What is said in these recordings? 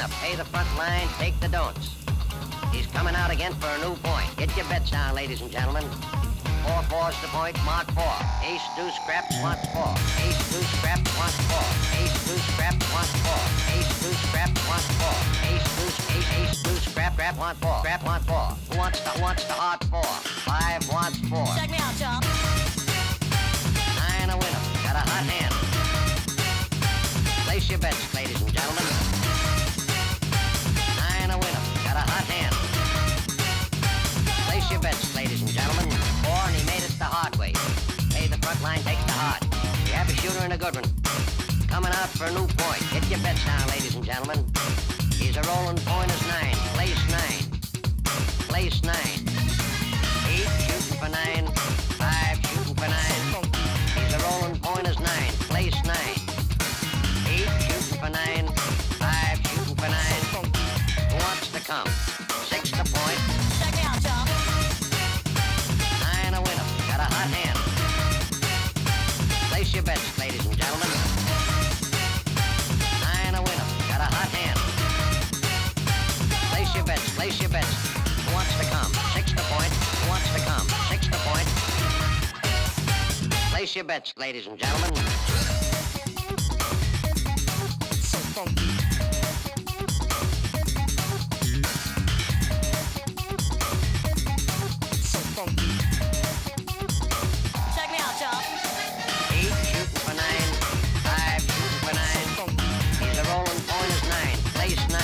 winner. Pay the front line, take the don'ts. He's coming out again for a new point. Get your bets down, ladies and gentlemen. 4-4's the point, mark 4. Ace, deuce, scraps, wants 4. Ace, deuce, scraps, wants 4. Ace, deuce, scraps, wants 4. Ace, deuce, scraps, wants 4. Ace, deuce, ace, deuce, scrap, wants 4. Scrap, wants 4. Who wants the hard 4? 5 wants 4. Check me out, y'all. 9 a winner. Got a hot hand. Place your bets, ladies and gentlemen. 9 a winner. Got a hot hand. Place your bets, ladies and gentlemen. 4, and he made it the hard way. Pay the front line, take the hard. You have a shooter and a good one. Coming out for a new point. Get your bets down, ladies and gentlemen. He's a rolling point is 9. Place 9. Place 9. 8 shooting for 9. 5 shooting for 9. He's a rolling point is 9. Place 9. 8 shooting for 9. 5 shooting for 9. Who wants to come? 6 to point. Check me out, y'all. 9 a winner. Got a hot hand. Place your bets, ladies and gentlemen. 9 a winner. Got a hot hand. Place your bets. Place your bets. Who wants to come? 6 to point. Who wants to come? 6 to point. Place your bets, ladies and gentlemen. So funky. So funky. Check me out, y'all. 8 shooting for 9. 5 shooting for 9. He's a rolling point is 9. Place 9.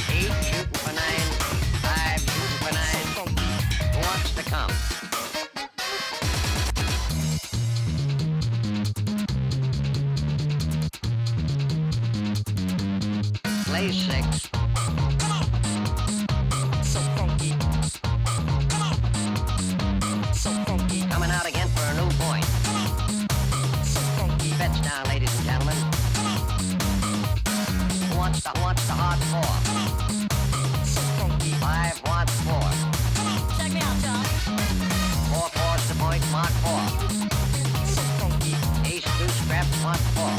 8 shooting for 9. 5 shooting for 9. Who wants to come? Place 6. So funky. So funky. Coming out again for a new point. So funky. Bets down, ladies and gentlemen. Who wants the hard 4? So funky. 5 wants 4. Check me out, y'all. 4 4's the point, mark 4. So funky. Ace, deuce, scrap, mark 4.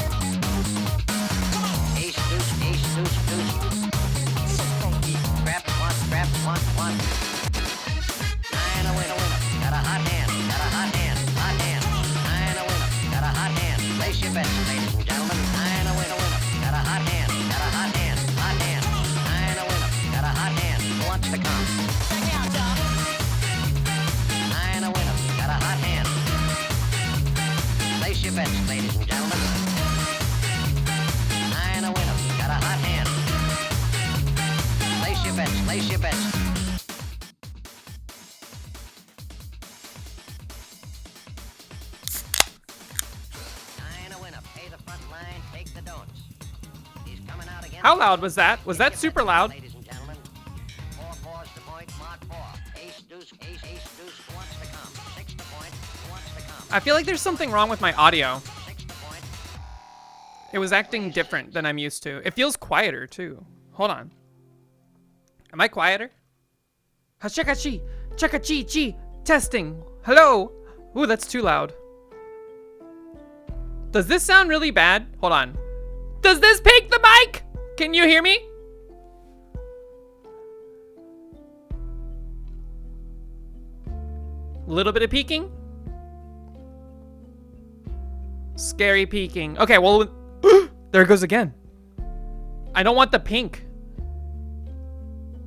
Ace, deuce, deuce. So funky. Scrap, 1. 9 a winner. Got a hot hand. 9 a winner. Got a hot hand. Place your bets, ladies and gentlemen. 9 a winner. Got a hot hand. 9 a winner. Got a hot hand. Who wants to come? Check me out, y'all. 9 a winner. Got a hot hand. Place your bets, ladies and gentlemen. 9 a winner. Got a hot hand. Place your bets. 9 a winner. Pay the front line, take the don'ts. He's coming out again. How loud was that? Was that super loud? Ladies and gentlemen. 4 4's the point, mark 4. Ace, deuce. Who wants to come? 6 to point. Who wants to come? I feel like there's something wrong with my audio. 6 to point. It was acting different than I'm used to. It feels quieter too. Hold on. Am I quieter? Hachakachi, chakachi, testing. Hello. Ooh, that's too loud. Does this sound really bad? Hold on. Does this pick the mic? Can you hear me? Little bit of peaking. Scary peaking. Okay, well, there it goes again. I don't want the pink.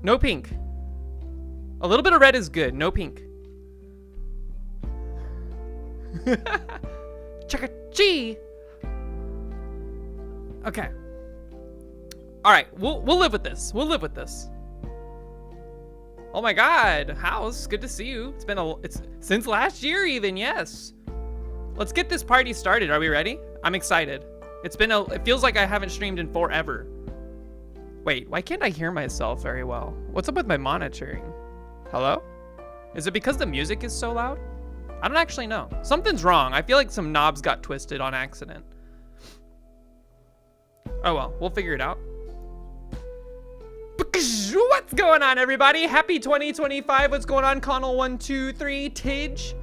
No pink. A little bit of red is good. No pink. Chaka-chee. Okay. All right, we'll live with this. Oh my God, House, good to see you. It's since last year even. Yes. Let's get this party started. Are we ready? I'm excited. It feels like I haven't streamed in forever. Wait, why can't I hear myself very well? What's up with my monitoring? Hello? Is it because the music is so loud? I don't actually know. Something's wrong. I feel like some knobs got twisted on accident. Oh well, we'll figure it out. What's going on, everybody? Happy 2025. What's going on? Connell123, Tidge,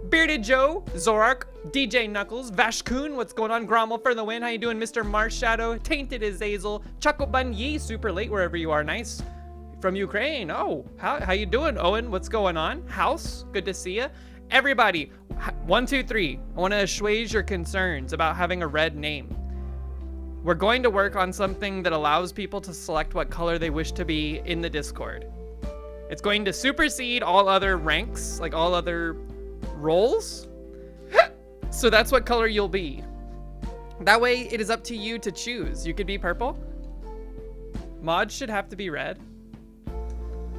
Bearded Joe, Zorak, DJ Knuckles, Vashkoon, what's going on? Grommel for the win. How you doing, Mr. Marshadow? Tainted Azazel, Chocobun Yi, super late wherever you are. Nice. From Ukraine. Oh, how you doing, Owen? What's going on? House, good to see you. Everybody, 1, 2, 3. I want to assuage your concerns about having a red name. We're going to work on something that allows people to select what color they wish to be in the Discord. It's going to supersede all other ranks, like all other roles. So that's what color you'll be. That way it is up to you to choose. You could be purple. Mods should have to be red.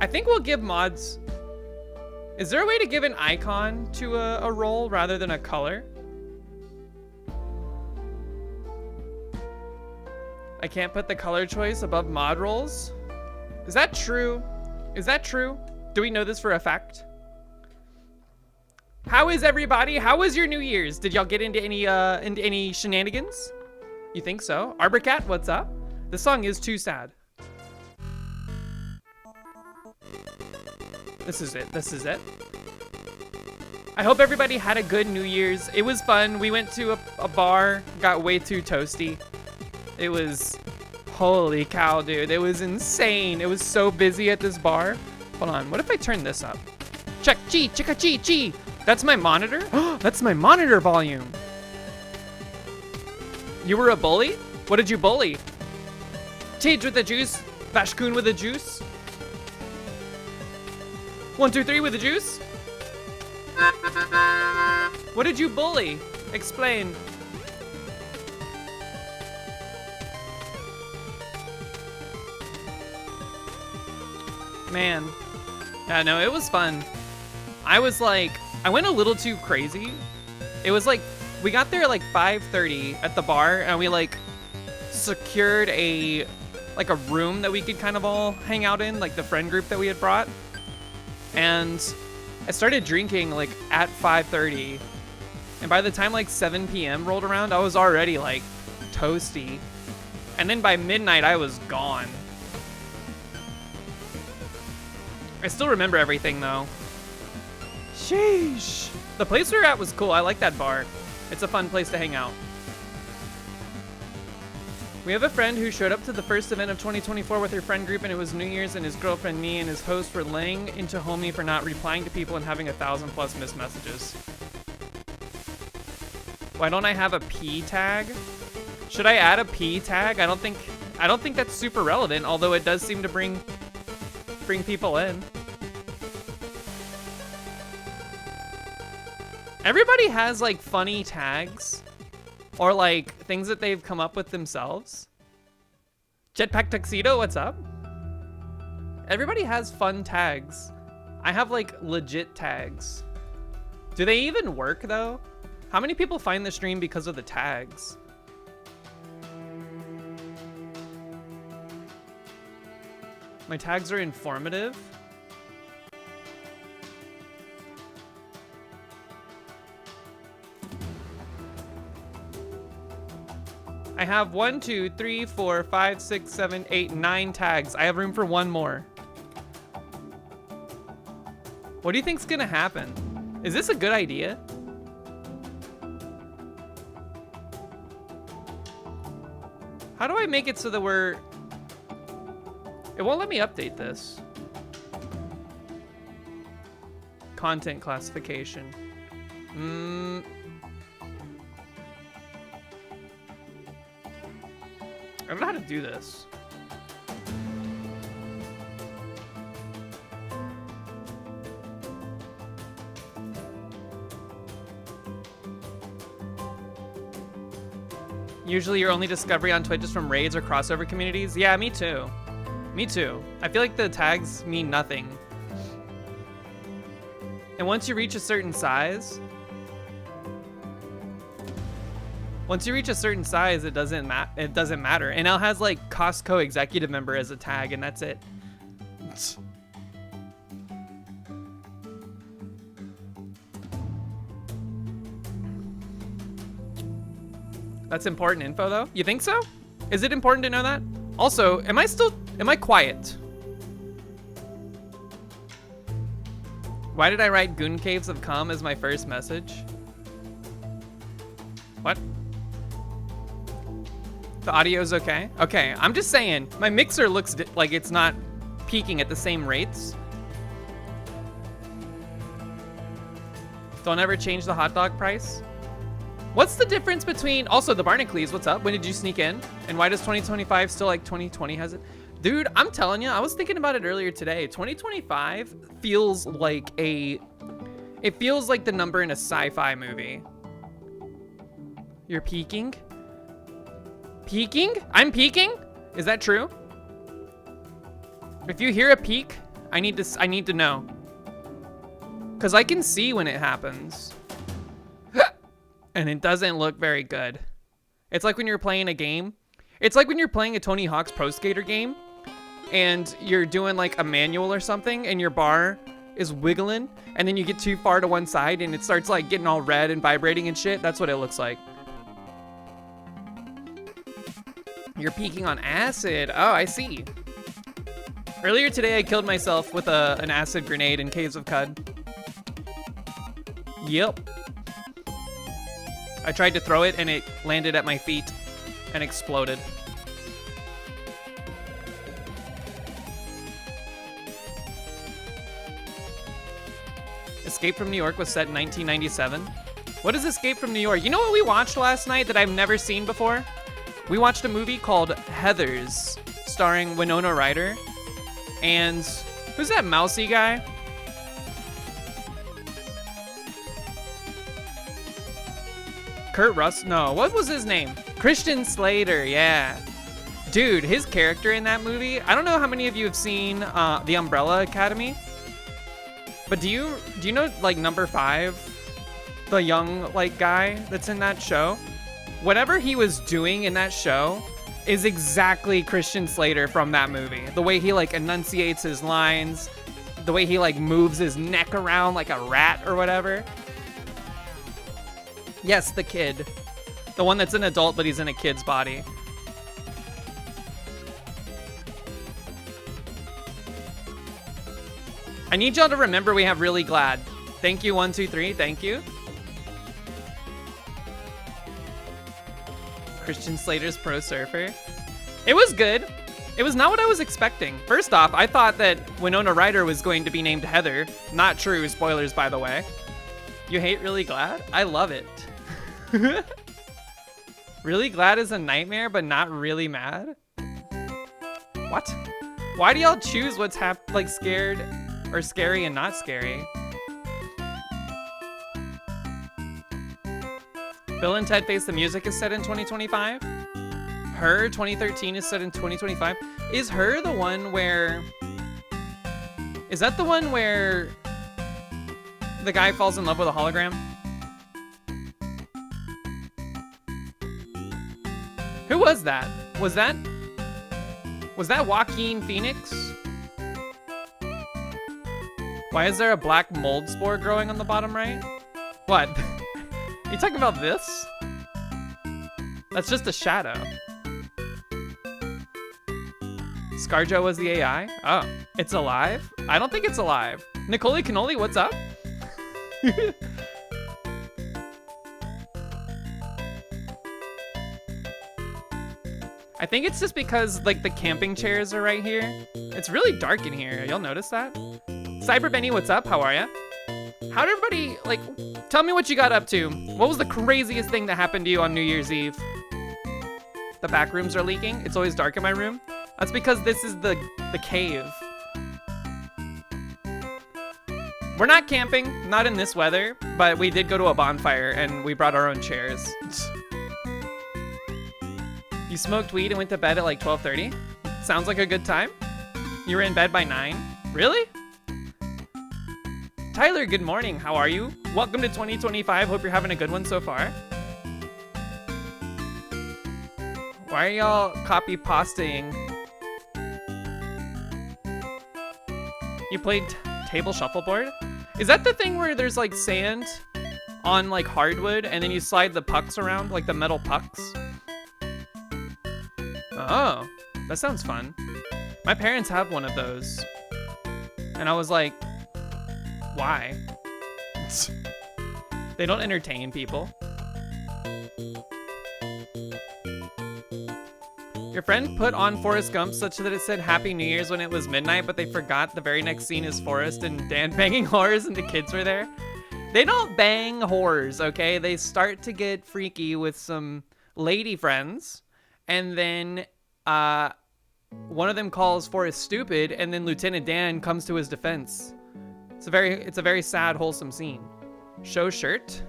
I think we'll give mods... Is there a way to give an icon to a role rather than a color? I can't put the color choice above mod roles? Is that true? Is that true? Do we know this for a fact? How is everybody? How was your New Year's? Did y'all get into any shenanigans? You think so? Arborcat, what's up? The song is too sad. This is it. This is it. I hope everybody had a good New Year's. It was fun. We went to a bar, got way too toasty. It was, holy cow, dude. It was insane. It was so busy at this bar. Hold on. What if I turn this up? Check. Chi, chicka, chi, chi. That's my monitor? That's my monitor volume. You were a bully? What did you bully? Tage with the juice. Vashkoon with the juice. 1, 2, 3 with the juice. What did you bully? Explain. Man. Yeah, no, it was fun. I went a little too crazy. It was like, we got there at like 5:30 at the bar, and we like secured a room that we could kind of all hang out in, like the friend group that we had brought. And I started drinking like at 5:30, and by the time like 7 p.m. rolled around, I was already like toasty. And then by midnight, I was gone. I still remember everything though. Sheesh. The place we were at was cool. I like that bar. It's a fun place to hang out. We have a friend who showed up to the first event of 2024 with her friend group, and it was New Year's, and his girlfriend, me, and his host were laying into homie for not replying to people and having 1,000+ missed messages. Why don't I have a P tag? Should I add a P tag? I don't think that's super relevant, although it does seem to bring people in. Everybody has like funny tags or like things that they've come up with themselves. Jetpack Tuxedo, what's up? Everybody has fun tags. I have like legit tags. Do they even work though? How many people find the stream because of the tags? My tags are informative. I have 1, 2, 3, 4, 5, 6, 7, 8, 9 tags. I have room for one more. What do you think's gonna happen? Is this a good idea? How do I make it so that we're... It won't let me update this. Content classification. I don't know how to do this. Usually your only discovery on Twitch is from raids or crossover communities. Yeah, me too. Me too. I feel like the tags mean nothing. And once you reach a certain size, it doesn't matter. And now has like Costco executive member as a tag, and that's it. That's important info though. You think so? Is it important to know that? Also, am I quiet? Why did I write Goon Caves have come as my first message? What? The audio's okay? Okay, I'm just saying, my mixer looks like it's not peaking at the same rates. Don't ever change the hot dog price. What's the difference between, also the Barnacles, what's up? When did you sneak in? And why does 2025 still like 2020 has it? Dude, I'm telling you, I was thinking about it earlier today. 2025 feels like it feels like the number in a sci-fi movie. You're peaking? Peaking? I'm peaking? Is that true? If you hear a peak, I need to know. Cause I can see when it happens. And it doesn't look very good. It's like when you're playing a game. It's like when you're playing a Tony Hawk's Pro Skater game and you're doing like a manual or something and your bar is wiggling and then you get too far to one side and it starts like getting all red and vibrating and shit. That's what it looks like. You're peaking on acid. Oh, I see. Earlier today, I killed myself with an acid grenade in Caves of Cud. Yep. I tried to throw it and it landed at my feet and exploded. Escape from New York was set in 1997. What is Escape from New York? You know what we watched last night that I've never seen before? We watched a movie called Heathers, starring Winona Ryder. And who's that mousy guy? Kurt Russell? No, what was his name? Christian Slater, yeah. Dude, his character in that movie, I don't know how many of you have seen The Umbrella Academy, but do you know like number 5, the young like guy that's in that show? Whatever he was doing in that show is exactly Christian Slater from that movie. The way he like enunciates his lines, the way he like moves his neck around like a rat or whatever. Yes, the kid. The one that's an adult, but he's in a kid's body. I need y'all to remember we have Really Glad. Thank you, 123, thank you. Christian Slater's Pro Surfer. It was good. It was not what I was expecting. First off, I thought that Winona Ryder was going to be named Heather. Not true, spoilers by the way. You hate Really Glad? I love it. Really Glad is a nightmare, but not really mad? What? Why do y'all choose what's like scared or scary and not scary? Bill and Ted Face the Music is set in 2025. Her 2013 is set in 2025. Is Her the one where... Is that the one where the guy falls in love with a hologram? Who was that? Was that Joaquin Phoenix? Why is there a black mold spore growing on the bottom right? What? You talking about this? That's just a shadow. Scarjo was the AI? Oh, it's alive? I don't think it's alive. Nicole Cannoli, what's up? I think it's just because like the camping chairs are right here. It's really dark in here. Y'all notice that? Cyber Benny, what's up? How are ya? How'd everybody, like, tell me what you got up to. What was the craziest thing that happened to you on New Year's Eve? The back rooms are leaking. It's always dark in my room. That's because this is the cave. We're not camping, not in this weather, but we did go to a bonfire and we brought our own chairs. You smoked weed and went to bed at like 12:30? Sounds like a good time. You were in bed by 9? Really? Tyler, good morning. How are you? Welcome to 2025. Hope you're having a good one so far. Why are y'all copy pasting? You played table shuffleboard? Is that the thing where there's like sand on like hardwood and then you slide the pucks around, like the metal pucks? Oh, that sounds fun. My parents have one of those. And I was like, why? They don't entertain people. Your friend put on Forrest Gump such that it said Happy New Year's when it was midnight, but they forgot the very next scene is Forrest and Dan banging whores and the kids were there. They don't bang whores, okay? They start to get freaky with some lady friends, and then one of them calls Forrest stupid, and then Lieutenant Dan comes to his defense. It's a very sad, wholesome scene. Show shirt.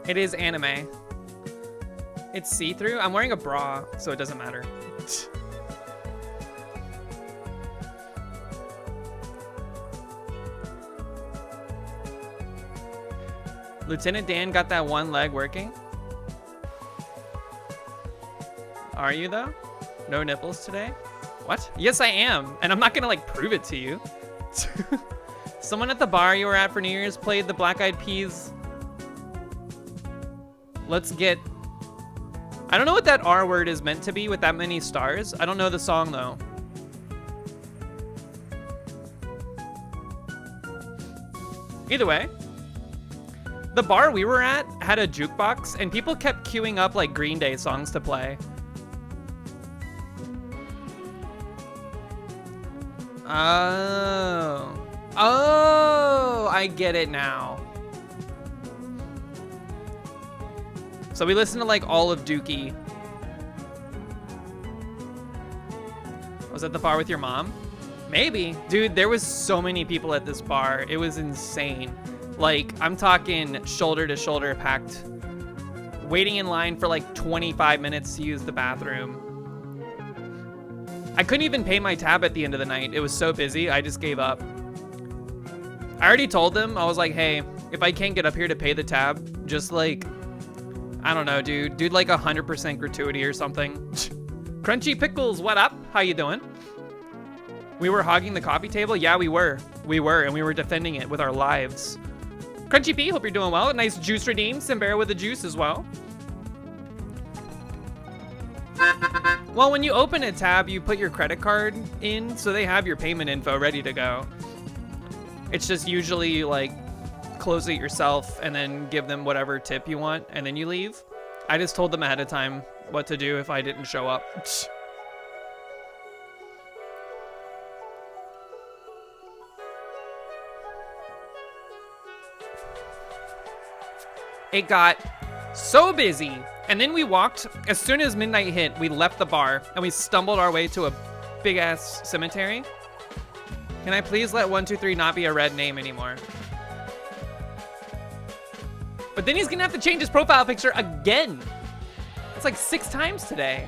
It is anime. It's see-through. I'm wearing a bra, so it doesn't matter. Lieutenant Dan got that one leg working. Are you though? No nipples today? What? Yes, I am. And I'm not gonna like prove it to you. Someone at the bar you were at for New Year's played the Black Eyed Peas. Let's get... I don't know what that R word is meant to be with that many stars. I don't know the song though. Either way, the bar we were at had a jukebox and people kept queuing up like Green Day songs to play. Oh, I get it now. So we listened to like all of Dookie. Was at the bar with your mom? Maybe. Dude, there was so many people at this bar. It was insane. Like, I'm talking shoulder to shoulder packed. Waiting in line for like 25 minutes to use the bathroom. I couldn't even pay my tab at the end of the night. It was so busy, I just gave up. I already told them, I was like, hey, if I can't get up here to pay the tab, just like, I don't know, dude like 100% gratuity or something. Crunchy Pickles, what up? How you doing? We were hogging the coffee table? Yeah, we were, and we were defending it with our lives. Crunchy P, hope you're doing well. Nice juice redeem, Simbera with the juice as well. Well, when you open a tab, you put your credit card in, so they have your payment info ready to go. It's just usually like close it yourself and then give them whatever tip you want and then you leave. I just told them ahead of time what to do if I didn't show up. It got so busy. And then we walked, as soon as midnight hit, we left the bar and we stumbled our way to a big ass cemetery. Can I please let 123 not be a red name anymore? But then he's gonna have to change his profile picture again. It's like 6 times today.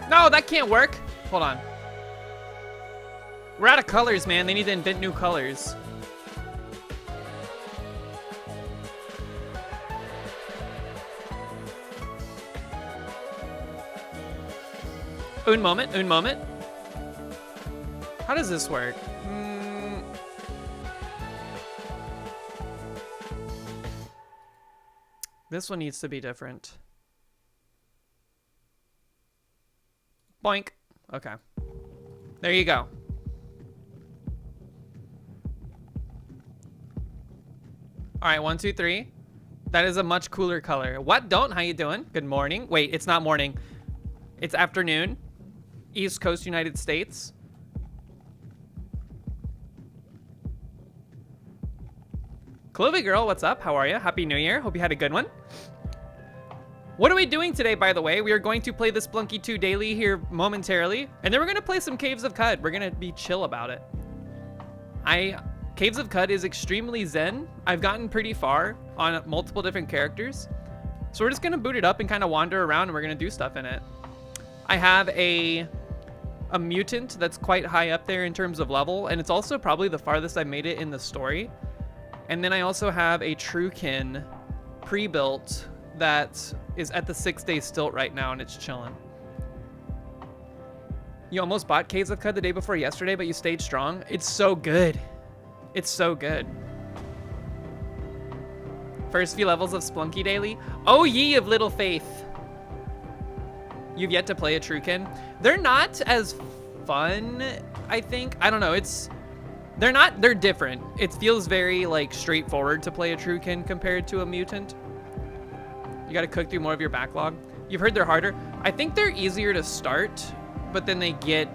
No, that can't work. Hold on. We're out of colors, man. They need to invent new colors. Un moment, un moment. How does this work? This one needs to be different. Boink. Okay. There you go. All right, 1, 2, 3. That is a much cooler color. What? Don't? How you doing? Good morning. Wait, it's not morning. It's afternoon. East Coast, United States. Clovey girl, what's up? How are you? Happy New Year. Hope you had a good one. What are we doing today, by the way? We are going to play the Splunky 2 daily here momentarily, and then we're going to play some Caves of Qud. We're going to be chill about it. Caves of Qud is extremely zen. I've gotten pretty far on multiple different characters. So we're just going to boot it up and kind of wander around, and we're going to do stuff in it. I have a mutant that's quite high up there in terms of level, and it's also probably the farthest I made it in the story. And then I also have a Truekin pre-built that is at the 6-day stilt right now, and it's chilling. You almost bought Caves of Qud the day before yesterday, but you stayed strong. It's so good. It's so good. First few levels of Splunky Daily. Oh, ye of little faith. You've yet to play a Truekin. They're not as fun, I think. I don't know. They're different. It feels very like straightforward to play a Truekin compared to a mutant. You got to cook through more of your backlog. You've heard they're harder. I think they're easier to start, but then they get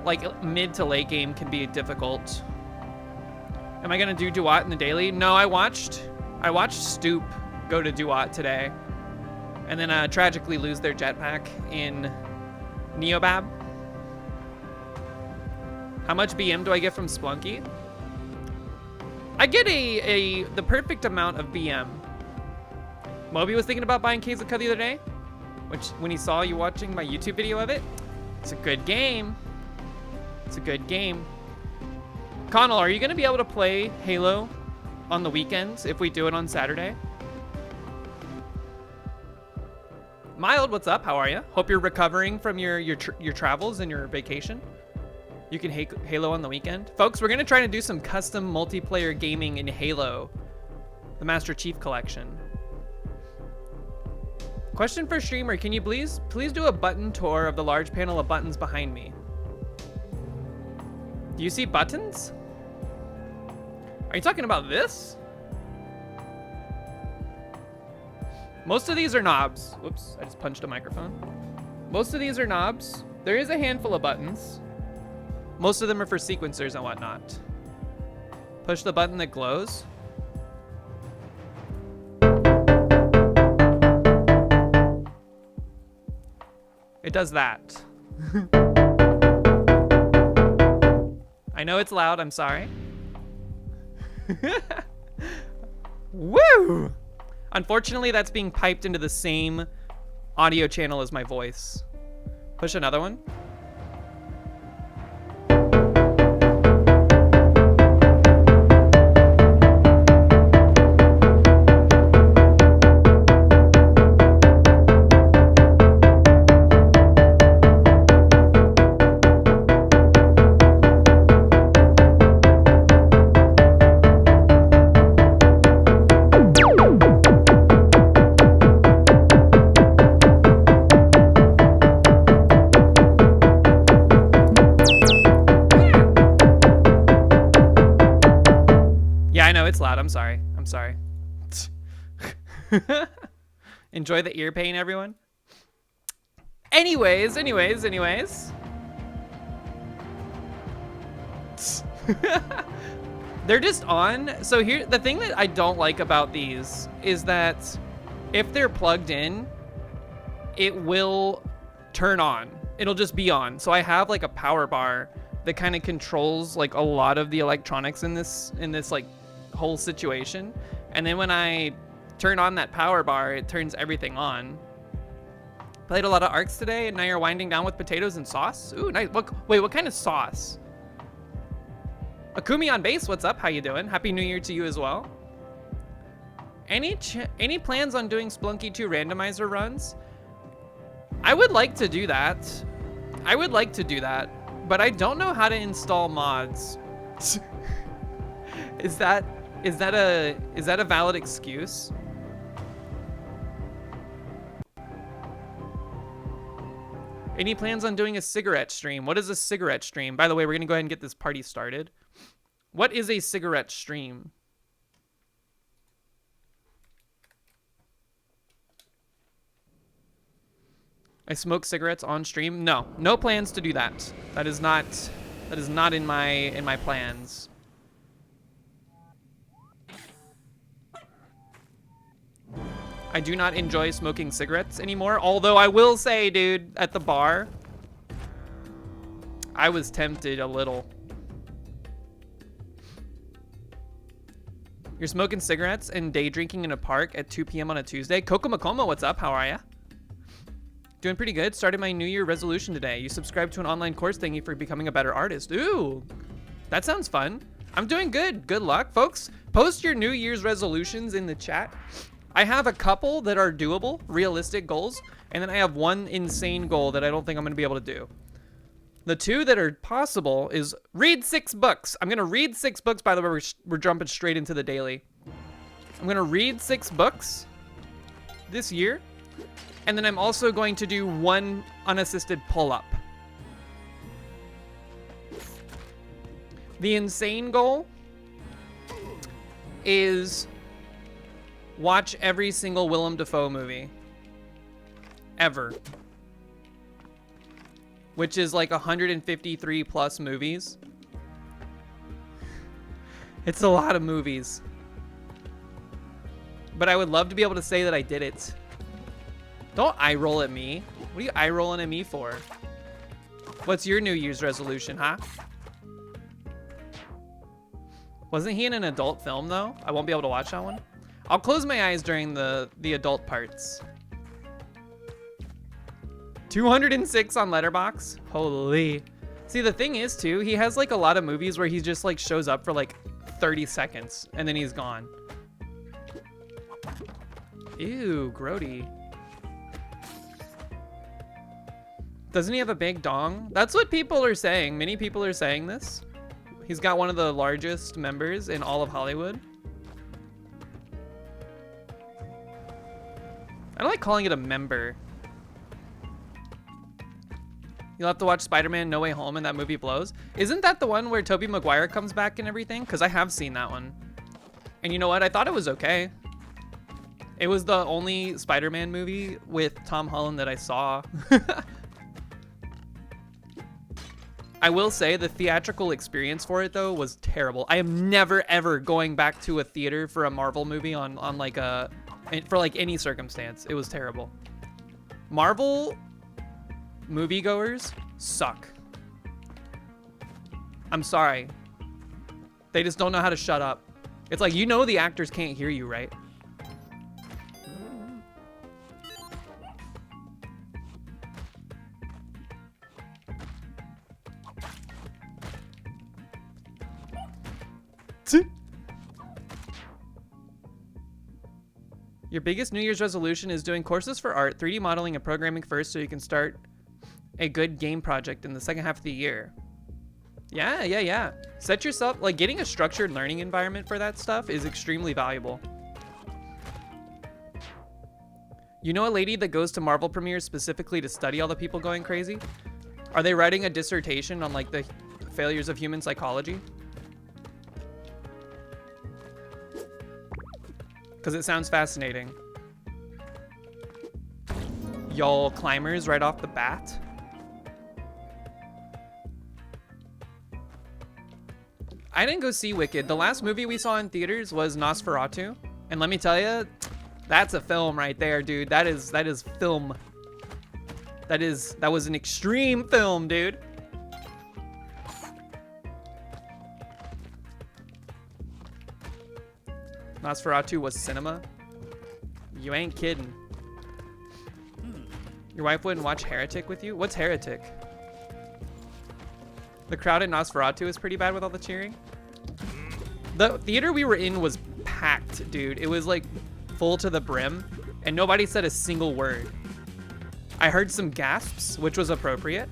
like mid to late game can be difficult. Am I gonna do Duat in the daily? No, I watched Stoop go to Duat today, and then tragically lose their jetpack in Neobab. How much BM do I get from Splunky? I get the perfect amount of BM. Moby was thinking about buying Keizuka the other day, which when he saw you watching my YouTube video of it, it's a good game. It's a good game. Connell, are you gonna be able to play Halo on the weekends if we do it on Saturday? Mild, what's up? How are you? Hope you're recovering from your travels and your vacation. You can Halo on the weekend. Folks, we're gonna try to do some custom multiplayer gaming in Halo, the Master Chief Collection. Question for streamer, can you please do a button tour of the large panel of buttons behind me? Do you see buttons? Are you talking about this? Most of these are knobs. Whoops, I just punched a microphone. Most of these are knobs. There is a handful of buttons. Most of them are for sequencers and whatnot. Push the button that glows. It does that. I know it's loud, I'm sorry. Woo! Unfortunately, that's being piped into the same audio channel as my voice. Push another one. I'm sorry. I'm sorry. Enjoy the ear pain, everyone. Anyways. They're just on. So here, the thing that I don't like about these is that if they're plugged in, it will turn on. It'll just be on. So I have like a power bar that kind of controls like a lot of the electronics in this like whole situation, and then when I turn on that power bar, it turns everything on. Played a lot of ARCs today, and now you're winding down with potatoes and sauce. Ooh, nice. Wait, what kind of sauce? Akumi on base, what's up? How you doing? Happy New Year to you as well. Any plans on doing Splunky 2 randomizer runs? I would like to do that. But I don't know how to install mods. Is that a valid excuse? Any plans on doing a cigarette stream? What is a cigarette stream? By the way, we're gonna go ahead and get this party started. What is a cigarette stream? I smoke cigarettes on stream? No, no plans to do that. That is not in my plans. I do not enjoy smoking cigarettes anymore. Although I will say, dude, at the bar, I was tempted a little. You're smoking cigarettes and day drinking in a park at 2 p.m. on a Tuesday. Coco Makoma, what's up? How are ya? Doing pretty good. Started my New Year resolution today. You subscribed to an online course thingy for becoming a better artist. Ooh, that sounds fun. I'm doing good. Good luck, folks. Post your New Year's resolutions in the chat. I have a couple that are doable, realistic goals, and then I have one insane goal that I don't think I'm gonna be able to do. The two that are possible is read 6 books. I'm gonna read 6 books. By the way, we're jumping straight into the daily. I'm gonna read 6 books this year, and then I'm also going to do 1 unassisted pull-up. The insane goal is watch every single Willem Dafoe movie ever, which is like 153 plus movies. It's a lot of movies, but I would love to be able to say that I did it. Don't eye roll at me. What are you eye rolling at me for? What's your New Year's resolution, huh? Wasn't he in an adult film though? I won't be able to watch that one. I'll close my eyes during the adult parts. 206 on Letterboxd. Holy. See, the thing is too, he has like a lot of movies where he just like shows up for like 30 seconds and then he's gone. Ew, grody. Doesn't he have a big dong? That's what people are saying. Many people are saying this. He's got one of the largest members in all of Hollywood. I don't like calling it a member. You'll have to watch Spider-Man No Way Home and that movie blows. Isn't that the one where Tobey Maguire comes back and everything? Because I have seen that one. And you know what? I thought it was okay. It was the only Spider-Man movie with Tom Holland that I saw. I will say the theatrical experience for it though was terrible. I am never ever going back to a theater for a Marvel movie on like a for like any circumstance. It was terrible. Marvel moviegoers suck. I'm sorry. They just don't know how to shut up. It's like, you know, the actors can't hear you, right? Your biggest New Year's resolution is doing courses for art, 3D modeling, and programming first so you can start a good game project in the second half of the year. Yeah. Set yourself, like, getting a structured learning environment for that stuff is extremely valuable. You know a lady that goes to Marvel premieres specifically to study all the people going crazy? Are they writing a dissertation on, like, the failures of human psychology? Because it sounds fascinating. Y'all climbers right off the bat. I didn't go see Wicked. The last movie we saw in theaters was Nosferatu. And let me tell you, that's a film right there, dude. That is film. That was an extreme film, dude. Nosferatu was cinema? You ain't kidding. Your wife wouldn't watch Heretic with you? What's Heretic? The crowd at Nosferatu is pretty bad with all the cheering. The theater we were in was packed, dude. It was like full to the brim, and nobody said a single word. I heard some gasps, which was appropriate.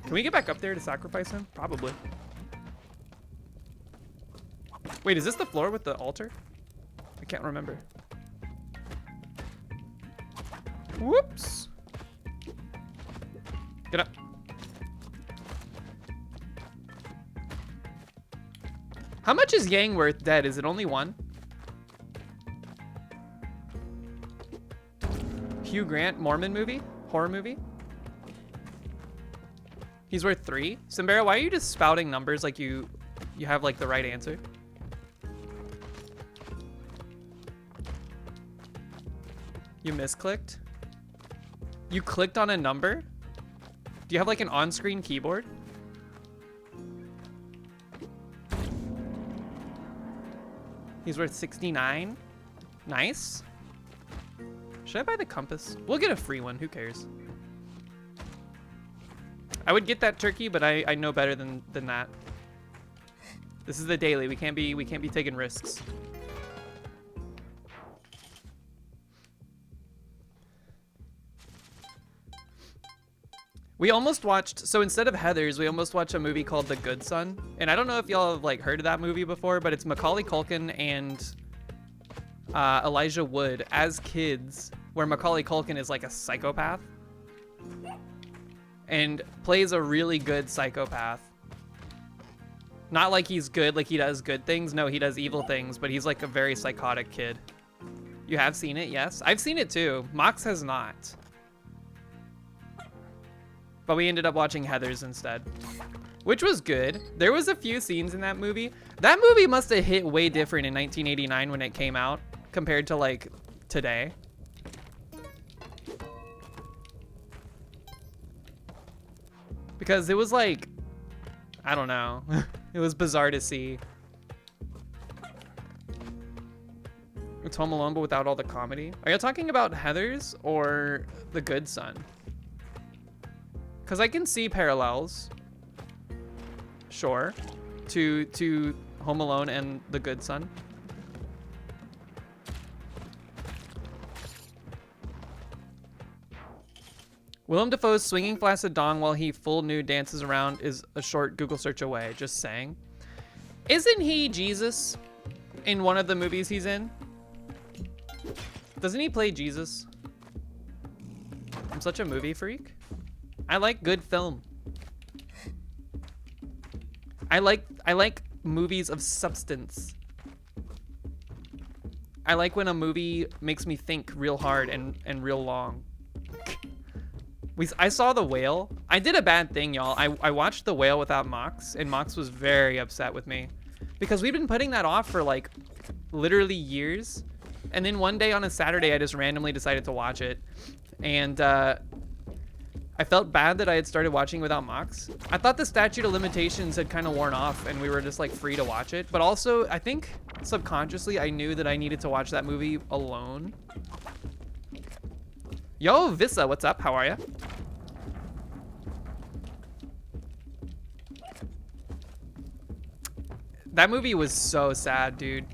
Can we get back up there to sacrifice him? Probably. Wait, is this the floor with the altar? I can't remember. Whoops. Get up. How much is Yang worth dead? Is it only 1? Hugh Grant, Mormon movie? Horror movie? He's worth 3? Simbera, why are you just spouting numbers like you have like the right answer? You misclicked? You clicked on a number? Do you have like an on-screen keyboard? He's worth 69. Nice. Should I buy the compass? We'll get a free one. Who cares? I would get that turkey, but I know better than that. This is the daily. We can't be taking risks. We almost watched, so instead of Heathers, we almost watched a movie called The Good Son. And I don't know if y'all have like heard of that movie before, but it's Macaulay Culkin and Elijah Wood as kids, where Macaulay Culkin is like a psychopath and plays a really good psychopath. Not like he's good, like he does good things. No, he does evil things, but he's like a very psychotic kid. You have seen it, yes? I've seen it too. Mox has not. But we ended up watching Heathers instead, which was good. There was a few scenes in that movie. That movie must have hit way different in 1989 when it came out compared to like today. Because it was like, I don't know. It was bizarre to see. It's Home Alone, but without all the comedy. Are you talking about Heathers or The Good Son? Because I can see parallels, sure, to Home Alone and The Good Son. Willem Dafoe's swinging flaccid dong while he full nude dances around is a short Google search away, just saying. Isn't he Jesus in one of the movies he's in? Doesn't he play Jesus? I'm such a movie freak. I like good film. I like movies of substance. I like when a movie makes me think real hard and real long. I saw The Whale. I did a bad thing, y'all. I watched The Whale without Mox, and Mox was very upset with me because we've been putting that off for like literally years. And then one day on a Saturday, I just randomly decided to watch it. And I felt bad that I had started watching without Mox. I thought the statute of limitations had kind of worn off and we were just like free to watch it. But also, I think subconsciously I knew that I needed to watch that movie alone. Yo, Vissa, what's up? How are ya? That movie was so sad, dude.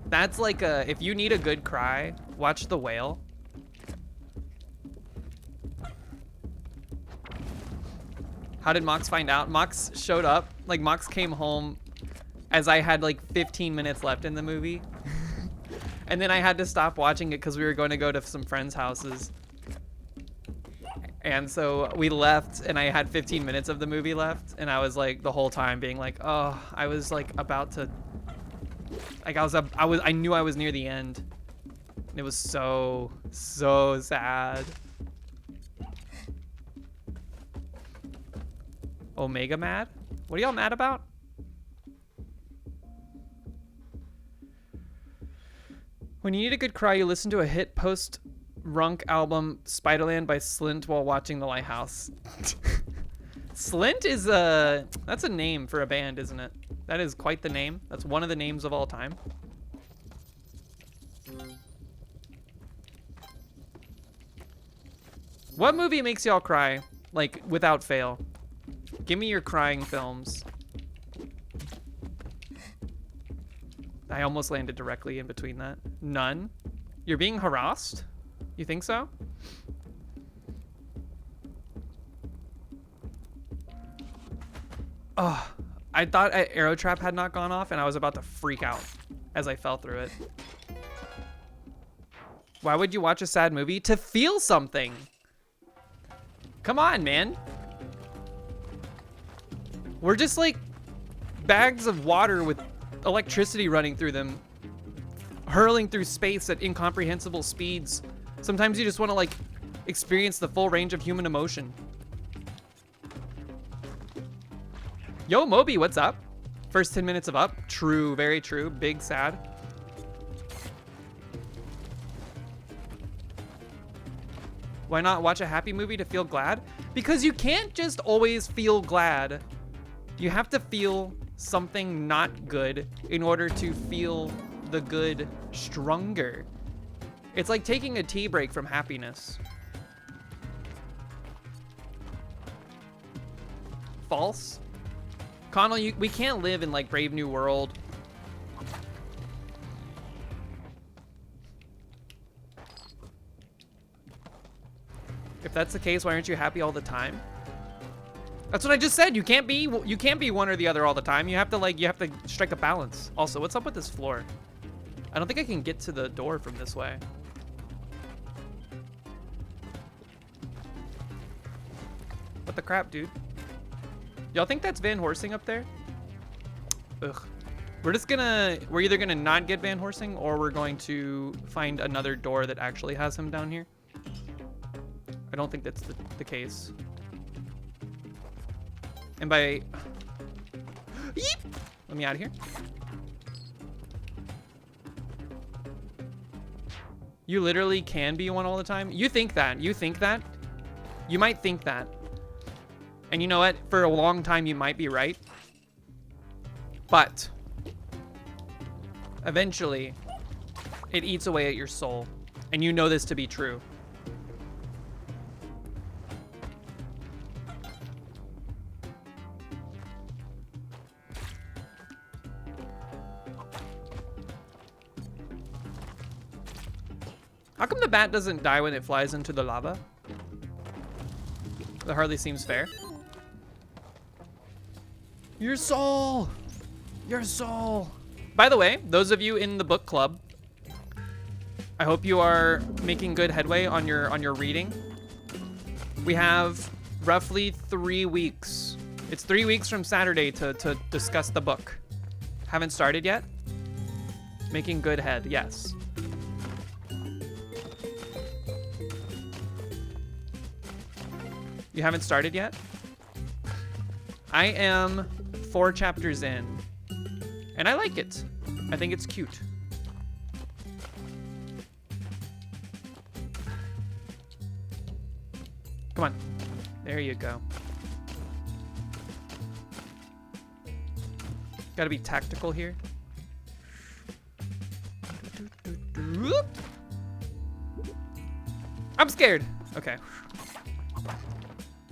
That's like if you need a good cry, watch The Whale. How did Mox find out? Mox showed up, like Mox came home as I had like 15 minutes left in the movie. And then I had to stop watching it because we were going to go to some friends' houses. And so we left and I had 15 minutes of the movie left. And I was like the whole time being like, oh, I was like about to, like I knew I was near the end. It was so sad. Omega mad? What are y'all mad about? When you need a good cry, you listen to a hit post-runk album, Spiderland by Slint, while watching The Lighthouse. Slint is that's a name for a band, isn't it? That is quite the name. That's one of the names of all time. What movie makes y'all cry, like, without fail? Give me your crying films. I almost landed directly in between that. None? You're being harassed? You think so? Oh, I thought Arrow Trap had not gone off and I was about to freak out as I fell through it. Why would you watch a sad movie? To feel something. Come on, man. We're just like bags of water with electricity running through them, hurling through space at incomprehensible speeds. Sometimes you just want to like experience the full range of human emotion. Yo, Moby, what's up? First 10 minutes of Up. True, very true. Big sad. Why not watch a happy movie to feel glad? Because you can't just always feel glad. You have to feel something not good in order to feel the good stronger. It's like taking a tea break from happiness. False? Connell, we can't live in like Brave New World. that's the case, why aren't you happy all the time? That's what I just said. You can't be one or the other all the time. You have to strike a balance. Also, what's up with this floor? I don't think I can get to the door from this way. What the crap, dude? Y'all think that's Van Horsing up there? Ugh. We're either gonna not get Van Horsing or we're going to find another door that actually has him down here. I don't think that's the case. And by... Yeep! Let me out of here. You literally can be one all the time. You think that. You think that. You might think that. And you know what? For a long time, you might be right. But eventually, it eats away at your soul. And you know this to be true. How come the bat doesn't die when it flies into the lava? That hardly seems fair. Your soul! Your soul! By the way, those of you in the book club, I hope you are making good headway on your reading. We have roughly 3 weeks. It's 3 weeks from Saturday to discuss the book. Haven't started yet? Making good head, yes. You haven't started yet? I am 4 chapters in, and I like it. I think it's cute. Come on. There you go. Gotta be tactical here. I'm scared. Okay.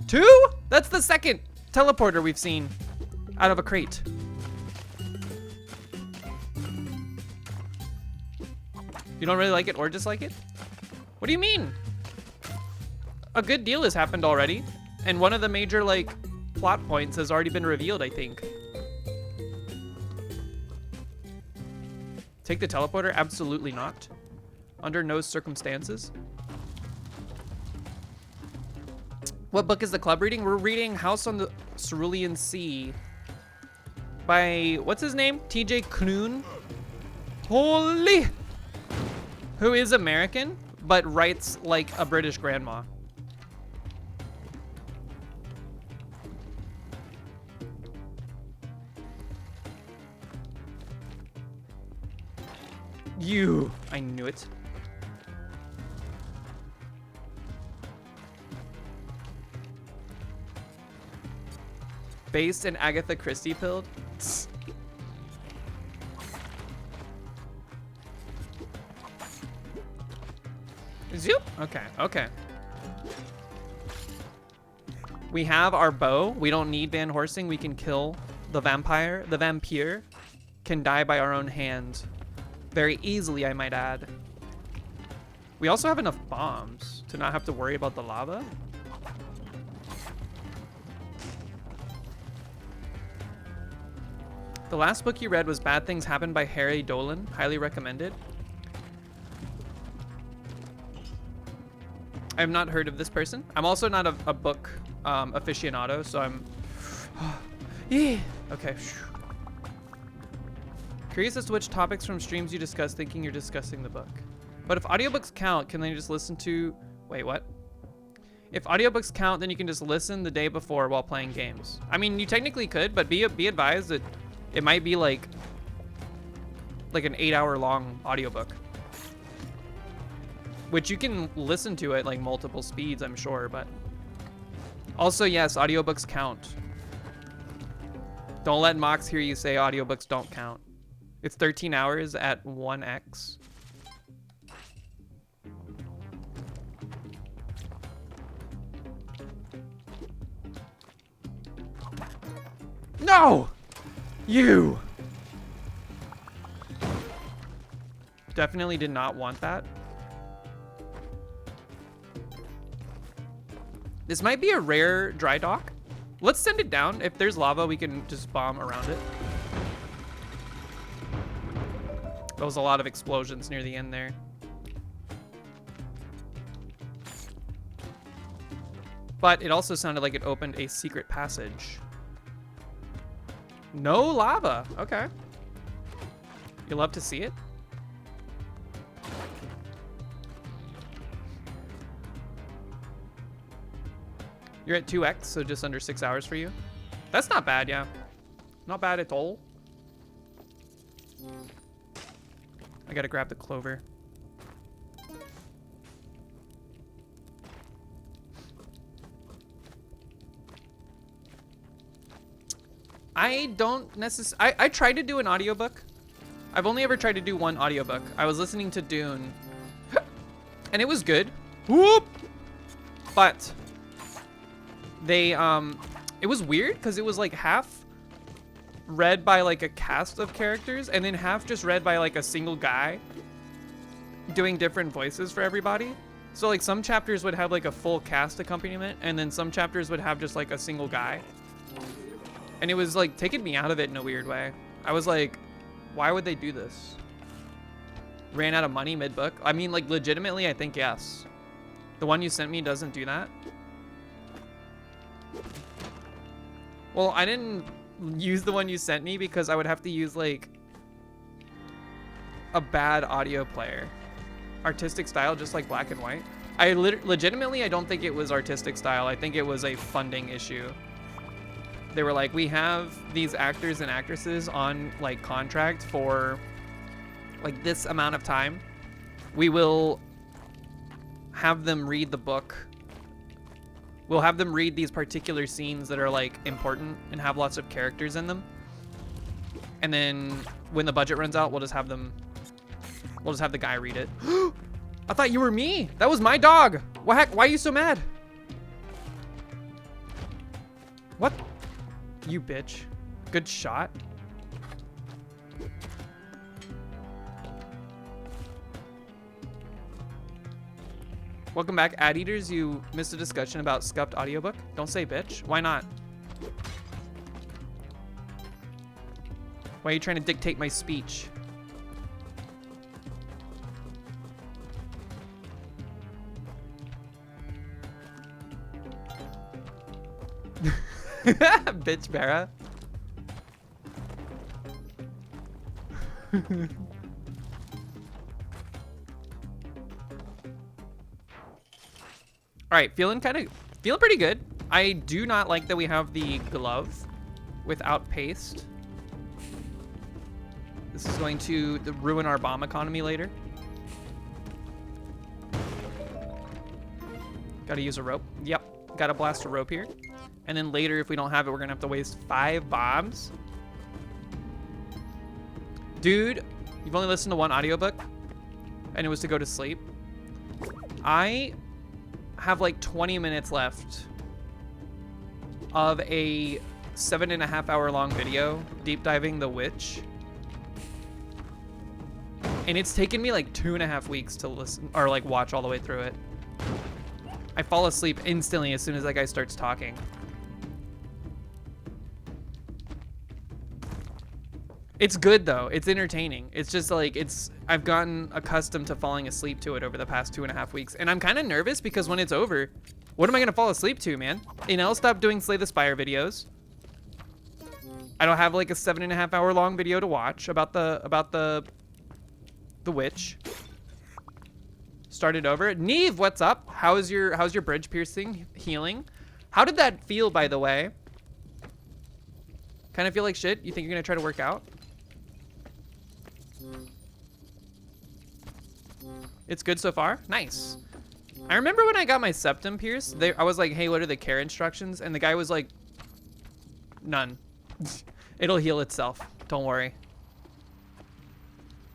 2? That's the second teleporter we've seen out of a crate. You don't really like it or dislike it? What do you mean? A good deal has happened already, and one of the major, like, plot points has already been revealed, I think. Take the teleporter? Absolutely not. Under no circumstances. What book is the club reading? We're reading House on the Cerulean Sea by, what's his name? TJ Klune? Holy! Who is American, but writes like a British grandma. I knew it. Based in Agatha Christie pilled. Zoop. Okay, okay. We have our bow. We don't need Van Horsing. We can kill the vampire. The vampire can die by our own hand. Very easily, I might add. We also have enough bombs to not have to worry about the lava. The last book you read was Bad Things Happen by Harry Dolan. Highly recommended. I have not heard of this person. I'm also not a book aficionado, so I'm... yeah. Okay. Curious as to which topics from streams you discuss, thinking you're discussing the book. But if audiobooks count, can they just listen to... Wait, what? If audiobooks count, then you can just listen the day before while playing games. I mean, you technically could, but be advised that it might be like an 8-hour long audiobook. Which you can listen to at like multiple speeds, I'm sure, but... Also, yes, audiobooks count. Don't let Mox hear you say audiobooks don't count. It's 13 hours at 1x. No! You! Definitely did not want that. This might be a rare dry dock. Let's send it down. If there's lava, we can just bomb around it. There was a lot of explosions near the end there. But it also sounded like it opened a secret passage. No lava. Okay. You love to see it. You're at 2x, so just under 6 hours for you. That's not bad, yeah. Not bad at all. I gotta grab the clover. I don't necessarily... I tried to do an audiobook. I've only ever tried to do one audiobook. I was listening to Dune. And it was good. Whoop! But... they, it was weird because it was like half read by like a cast of characters and then half just read by like a single guy doing different voices for everybody. So like some chapters would have like a full cast accompaniment and then some chapters would have just like a single guy. And it was like taking me out of it in a weird way. I was like, why would they do this? Ran out of money mid-book? I mean, like legitimately, I think yes. The one you sent me doesn't do that. Well, I didn't use the one you sent me because I would have to use like a bad audio player. Artistic style, just like black and white. I legitimately, I don't think it was artistic style. I think it was a funding issue. They were like, we have these actors and actresses on like contract for like this amount of time. We will have them read the book. We'll have them read these particular scenes that are like important and have lots of characters in them. And then when the budget runs out, we'll just have the guy read it. I thought you were me. That was my dog. What heck? Why are you so mad? What? You bitch. Good shot. Welcome back, ad eaters. You missed a discussion about scuffed audiobook. Don't say bitch. Why not? Why are you trying to dictate my speech? Bitch, Barra. All right, feeling pretty good. I do not like that we have the glove without paste. This is going to ruin our bomb economy later. Gotta use a rope. Yep, gotta blast a rope here. And then later, if we don't have it, we're gonna have to waste 5 bombs. Dude, you've only listened to one audiobook, and it was to go to sleep. I have like 20 minutes left of a 7.5 hour long video deep diving The Witch. And it's taken me like 2.5 weeks to listen or like watch all the way through it. I fall asleep instantly as soon as that guy starts talking. It's good though. It's entertaining. It's just like I've gotten accustomed to falling asleep to it over the past 2.5 weeks. And I'm kind of nervous because when it's over, what am I going to fall asleep to, man? Inel stopped doing Slay the Spire videos. I don't have like a 7.5 hour long video to watch about the Witch. Started over. Neve, what's up? How's your bridge piercing healing? How did that feel, by the way? Kind of feel like shit? You think you're going to try to work out? It's good so far? Nice. I remember when I got my septum pierced, I was like, hey, what are the care instructions? And the guy was like, none. It'll heal itself. Don't worry.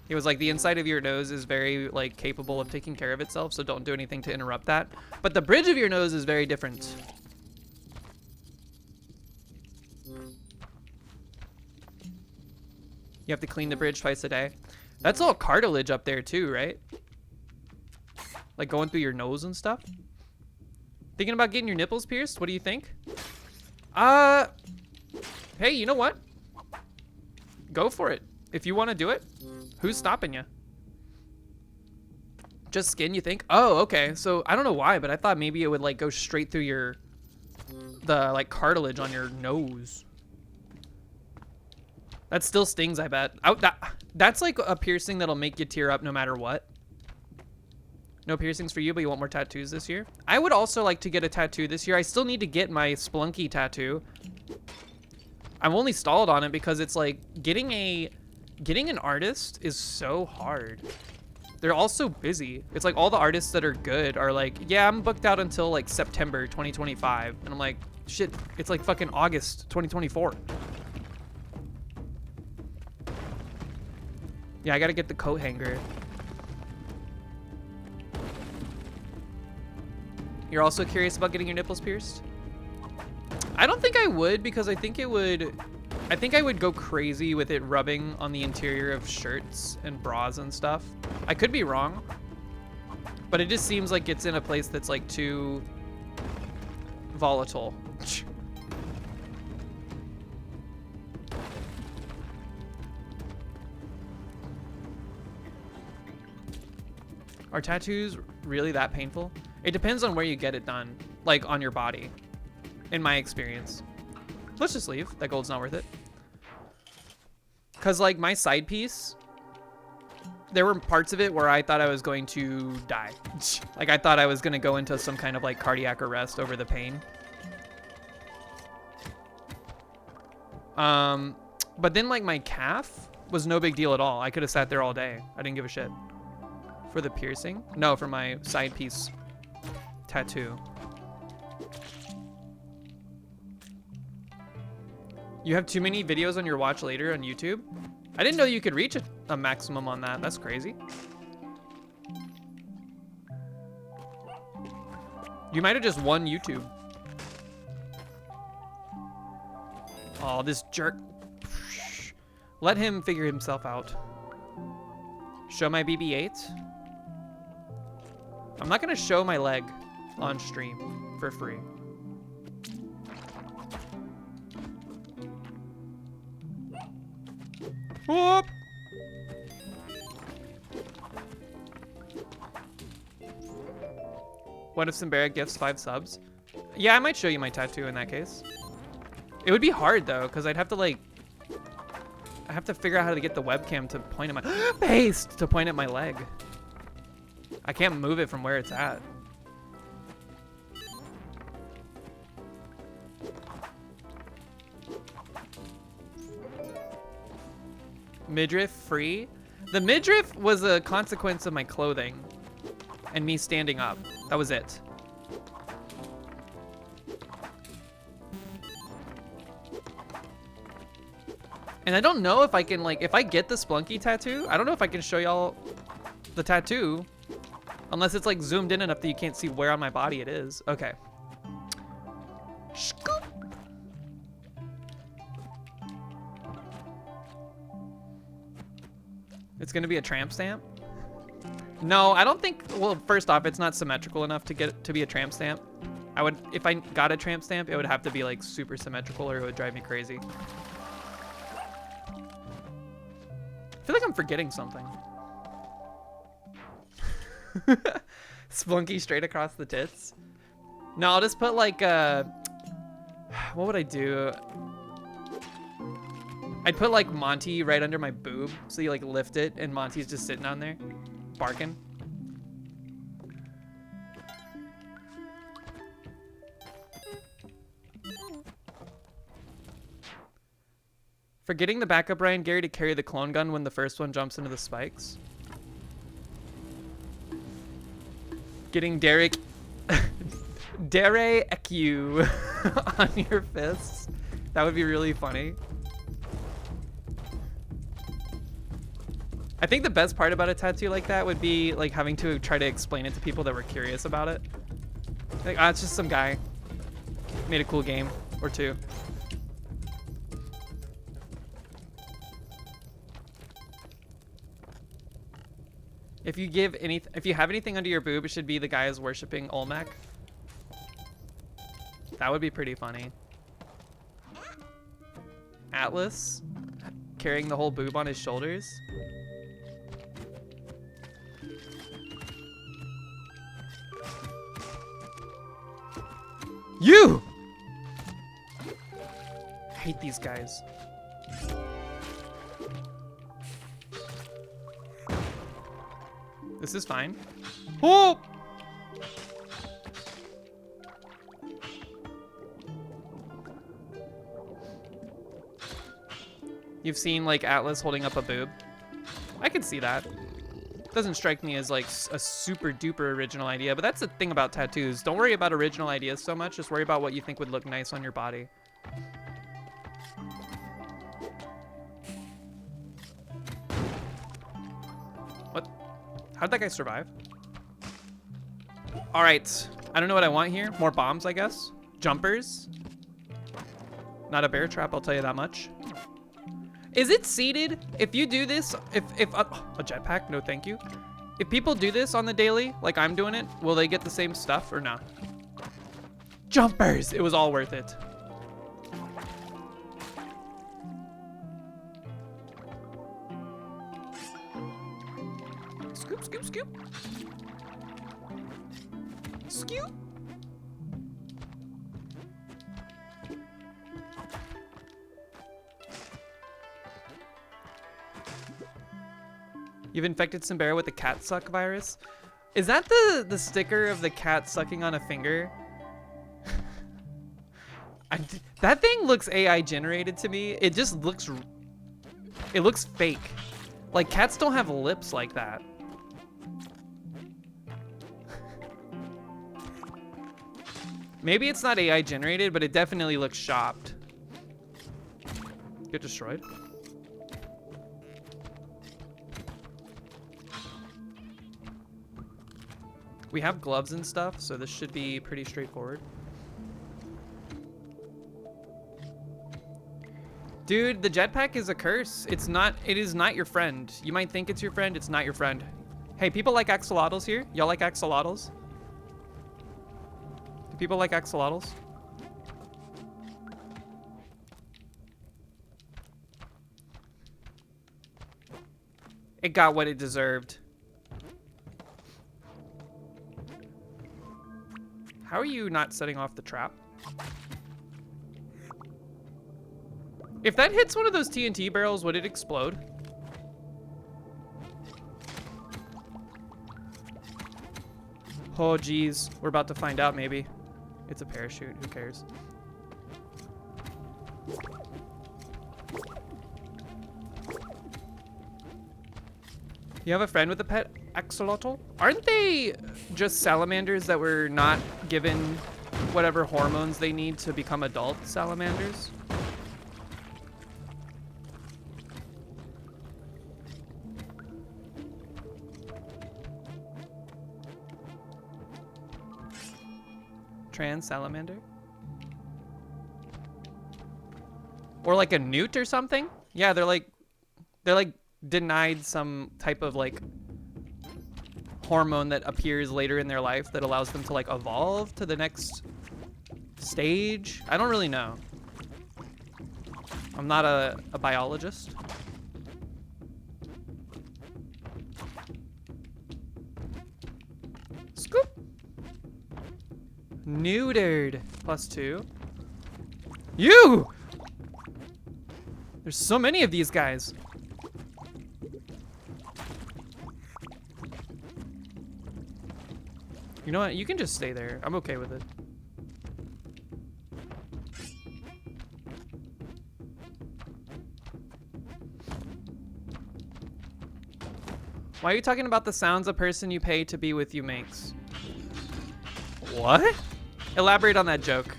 He was like, the inside of your nose is very like capable of taking care of itself, so don't do anything to interrupt that. But the bridge of your nose is very different. You have to clean the bridge twice a day. That's all cartilage up there too, right? Like going through your nose and stuff. Thinking about getting your nipples pierced? What do you think? Hey, you know what? Go for it. If you want to do it, who's stopping you? Just skin, you think? Oh, okay. So I don't know why, but I thought maybe it would like go straight through the like cartilage on your nose. That still stings, I bet. That's like a piercing that'll make you tear up no matter what. No piercings for you, but you want more tattoos this year? I would also like to get a tattoo this year. I still need to get my Splunky tattoo. I'm only stalled on it because it's like getting an artist is so hard. They're all so busy. It's like all the artists that are good are like, yeah, I'm booked out until like September 2025. And I'm like, shit, it's like fucking August 2024. Yeah, I gotta get the coat hanger. You're also curious about getting your nipples pierced? I don't think I would because I think I would go crazy with it rubbing on the interior of shirts and bras and stuff. I could be wrong, but it just seems like it's in a place that's like too volatile. Are tattoos really that painful? It depends on where you get it done, like on your body, in my experience. Let's just leave. That gold's not worth it. Cause like my side piece, there were parts of it where I thought I was going to die. Like I thought I was gonna go into some kind of like cardiac arrest over the pain. But then like my calf was no big deal at all. I could have sat there all day. I didn't give a shit. For the piercing? No, for my side piece tattoo. You have too many videos on your watch later on YouTube? I didn't know you could reach a maximum on that. That's crazy. You might have just won YouTube. Oh, this jerk. Let him figure himself out. Show my BB-8. I'm not gonna show my leg on stream for free. Whoop! What if Simbera gifts 5 subs? Yeah, I might show you my tattoo in that case. It would be hard though, because I'd have to like, I have to figure out how to get the webcam to point at my paste to point at my leg. I can't move it from where it's at. Midriff free? The midriff was a consequence of my clothing and me standing up. That was it. And I don't know if I can, like, if I get the Splunky tattoo, I don't know if I can show y'all the tattoo. Unless it's, like, zoomed in enough that you can't see where on my body it is. Okay. Scoop. It's gonna be a tramp stamp? No, I don't think, well, first off, it's not symmetrical enough to get it to be a tramp stamp. I would, if I got a tramp stamp, it would have to be, like, super symmetrical or it would drive me crazy. I feel like I'm forgetting something. Splunky straight across the tits. No, I'll just put like what would I do? I'd put like Monty right under my boob, so you like lift it and Monty's just sitting on there, barking. Forgetting the backup Ryan Gary to carry the clone gun when the first one jumps into the spikes. Getting Derek Eku on your fists. That would be really funny. I think the best part about a tattoo like that would be like having to try to explain it to people that were curious about it. Like, ah, it's just some guy made a cool game or two. If you have anything under your boob, it should be the guy who's worshiping Olmec. That would be pretty funny. Atlas carrying the whole boob on his shoulders. You! I hate these guys. This is fine. Oh! You've seen like Atlas holding up a boob. I could see that. Doesn't strike me as like a super duper original idea, but that's the thing about tattoos. Don't worry about original ideas so much, just worry about what you think would look nice on your body. What? How'd that guy survive? All right, I don't know what I want here. More bombs, I guess. Jumpers. Not a bear trap, I'll tell you that much. Is it seated? If you do this, if a jetpack, no thank you. If people do this on the daily, like I'm doing it, will they get the same stuff or not? Jumpers, it was all worth it. Scoop, scoop, scoop. Scoop. You've infected Simbera with the cat suck virus. Is that the sticker of the cat sucking on a finger? That thing looks AI generated to me. It just looks, it looks fake. Like cats don't have lips like that. Maybe it's not AI generated, but it definitely looks shopped. Get destroyed. We have gloves and stuff, so this should be pretty straightforward. Dude, the jetpack is a curse. It is not your friend. You might think it's your friend, it's not your friend. Hey, people like axolotls here? Y'all like axolotls? Do people like axolotls? It got what it deserved. How are you not setting off the trap? If that hits one of those TNT barrels, would it explode? Oh, geez. We're about to find out, maybe. It's a parachute. Who cares? You have a friend with a pet axolotl? Aren't they just salamanders that were not given whatever hormones they need to become adult salamanders? Trans salamander? Or like a newt or something? Yeah, they're like denied some type of like hormone that appears later in their life that allows them to like evolve to the next stage. I don't really know. I'm not a biologist. Scoop. Neutered. +2. You! There's so many of these guys. You know what? You can just stay there. I'm okay with it. Why are you talking about the sounds a person you pay to be with you makes? What? Elaborate on that joke.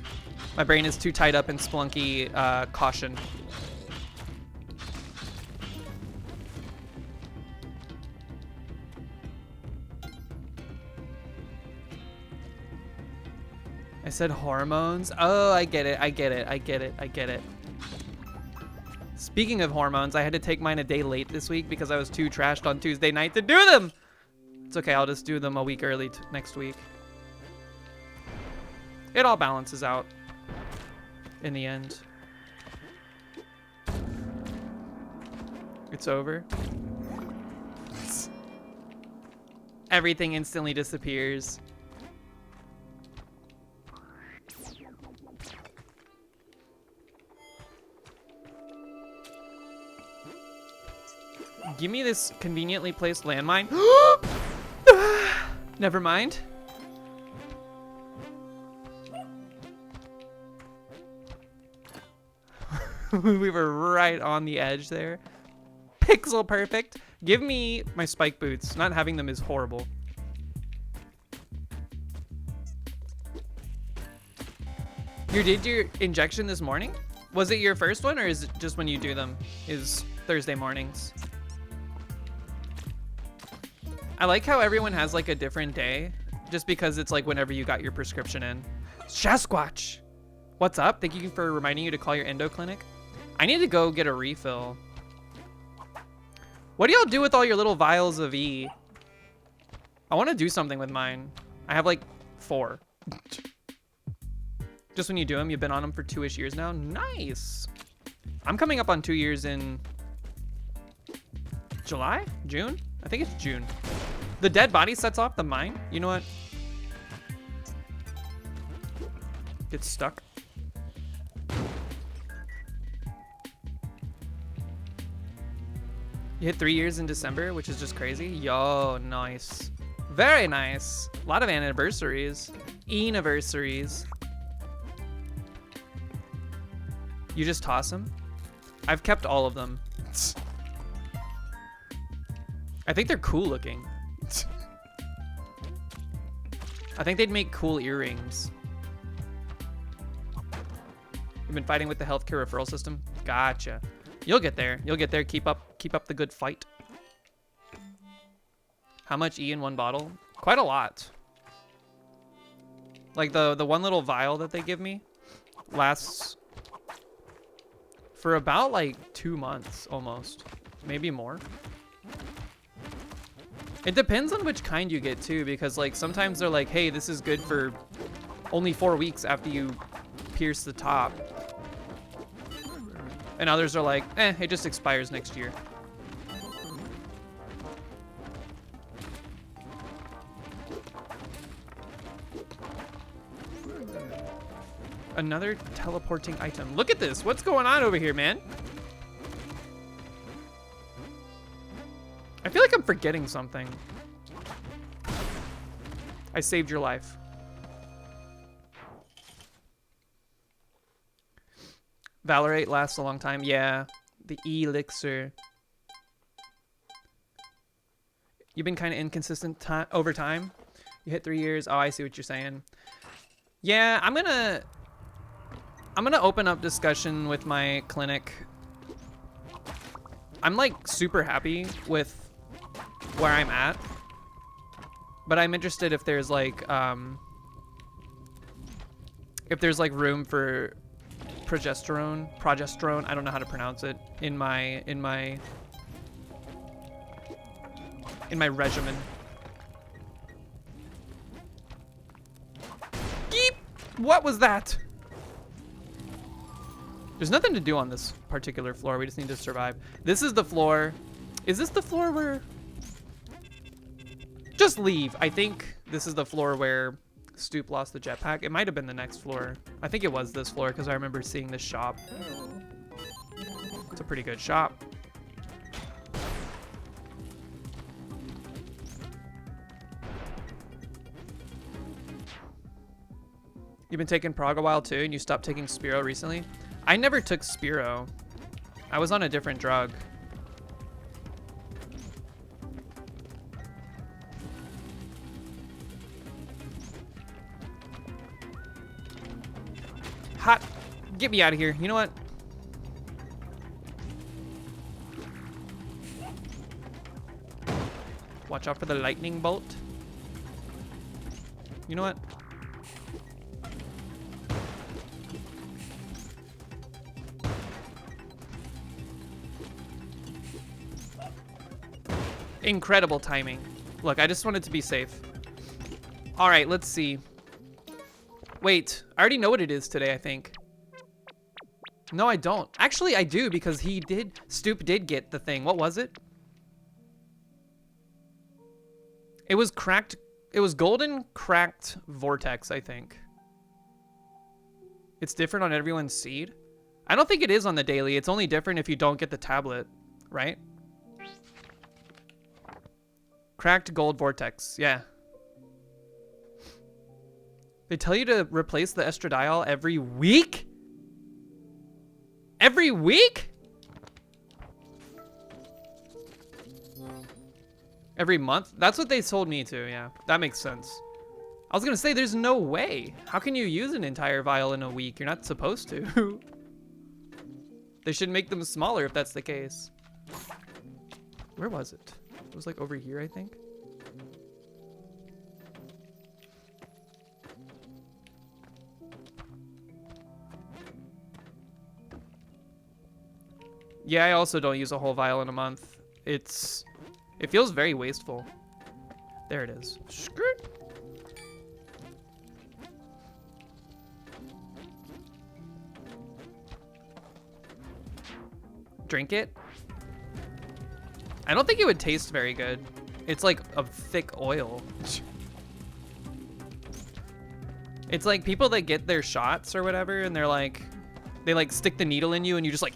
My brain is too tied up in Splunky caution. I said hormones. Oh, I get it. I get it. I get it. I get it. Speaking of hormones, I had to take mine a day late this week because I was too trashed on Tuesday night to do them. It's okay. I'll just do them a week early next week. It all balances out. in the end. It's over. Everything instantly disappears. Give me this conveniently placed landmine. Never mind. We were right on the edge there. Pixel perfect. Give me my spike boots. Not having them is horrible. You did your injection this morning? Was it your first one, or is it just when you do them is Thursday mornings? I like how everyone has like a different day, just because it's like whenever you got your prescription in. Sasquatch, what's up? Thank you for reminding you to call your endo clinic. I need to go get a refill. What do y'all do with all your little vials of E? I want to do something with mine. I have like 4. Just when you do them, you've been on them for 2-ish years now. Nice. I'm coming up on 2 years in July? June? I think it's June. The dead body sets off the mine. You know what? It's stuck. You hit 3 years in December, which is just crazy. Yo, nice. Very nice. A lot of anniversaries. Anniversaries. You just toss them? I've kept all of them. I think they're cool looking. I think they'd make cool earrings. You've been fighting with the healthcare referral system? Gotcha. You'll get there. You'll get there. Keep up the good fight. How much E in one bottle? Quite a lot. Like the one little vial that they give me lasts for about like 2 months almost. Maybe more. It depends on which kind you get too, because like sometimes they're like, hey, this is good for only 4 weeks after you pierce the top. And others are like, it just expires next year. Another teleporting item. Look at this. What's going on over here, man? I feel like I'm forgetting something. I saved your life. Valorate lasts a long time. Yeah, the elixir. You've been kind of inconsistent over time. You hit 3 years. Oh, I see what you're saying. Yeah, I'm gonna open up discussion with my clinic. I'm like super happy with where I'm at, but I'm interested if there's like room for progesterone, I don't know how to pronounce it, in my regimen. Yeep! What was that? There's nothing to do on this particular floor. We just need to survive. This is the floor. Is this the floor where... Just leave. I think this is the floor where Stoop lost the jetpack. It might have been the next floor. I think it was this floor because I remember seeing this shop. It's a pretty good shop. You've been taking Prog a while too, and you stopped taking Spiro recently? I never took Spiro. I was on a different drug. Hot. Get me out of here. You know what? Watch out for the lightning bolt. You know what? Incredible timing. Look, I just wanted to be safe. All right, let's see. Wait, I already know what it is today, I think. No, I don't. Actually, I do because Stoop did get the thing. What was it? It was cracked. It was golden cracked vortex, I think. It's different on everyone's seed. I don't think it is on the daily. It's only different if you don't get the tablet, right? Cracked gold vortex, yeah. They tell you to replace the estradiol every week? Every week? Every month? That's what they told me to, yeah. That makes sense. I was gonna say, there's no way. How can you use an entire vial in a week? You're not supposed to. They should make them smaller if that's the case. Where was it? It was like over here, I think. Yeah, I also don't use a whole vial in a month. It feels very wasteful. There it is. Skirt. Drink it. I don't think it would taste very good. It's like a thick oil. It's like people that get their shots or whatever and they're like, they like stick the needle in you and you just like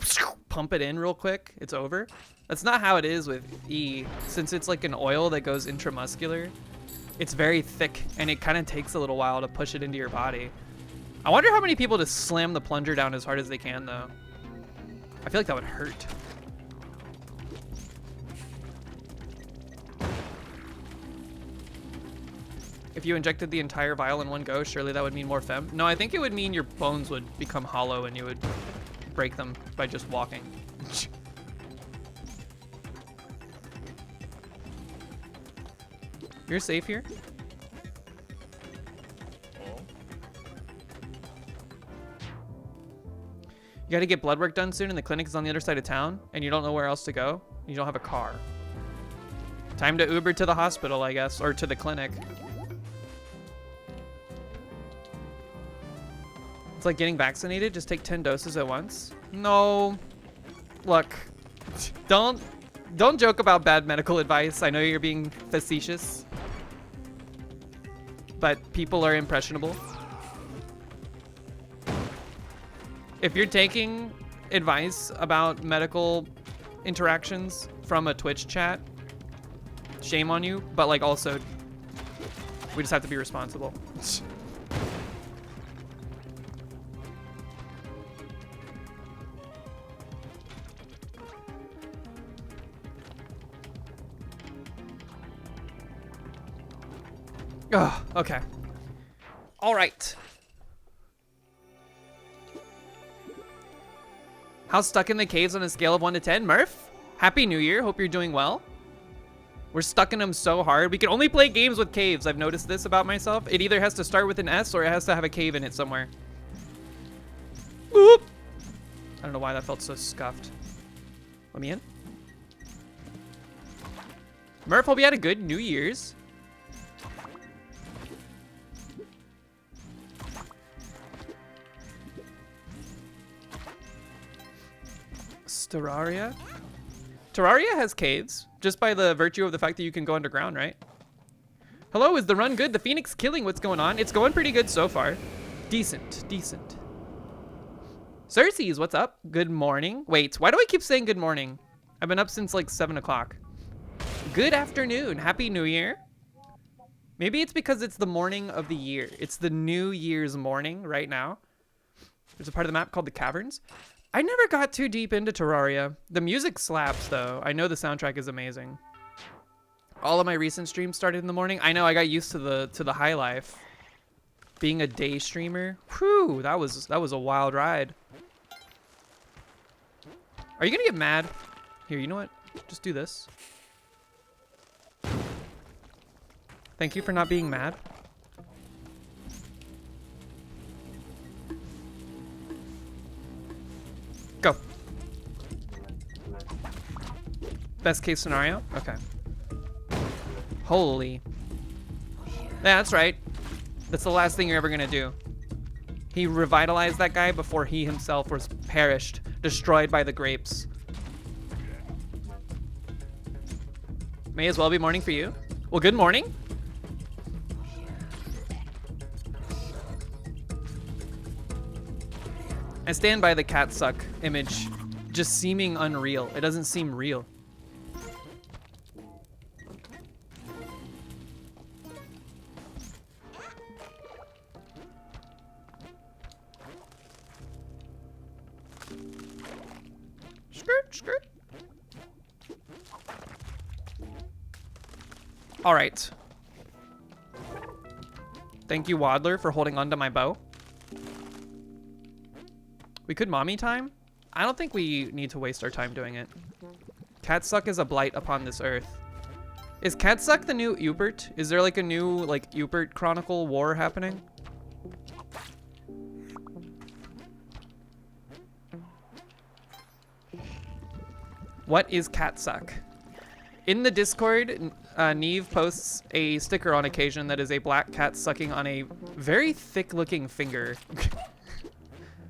pump it in real quick. It's over. That's not how it is with E. Since it's like an oil that goes intramuscular, it's very thick and it kind of takes a little while to push it into your body. I wonder how many people just slam the plunger down as hard as they can though. I feel like that would hurt. If you injected the entire vial in one go, surely that would mean more fem. No, I think it would mean your bones would become hollow and you would break them by just walking. You're safe here? You gotta get blood work done soon and the clinic is on the other side of town and you don't know where else to go. You don't have a car. Time to Uber to the hospital, I guess, or to the clinic. It's like getting vaccinated, just take 10 doses at once. No. Look, don't joke about bad medical advice. I know you're being facetious, but people are impressionable. If you're taking advice about medical interactions from a Twitch chat, shame on you, but like also, we just have to be responsible. Oh, okay. All right. How's stuck in the caves on a scale of 1 to 10? Murph, Happy New Year. Hope you're doing well. We're stuck in them so hard. We can only play games with caves. I've noticed this about myself. It either has to start with an S or it has to have a cave in it somewhere. Oop. I don't know why that felt so scuffed. Let me in. Murph, hope you had a good New Year's. Terraria? Terraria has caves, just by the virtue of the fact that you can go underground, right? Hello, is the run good? The Phoenix killing, what's going on? It's going pretty good so far. Decent, decent. Cersei's, what's up? Good morning. Wait, why do I keep saying good morning? I've been up since like 7 o'clock. Good afternoon, Happy New Year. Maybe it's because it's the morning of the year. It's the New Year's morning right now. There's a part of the map called the Caverns. I never got too deep into Terraria. The music slaps though. I know the soundtrack is amazing. All of my recent streams started in the morning. I know, I got used to the high life. Being a day streamer. Whew, that was a wild ride. Are you gonna get mad? Here, you know what? Just do this. Thank you for not being mad. Go. Best case scenario? Okay. Holy. Yeah, that's right. That's the last thing you're ever gonna do. He revitalized that guy before he himself was perished, destroyed by the grapes. May as well be morning for you. Well, good morning. I stand by the cat suck image just seeming unreal. It doesn't seem real. Skirt, skirt. All right. Thank you, Waddler, for holding onto my bow. We could mommy time? I don't think we need to waste our time doing it. Catsuck is a blight upon this earth. Is Catsuck the new Ubert? Is there like a new like Ubert Chronicle war happening? What is Catsuck? In the Discord, Neve posts a sticker on occasion that is a black cat sucking on a very thick-looking finger.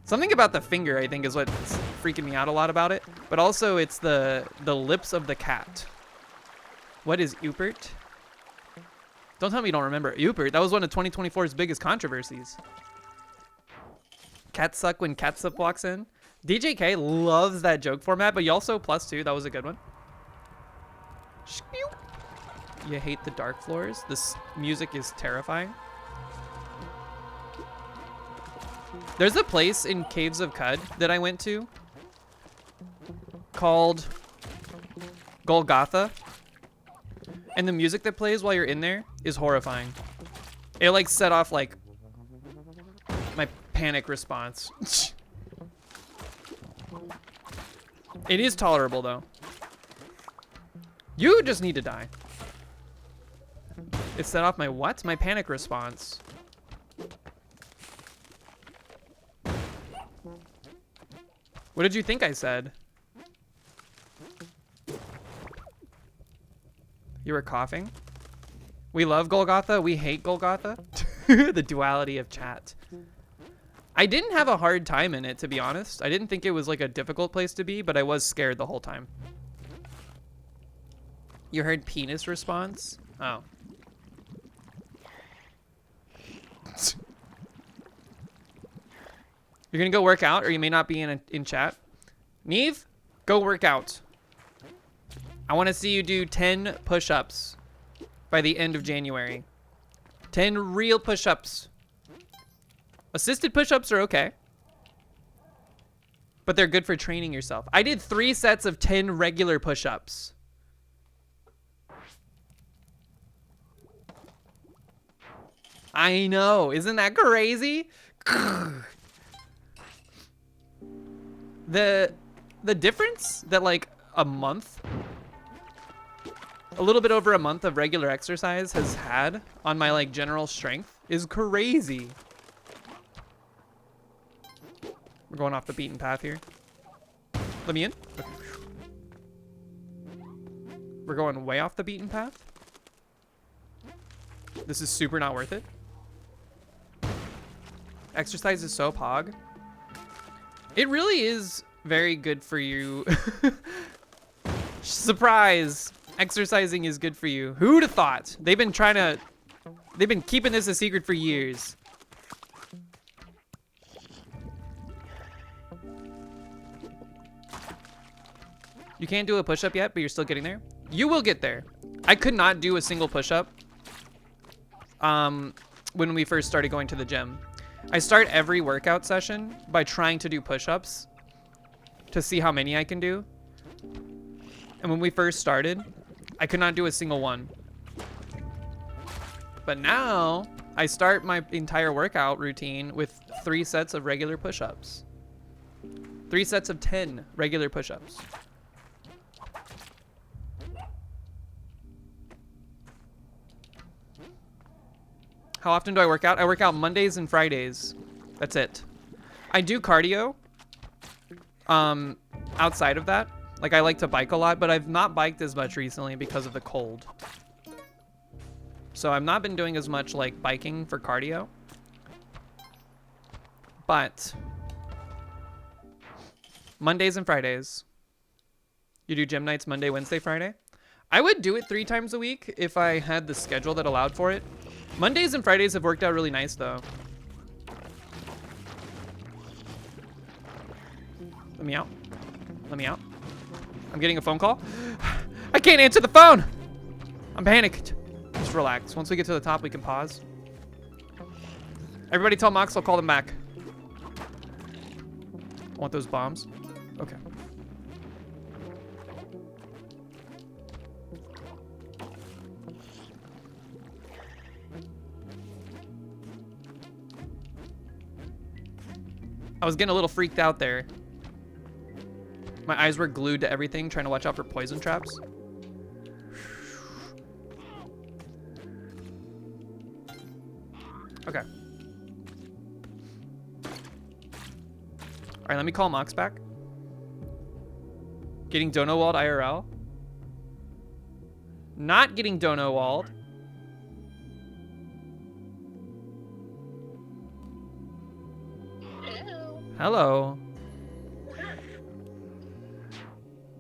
Something about the finger, I think, is what's freaking me out a lot about it. But also, it's the lips of the cat. What is Ubert? Don't tell me you don't remember Ubert. That was one of 2024's biggest controversies. Catsuck when Catsup walks in. DJK loves that joke format, but you also +2. That was a good one. You hate the dark floors. This music is terrifying. There's a place in Caves of Cud that I went to called Golgotha. And the music that plays while you're in there is horrifying. It like set off like my panic response. It is tolerable though. You just need to die. It set off my what? My panic response. What did you think I said? You were coughing? We love Golgotha, we hate Golgotha. The duality of chat. I didn't have a hard time in it, to be honest. I didn't think it was like a difficult place to be, but I was scared the whole time. You heard penis response? Oh. You're gonna go work out, or you may not be in chat. Neve, go work out. I want to see you do 10 push-ups by the end of January. 10 real push-ups. Assisted push-ups are okay, but they're good for training yourself. I did 3 sets of 10 regular push-ups. I know, isn't that crazy? The difference that like a little bit over a month of regular exercise has had on my like general strength is crazy. We're going off the beaten path here. Let me in. Okay. We're going way off the beaten path. This is super not worth it. Exercise is so pog. It really is very good for you. Surprise! Exercising is good for you. Who'd have thought? They've been keeping this a secret for years. You can't do a push-up yet, but you're still getting there. You will get there. I could not do a single push-up when we first started going to the gym. I start every workout session by trying to do push-ups to see how many I can do. And when we first started, I could not do a single one. But now, I start my entire workout routine with 3 sets of regular push-ups. 3 sets of 10 regular push-ups. How often do I work out? I work out Mondays and Fridays. That's it. I do cardio. Outside of that, like I like to bike a lot, but I've not biked as much recently because of the cold. So I've not been doing as much like biking for cardio. But Mondays and Fridays. You do gym nights Monday, Wednesday, Friday? I would do it 3 times a week if I had the schedule that allowed for it. Mondays and Fridays have worked out really nice though. Let me out. Let me out. I'm getting a phone call. I can't answer the phone. I'm panicked. Just relax. Once we get to the top, we can pause. Everybody tell Mox I'll call them back. Want those bombs? Okay. I was getting a little freaked out there. My eyes were glued to everything, trying to watch out for poison traps. Okay. All right, let me call Mox back. Getting Dono Walled IRL. Not getting Dono Walled. Hello. Hello.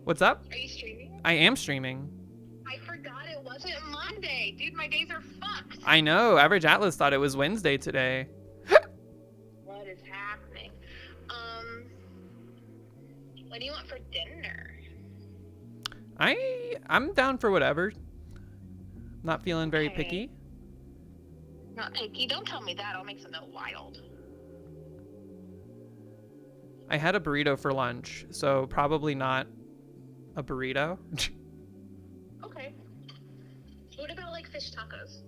What's up? Are you streaming? I am streaming. I forgot it wasn't Monday. Dude, my days are fucked. I know. Average Atlas thought it was Wednesday today. What is happening? What do you want for dinner? I'm down for whatever. Not feeling very Okay. picky. Not picky. Don't tell me that. I'll make something wild. I had a burrito for lunch, so probably not a burrito. Okay. What about like fish tacos?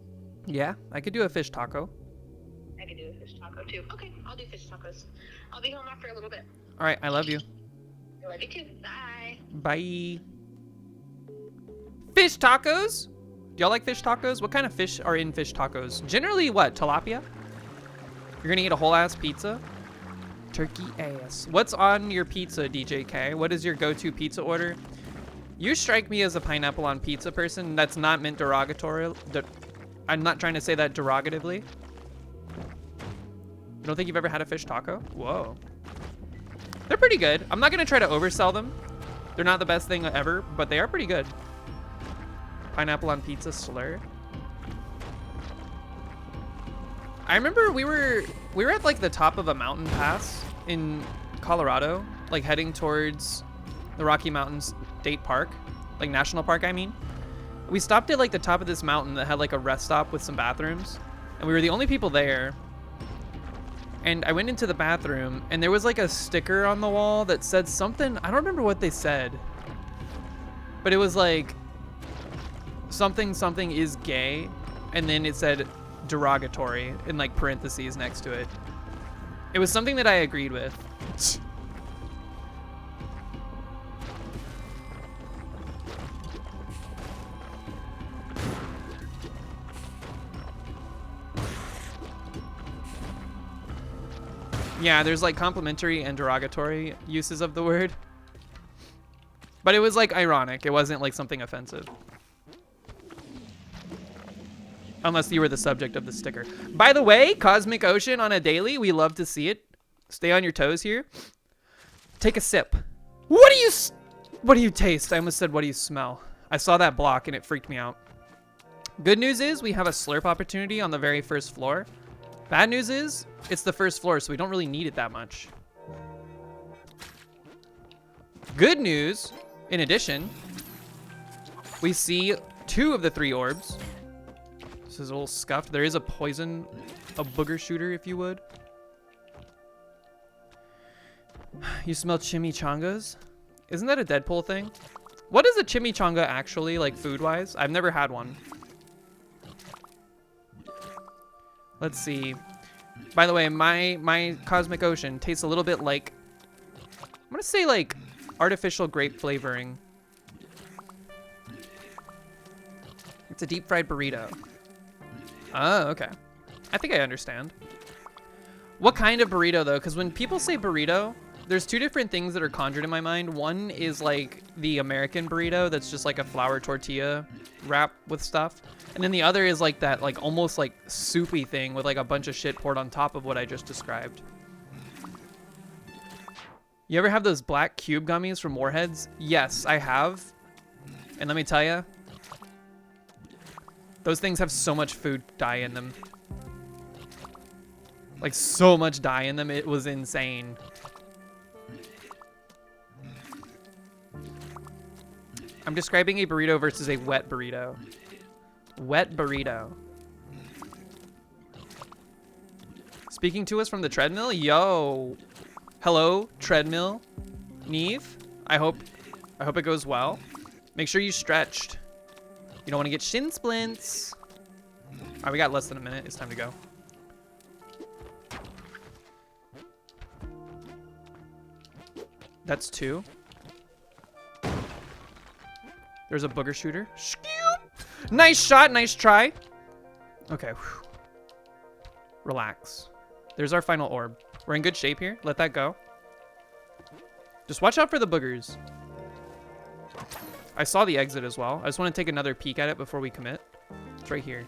Yeah, I could do a fish taco. I could do a fish taco too. Okay, I'll do fish tacos. I'll be home after a little bit. All right, I love you. I love you too. Bye. Bye. Fish tacos? Do y'all like fish tacos? What kind of fish are in fish tacos? Generally, what? Tilapia? You're gonna eat a whole ass pizza? Turkey ass. What's on your pizza, DJK? What is your go-to pizza order? You strike me as a pineapple on pizza person. That's not meant derogatory. I'm not trying to say that derogatively. You don't think you've ever had a fish taco? Whoa. They're pretty good. I'm not gonna try to oversell them. They're not the best thing ever, but they are pretty good. Pineapple on pizza slur. I remember we were at like the top of a mountain pass in Colorado, like heading towards the Rocky Mountains State Park, like National Park, I mean. We stopped at like the top of this mountain that had like a rest stop with some bathrooms, and we were the only people there. And I went into the bathroom, and there was like a sticker on the wall that said something. I don't remember what they said, but it was like something is gay, and then it said derogatory in like parentheses next to it. It was something that I agreed with. Yeah, there's like complimentary and derogatory uses of the word. But it was like ironic. It wasn't like something offensive. Unless you were the subject of the sticker. By the way, Cosmic Ocean on a daily, we love to see it. Stay on your toes here. Take a sip. What do you taste? I almost said, what do you smell? I saw that block and it freaked me out. Good news is we have a slurp opportunity on the very first floor. Bad news is it's the first floor, so we don't really need it that much. Good news, in addition, we see 2 of the 3 orbs. This is a little scuffed. There is a poison, a booger shooter, if you would. You smell chimichangas? Isn't that a Deadpool thing? What is a chimichanga actually, like food-wise? I've never had one. Let's see. By the way, my Cosmic Ocean tastes a little bit like, I'm gonna say like artificial grape flavoring. It's a deep fried burrito. Oh, okay. I think I understand. What kind of burrito though? Because when people say burrito, there's 2 different things that are conjured in my mind. One is like the American burrito that's just like a flour tortilla wrap with stuff. And then the other is like that like almost like soupy thing with like a bunch of shit poured on top of what I just described. You ever have those black cube gummies from Warheads? Yes, I have. And let me tell you, those things have so much food dye in them. Like so much dye in them, it was insane. I'm describing a burrito versus a wet burrito. Wet burrito. Speaking to us from the treadmill? Yo. Hello, treadmill. Neve, I hope it goes well. Make sure you stretched. You don't want to get shin splints. All right, we got less than a minute. It's time to go. That's 2. There's a booger shooter. Nice shot, nice try. Okay. Whew. Relax. There's our final orb. We're in good shape here. Let that go. Just watch out for the boogers. I saw the exit as well. I just want to take another peek at it before we commit. It's right here.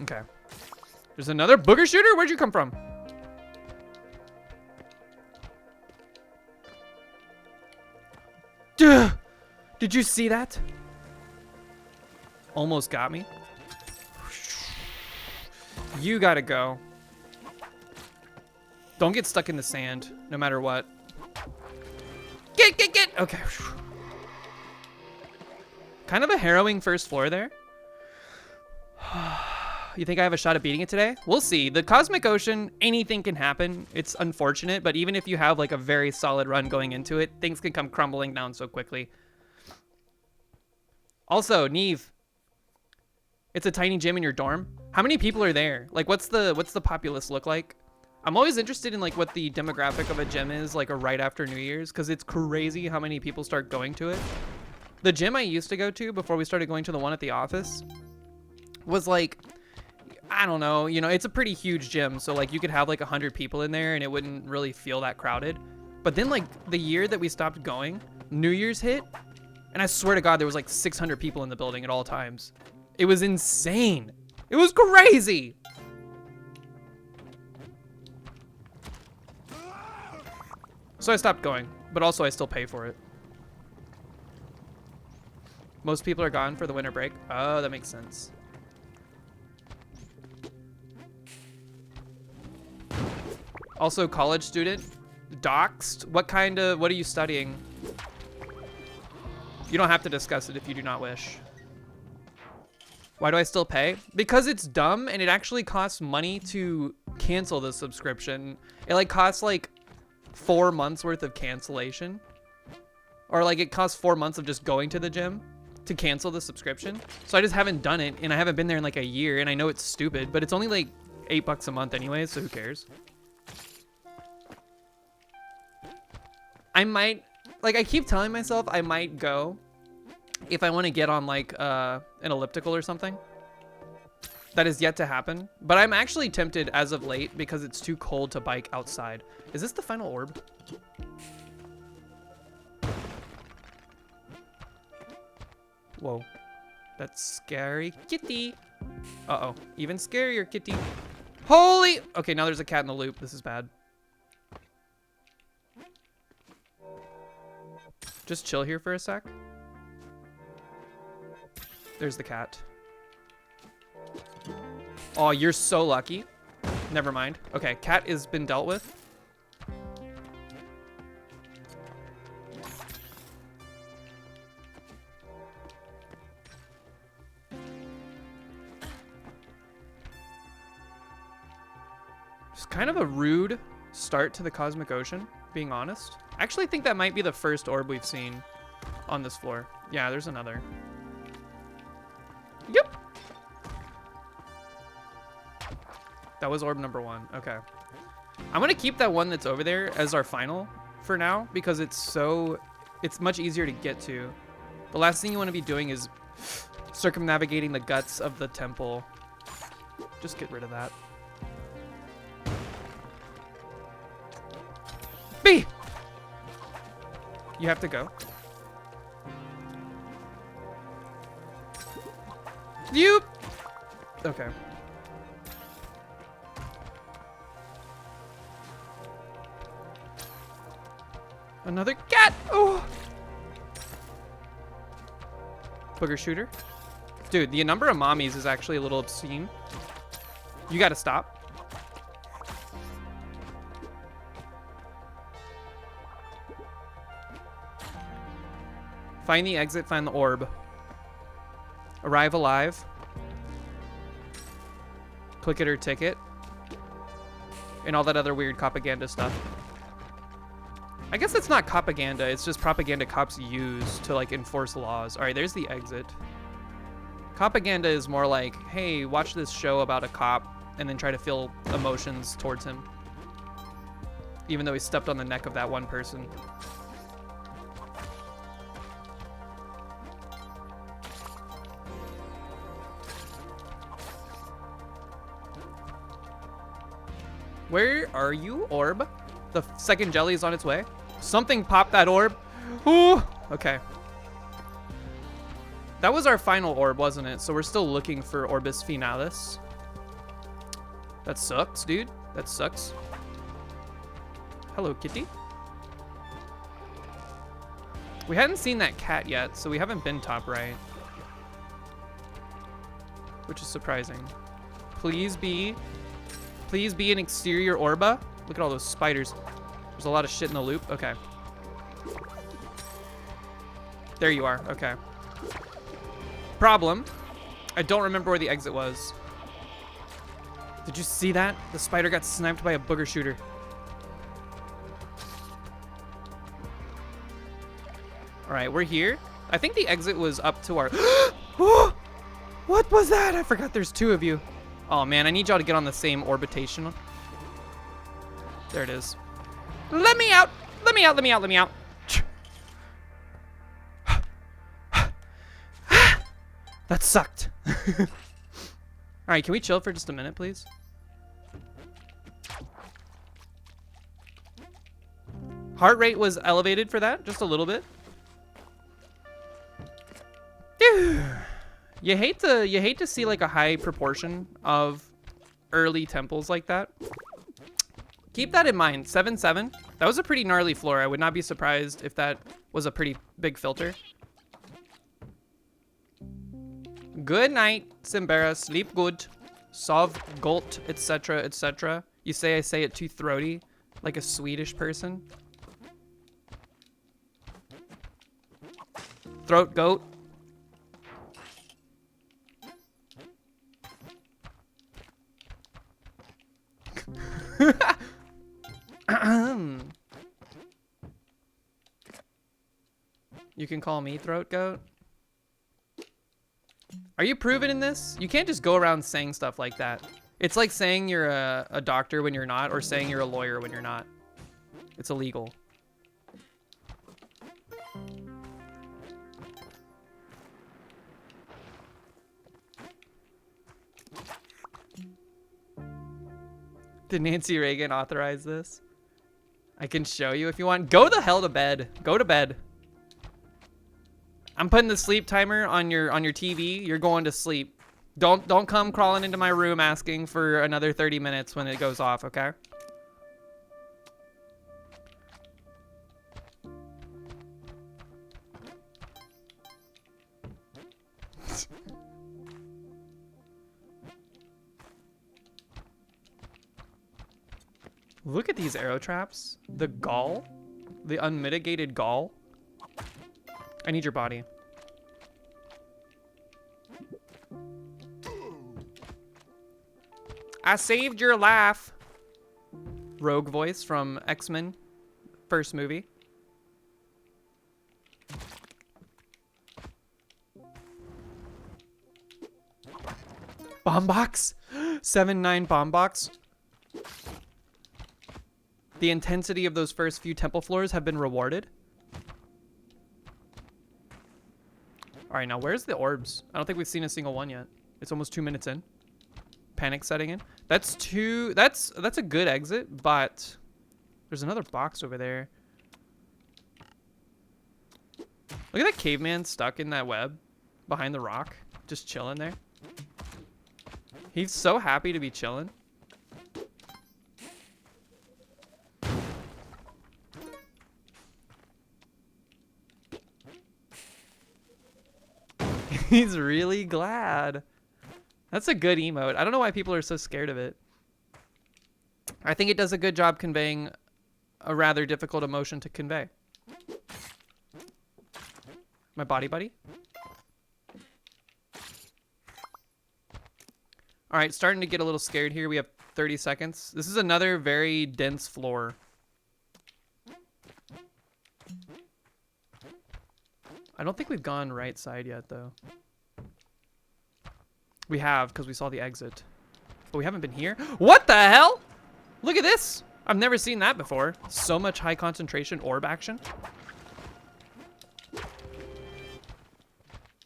Okay. There's another booger shooter? Where'd you come from? Duh! Did you see that? Almost got me. You gotta go. Don't get stuck in the sand, no matter what. Get! Okay. Kind of a harrowing first floor there. You think I have a shot at beating it today? We'll see. The Cosmic Ocean, anything can happen. It's unfortunate, but even if you have like a very solid run going into it, things can come crumbling down so quickly. Also, Neve, it's a tiny gym in your dorm. How many people are there? Like, what's the populace look like? I'm always interested in like what the demographic of a gym is like right after New Year's, because it's crazy how many people start going to it. The gym I used to go to before we started going to the one at the office was like, I don't know, you know, it's a pretty huge gym. So like you could have like 100 people in there and it wouldn't really feel that crowded. But then like the year that we stopped going, New Year's hit. And I swear to God, there was like 600 people in the building at all times. It was insane. It was crazy. So I stopped going, but also I still pay for it. Most people are gone for the winter break. Oh, that makes sense. Also, college student, doxed. What are you studying? You don't have to discuss it if you do not wish. Why do I still pay? Because it's dumb and it actually costs money to cancel the subscription. It like costs like 4 months worth of cancellation. Or like it costs 4 months of just going to the gym to cancel the subscription. So I just haven't done it and I haven't been there in like a year and I know it's stupid, but it's only like $8 a month anyways, so who cares? I might, like I keep telling myself I might go if I want to get on like an elliptical or something. That is yet to happen, but I'm actually tempted as of late because it's too cold to bike outside. Is this the final orb? Whoa, that's scary kitty. Uh-oh, even scarier kitty. Holy, okay, now there's a cat in the loop. This is bad. Just chill here for a sec. There's the cat. Oh, you're so lucky. Never mind. Okay, cat has been dealt with. It's kind of a rude start to the Cosmic Ocean, being honest. I actually think that might be the first orb we've seen on this floor. Yeah, there's another. Yep. That was orb number 1. Okay. I'm going to keep that one that's over there as our final for now because it's much easier to get to. The last thing you want to be doing is circumnavigating the guts of the temple. Just get rid of that. B! You have to go. You. Okay. Another cat. Oh. Booger shooter. Dude, the number of mommies is actually a little obscene. You gotta stop. Find the exit, find the orb. Arrive alive. Click it or ticket. And all that other weird propaganda stuff. I guess it's not propaganda, it's just propaganda cops use to like enforce laws. All right, there's the exit. Propaganda is more like, hey, watch this show about a cop and then try to feel emotions towards him. Even though he stepped on the neck of that one person. Where are you, orb? The second jelly is on its way. Something popped that orb. Ooh, okay. That was our final orb, wasn't it? So we're still looking for Orbis Finalis. That sucks, dude. That sucks. Hello, kitty. We hadn't seen that cat yet, so we haven't been top right. Which is surprising. Please be an exterior Orba. Look at all those spiders. There's a lot of shit in the loop. Okay. There you are. Okay. Problem. I don't remember where the exit was. Did you see that? The spider got sniped by a booger shooter. All right, we're here. I think the exit was up to our... Oh! What was that? I forgot there's two of you. Oh man, I need y'all to get on the same orbitation. There it is. Let me out! Let me out, let me out, let me out. That sucked. All right, can we chill for just a minute, please? Heart rate was elevated for that, just a little bit. You hate to see like a high proportion of early temples like that. Keep that in mind. 7-7. That was a pretty gnarly floor. I would not be surprised if that was a pretty big filter. Good night, Simbera. Sleep good. Sov Golt, etc., etc. You say I say it too throaty, like a Swedish person. Throat goat. You can call me throat goat. Are you proven in this? You can't just go around saying stuff like that. It's like saying you're a doctor when you're not, or saying you're a lawyer when you're not. It's illegal. Did Nancy Reagan authorize this? I can show you if you want. Go the hell to bed. Go to bed. I'm putting the sleep timer on your TV. You're going to sleep. Don't come crawling into my room asking for another 30 minutes when it goes off, okay? Look at these arrow traps. The gall. The unmitigated gall. I need your body. I saved your life. Rogue voice from X-Men. First movie. Bomb box. 7-9 bomb box. The intensity of those first few temple floors have been rewarded. All right, now where's the orbs? I don't think we've seen a single one yet. It's almost 2 minutes in. Panic setting in. That's a good exit, but there's another box over there. Look at that caveman stuck in that web behind the rock, just chilling there. He's so happy to be chilling. He's really glad. That's a good emote. I don't know why people are so scared of it. I think it does a good job conveying a rather difficult emotion to convey. My body buddy. All right, starting to get a little scared here. We have 30 seconds. This is another very dense floor. I don't think we've gone right side yet, though. We have, because we saw the exit. But we haven't been here. What the hell? Look at this. I've never seen that before. So much high concentration orb action.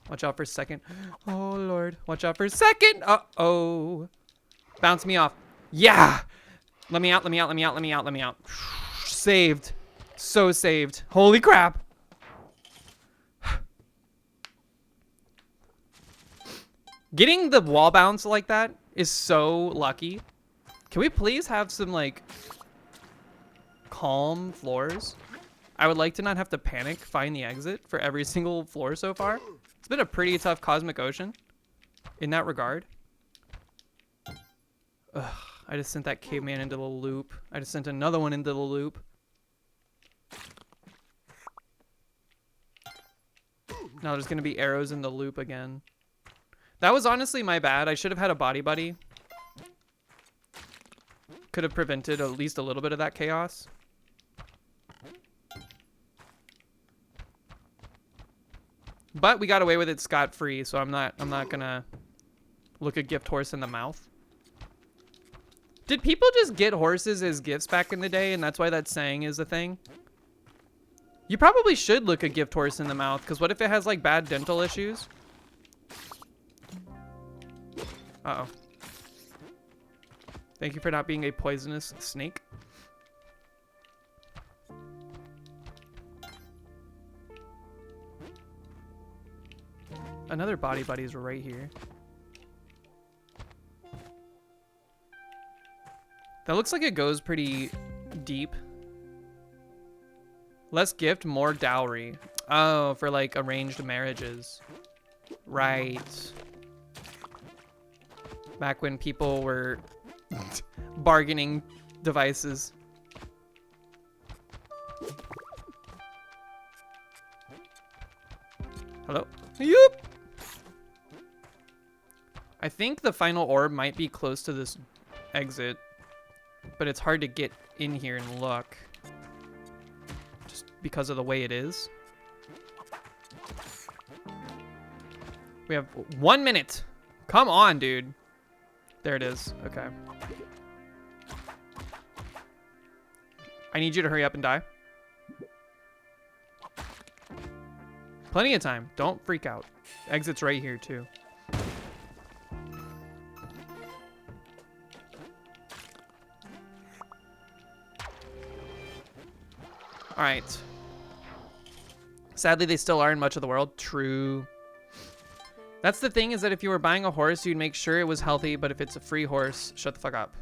Watch out for a second. Oh, Lord. Watch out for a second. Uh-oh. Bounce me off. Yeah. Let me out, let me out, let me out, let me out, let me out. Saved. So saved. Holy crap. Getting the wall bounce like that is so lucky. Can we please have some, like, calm floors? I would like to not have to panic find the exit for every single floor so far. It's been a pretty tough cosmic ocean in that regard. Ugh, I just sent that caveman into the loop. I just sent another one into the loop. Now there's going to be arrows in the loop again. That was honestly my bad. I should have had a body buddy. Could have prevented at least a little bit of that chaos. But we got away with it scot-free, so I'm not gonna look a gift horse in the mouth. Did people just get horses as gifts back in the day, and that's why that saying is a thing? You probably should look a gift horse in the mouth, because what if it has like bad dental issues? Uh-oh. Thank you for not being a poisonous snake. Another body buddies right here. That looks like it goes pretty deep. Less gift, more dowry. Oh, for like arranged marriages. Right. Back when people were bargaining devices. Hello? Yup. I think the final orb might be close to this exit, but it's hard to get in here and look just because of the way it is. We have 1 minute. Come on, dude. There it is. Okay. I need you to hurry up and die. Plenty of time. Don't freak out. Exit's right here, too. All right. Sadly, they still are in much of the world. True. That's the thing, is that if you were buying a horse, you'd make sure it was healthy, but if it's a free horse, shut the fuck up.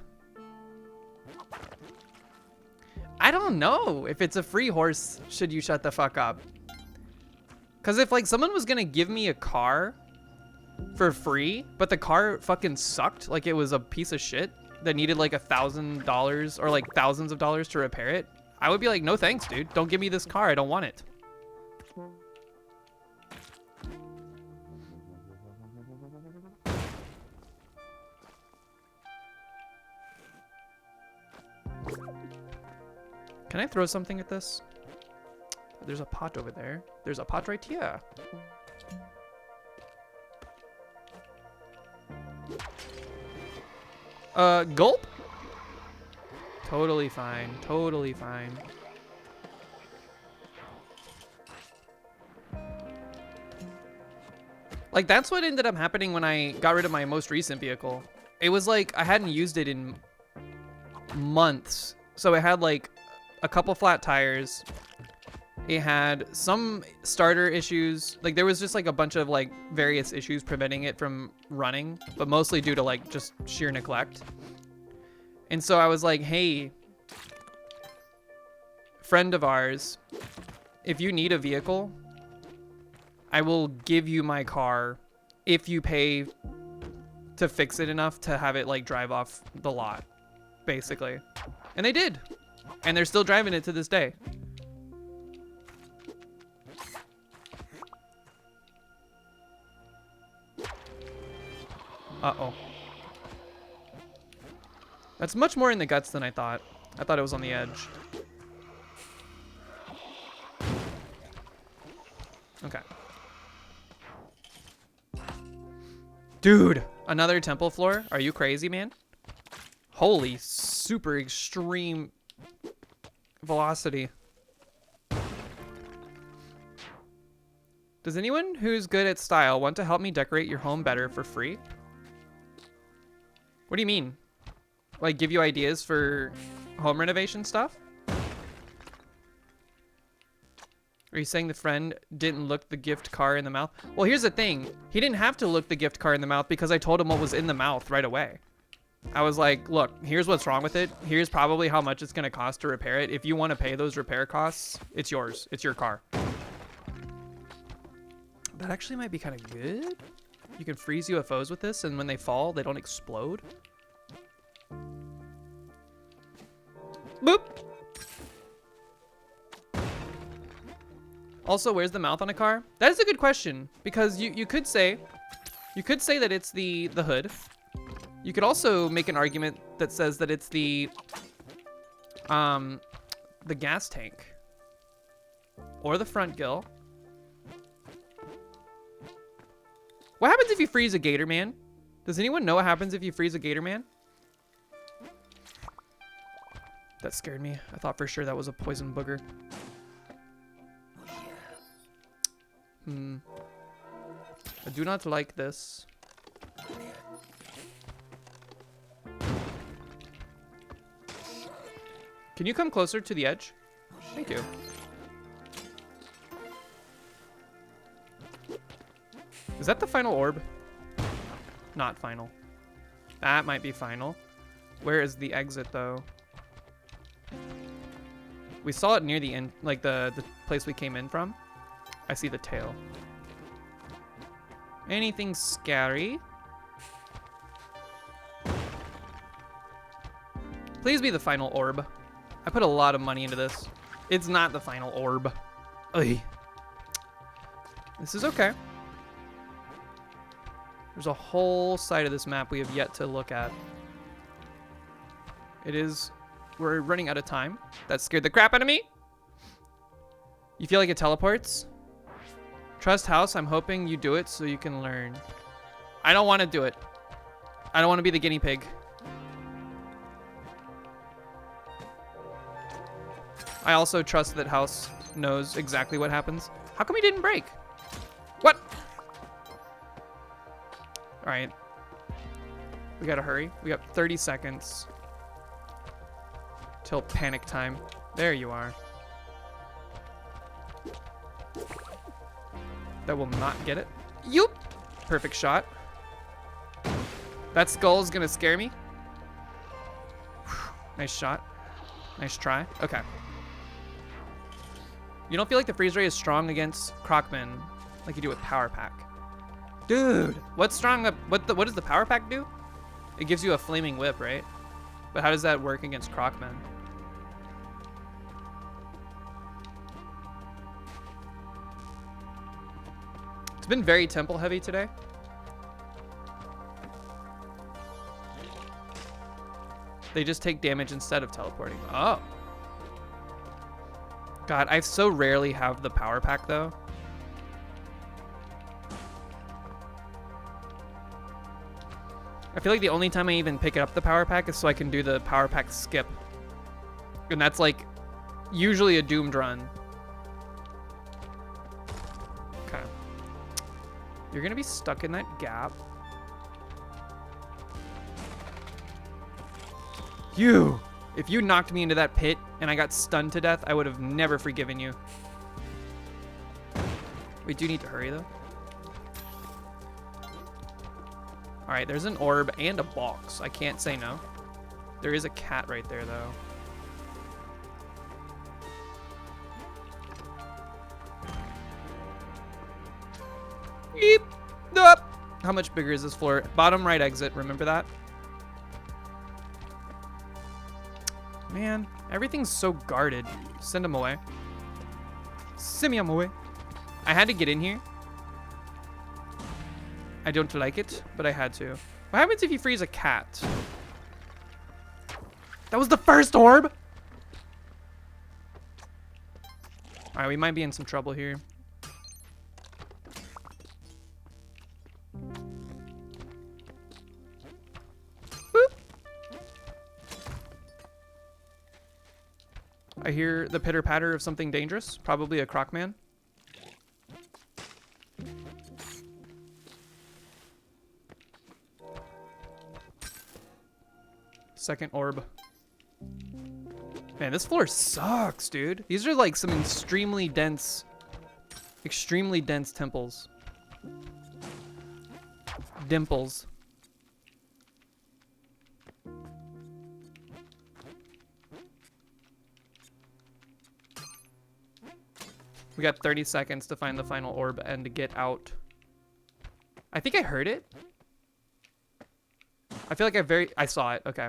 I don't know if it's a free horse, should you shut the fuck up? Because if like someone was gonna give me a car for free, but the car fucking sucked, like it was a piece of shit that needed like $1,000 or like thousands of dollars to repair it, I would be like, no thanks, dude. Don't give me this car. I don't want it. Can I throw something at this? There's a pot over there. There's a pot right here. Gulp? Totally fine. Totally fine. Like, that's what ended up happening when I got rid of my most recent vehicle. It was like I hadn't used it in months. So it had like a couple flat tires. It had some starter issues. Like there was just like a bunch of like various issues preventing it from running, but mostly due to like just sheer neglect. And so I was like, hey, friend of ours, if you need a vehicle, I will give you my car if you pay to fix it enough to have it like drive off the lot, basically. And they did. And they're still driving it to this day. Uh-oh. That's much more in the guts than I thought. I thought it was on the edge. Okay. Dude, another temple floor? Are you crazy, man? Holy super extreme velocity. Does anyone who's good at style want to help me decorate your home better for free? What do you mean? Like give you ideas for home renovation stuff? Are you saying the friend didn't look the gift car in the mouth? Well, here's the thing. He didn't have to look the gift car in the mouth because I told him what was in the mouth right away. I was like, look, here's what's wrong with it. Here's probably how much it's going to cost to repair it. If you want to pay those repair costs, it's yours. It's your car. That actually might be kind of good. You can freeze UFOs with this, and when they fall, they don't explode. Boop. Also, where's the mouth on a car? That is a good question, because you could say that it's the hood. You could also make an argument that says that it's the gas tank or the front gill. What happens if you freeze a gator man? Does anyone know what happens if you freeze a gator man? That scared me. I thought for sure that was a poison booger. I do not like this. Can you come closer to the edge? Thank you. Is that the final orb? Not final. That might be final. Where is the exit though? We saw it near the end, like the place we came in from. I see the tail. Anything scary? Please be the final orb. I put a lot of money into this. It's not the final orb. Ugh. This is okay. There's a whole side of this map we have yet to look at. We're running out of time. That scared the crap out of me. You feel like it teleports? Trust house, I'm hoping you do it so you can learn. I don't want to do it. I don't want to be the guinea pig. I also trust that house knows exactly what happens. How come he didn't break? What? All right. We gotta hurry. We got 30 seconds till panic time. There you are. That will not get it. Yoop! Perfect shot. That skull is gonna scare me. Nice shot. Nice try. Okay. You don't feel like the freeze ray is strong against Crocman like you do with Power Pack. Dude, what's strong? What does the Power Pack do? It gives you a flaming whip, right? But how does that work against Crocman? It's been very temple heavy today. They just take damage instead of teleporting. Oh. God, I so rarely have the Power Pack though. I feel like the only time I even pick up the Power Pack is so I can do the Power Pack skip. And that's like usually a doomed run. Okay. You're gonna be stuck in that gap. If you knocked me into that pit and I got stunned to death, I would have never forgiven you. We do need to hurry though. All right, there's an orb and a box. I can't say no. There is a cat right there though. Beep. Nope. How much bigger is this floor? Bottom right exit, remember that? Man, everything's so guarded. Send them away. Send me away. I had to get in here. I don't like it, but I had to. What happens if you freeze a cat? That was the first orb? Alright, we might be in some trouble here. Boop. I hear the pitter-patter of something dangerous. Probably a crocman. Second orb. Man, this floor sucks, dude. These are like some extremely dense temples. Dimples. We got 30 seconds to find the final orb and to get out. I think I heard it. I feel like I saw it. Okay.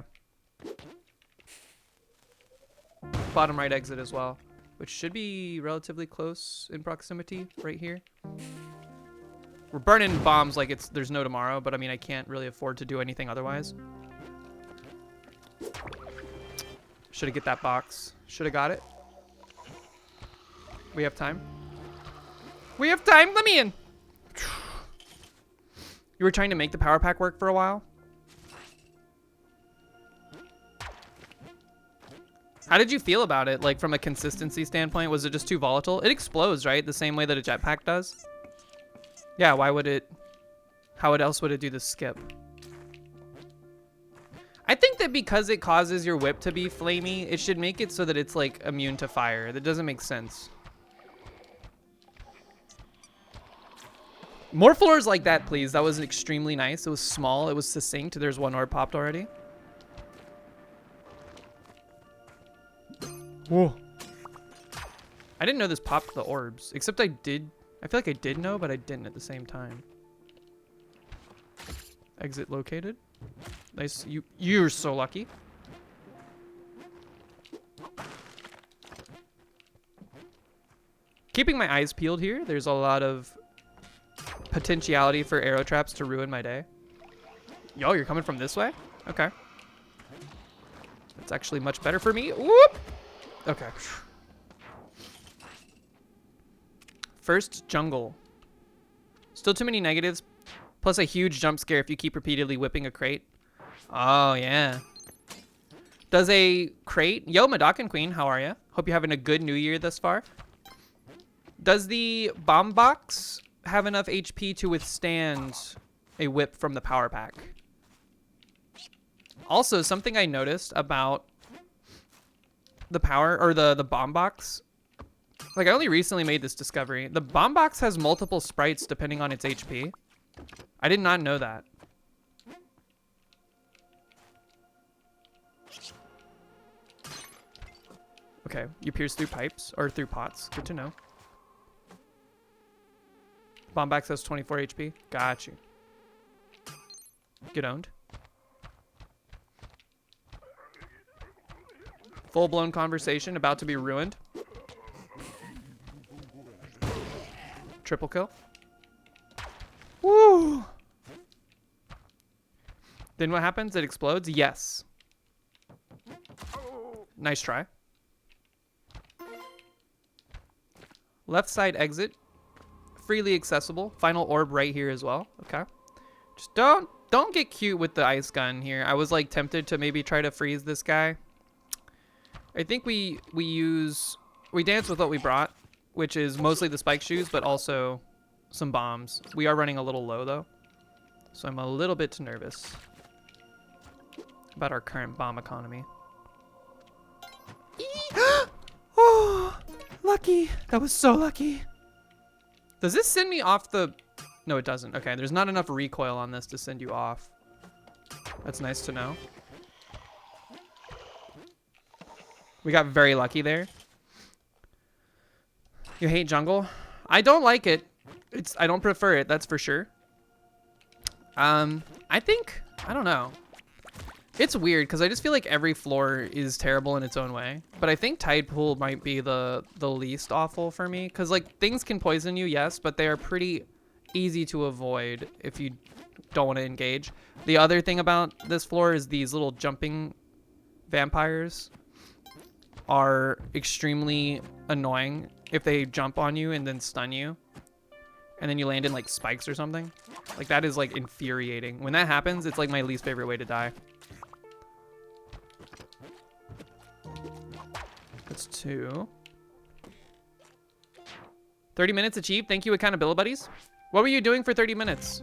Bottom right exit as well, which should be relatively close in proximity right here. We're burning bombs like there's no tomorrow, but I mean, I can't really afford to do anything otherwise. Should have get that box. Should have got it. We have time. We have time. Let me in. You were trying to make the power pack work for a while. How did you feel about it? Like from a consistency standpoint, was it just too volatile? It explodes, right? The same way that a jetpack does. Yeah, why would it? How else would it do the skip? I think that because it causes your whip to be flamey, it should make it so that it's like immune to fire. That doesn't make sense. More floors like that, please. That was extremely nice. It was small. It was succinct. There's one orb popped already. Whoa. I didn't know this popped the orbs, except I did. I feel like I did know, but I didn't at the same time. Exit located. Nice. You're so lucky. Keeping my eyes peeled here. There's a lot of potentiality for arrow traps to ruin my day. Yo, you're coming from this way? Okay. That's actually much better for me. Whoop! Okay. First jungle. Still too many negatives. Plus a huge jump scare if you keep repeatedly whipping a crate. Oh, yeah. Does a crate... Yo, Madokan Queen, how are you? Hope you're having a good new year thus far. Does the bomb box have enough HP to withstand a whip from the power pack? Also, something I noticed about the power or the bomb box, like I only recently made this discovery. The bomb box has multiple sprites depending on its HP. I did not know that. Okay, you pierce through pipes or through pots. Good to know. Bomb box has 24 HP. Got you. Get owned. Full-blown conversation about to be ruined. Triple kill. Woo! Then what happens? It explodes? Yes. Nice try. Left side exit. Freely accessible. Final orb right here as well. Okay. Just don't get cute with the ice gun here. I was like tempted to maybe try to freeze this guy. I think we dance with what we brought, which is mostly the spike shoes, but also some bombs. We are running a little low though, so I'm a little bit nervous about our current bomb economy. Oh, lucky. That was so lucky. Does this send me off the... No, it doesn't. Okay, there's not enough recoil on this to send you off. That's nice to know. We got very lucky there. You hate jungle? I don't like it. I don't prefer it, that's for sure. I think, I don't know. It's weird because I just feel like every floor is terrible in its own way. But I think Tide Pool might be the least awful for me. Because like things can poison you, yes, but they are pretty easy to avoid if you don't want to engage. The other thing about this floor is these little jumping vampires are extremely annoying if they jump on you and then stun you. And then you land in like spikes or something. Like that is like infuriating. When that happens, it's like my least favorite way to die. That's 2. 30 minutes achieved. Thank you, Accountability Buddies. What were you doing for 30 minutes?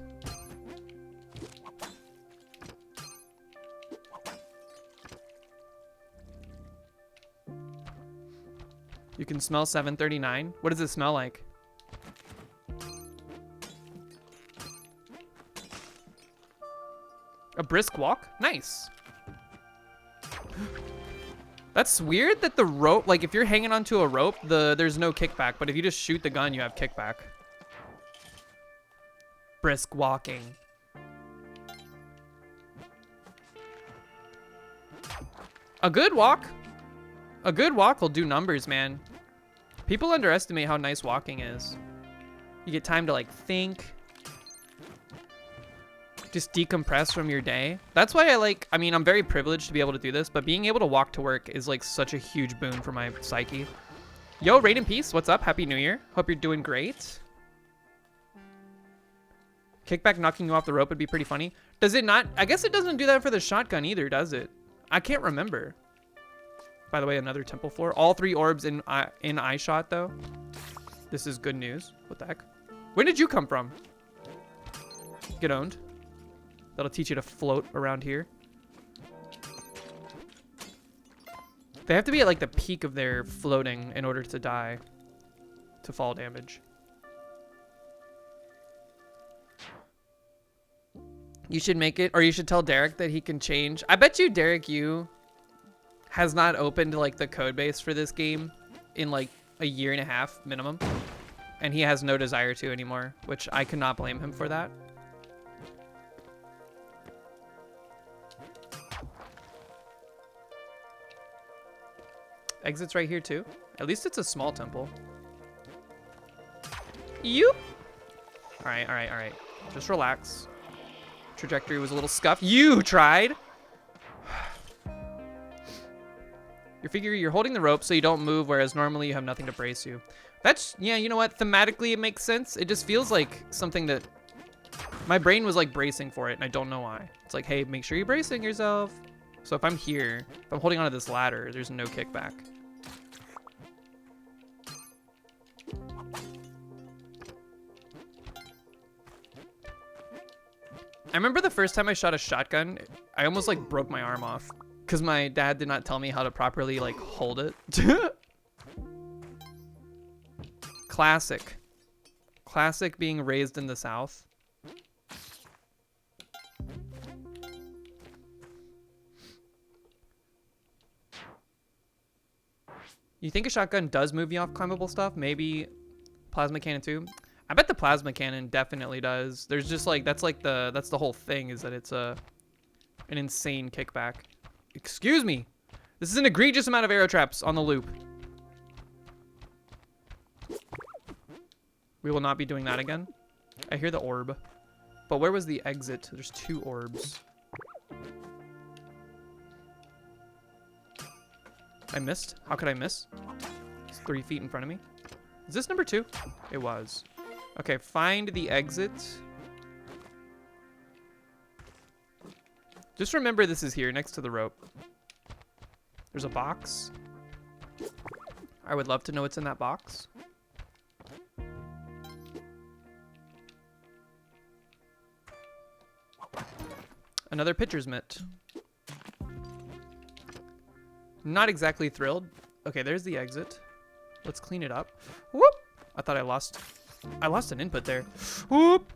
You can smell 739. What does it smell like? A brisk walk? Nice. That's weird that the rope, like if you're hanging onto a rope, there's no kickback, but if you just shoot the gun, you have kickback. Brisk walking. A good walk will do numbers, man. People underestimate how nice walking is. You get time to like think. Just decompress from your day. That's why I mean, I'm very privileged to be able to do this, but being able to walk to work is like such a huge boon for my psyche. Yo, Raid in Peace, what's up? Happy New Year. Hope you're doing great. Kickback knocking you off the rope would be pretty funny. Does it not? I guess it doesn't do that for the shotgun either, does it? I can't remember. By the way, another temple floor. All 3 orbs in eye shot though. This is good news. What the heck? Where did you come from? Get owned. That'll teach you to float around here. They have to be at like the peak of their floating in order to die. To fall damage. You should make it, or you should tell Derek that he can change. I bet you Derek has not opened like the code base for this game in like a 1.5 years minimum. And he has no desire to anymore, which I could not blame him for that. Exits right here too. At least it's a small temple. You. All right. Just relax. Trajectory was a little scuffed. You tried. You're holding the rope so you don't move, whereas normally you have nothing to brace you. That's, yeah, you know what? Thematically, it makes sense. It just feels like something that my brain was like bracing for it, and I don't know why. It's like, hey, make sure you're bracing yourself. So if I'm here, if I'm holding onto this ladder, there's no kickback. I remember the first time I shot a shotgun, I almost like broke my arm off because my dad did not tell me how to properly like hold it. Classic. Classic being raised in the South. You think a shotgun does move you off climbable stuff? Maybe plasma cannon too. I bet the plasma cannon definitely does. There's just like, that's the whole thing, is that it's an insane kickback. Excuse me. This is an egregious amount of arrow traps on the loop. We will not be doing that again. I hear the orb. But where was the exit? There's 2 orbs. I missed? How could I miss? It's 3 feet in front of me. Is this number 2? It was. Okay, find the exit. Just remember this is here next to the rope. There's a box. I would love to know what's in that box. Another pitcher's mitt. Not exactly thrilled. Okay, there's the exit. Let's clean it up. Whoop! I thought I lost an input there. Whoop!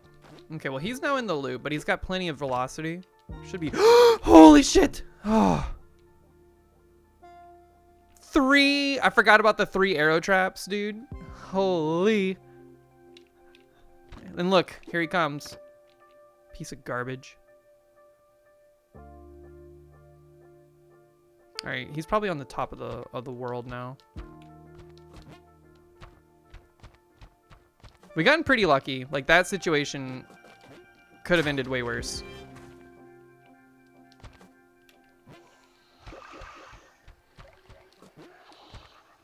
Okay, well, he's now in the loop, but he's got plenty of velocity. Should be... Holy shit! Oh. 3... I forgot about the 3 arrow traps, dude. Holy... And look, here he comes. Piece of garbage. All right, he's probably on the top of the world now. We gotten pretty lucky. Like, that situation could have ended way worse.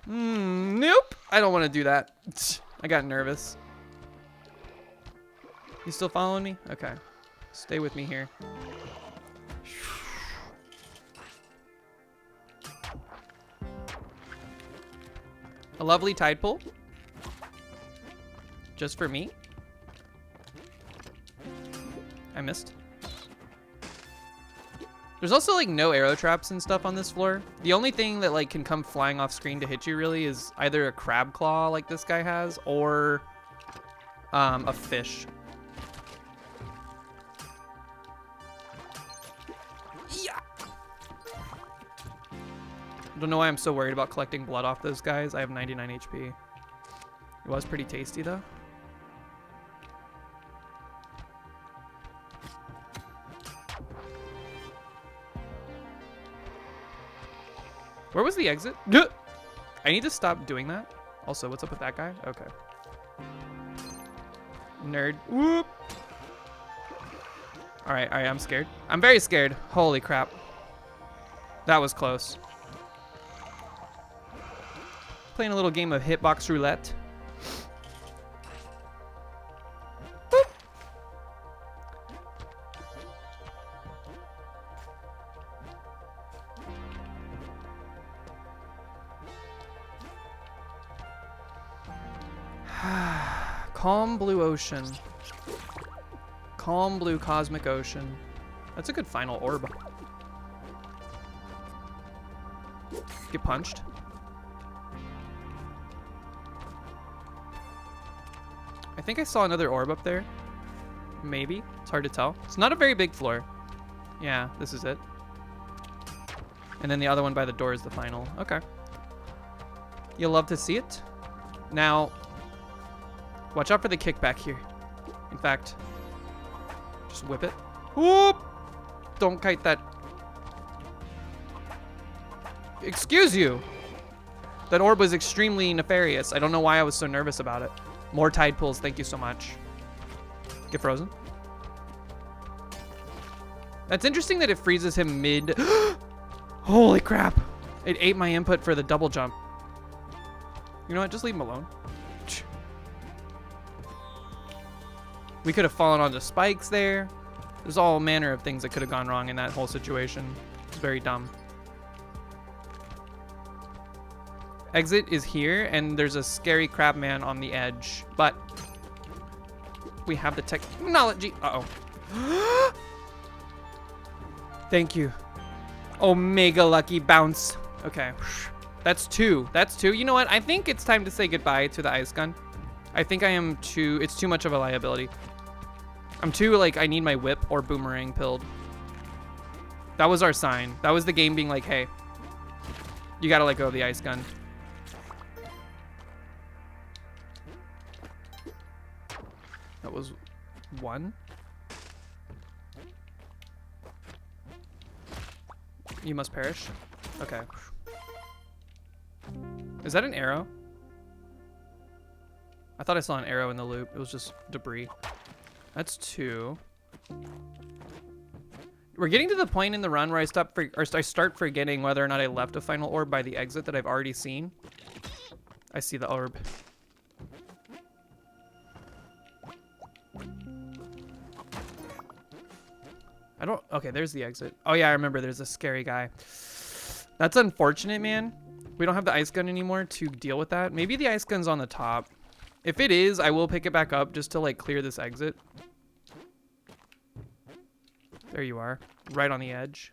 Nope. I don't want to do that. I got nervous. You still following me? Okay. Stay with me here. A lovely tide pool. Just for me. I missed. There's also like no arrow traps and stuff on this floor. The only thing that like can come flying off screen to hit you really is either a crab claw like this guy has or a fish. Yeah. I don't know why I'm so worried about collecting blood off those guys. I have 99 HP. It was pretty tasty though. Where was the exit? I need to stop doing that. Also, what's up with that guy? Okay. Nerd. Whoop. All right, I'm scared. I'm very scared. Holy crap. That was close. Playing a little game of hitbox roulette. Calm blue ocean. Calm blue cosmic ocean. That's a good final orb. Get punched. I think I saw another orb up there. Maybe. It's hard to tell. It's not a very big floor. Yeah, this is it. And then the other one by the door is the final. Okay. You'll love to see it. Now, watch out for the kickback here. In fact, just whip it. Whoop! Don't kite that. Excuse you. That orb was extremely nefarious. I don't know why I was so nervous about it. More tide pools. Thank you so much. Get frozen. That's interesting that it freezes him mid. Holy crap. It ate my input for the double jump. You know what? Just leave him alone. We could have fallen onto spikes there. There's all manner of things that could have gone wrong in that whole situation. It's very dumb. Exit is here, and there's a scary crab man on the edge, but we have the technology. Uh-oh. Thank you. Omega lucky bounce. Okay. That's two. That's two. You know what? I think it's time to say goodbye to the ice gun. I think I am too, it's too much of a liability. I'm too, like, I need my whip or boomerang pilled. That was our sign. That was the game being like, hey, you gotta let go of the ice gun. That was one. You must perish. Okay. Is that an arrow? I thought I saw an arrow in the loop. It was just debris. That's two. We're getting to the point in the run where I start forgetting whether or not I left a final orb by the exit that I've already seen. I see the orb. Okay, there's the exit. Oh yeah, I remember there's a scary guy. That's unfortunate, man. We don't have the ice gun anymore to deal with that. Maybe the ice gun's on the top. If it is, I will pick it back up just to like clear this exit. There you are, right on the edge.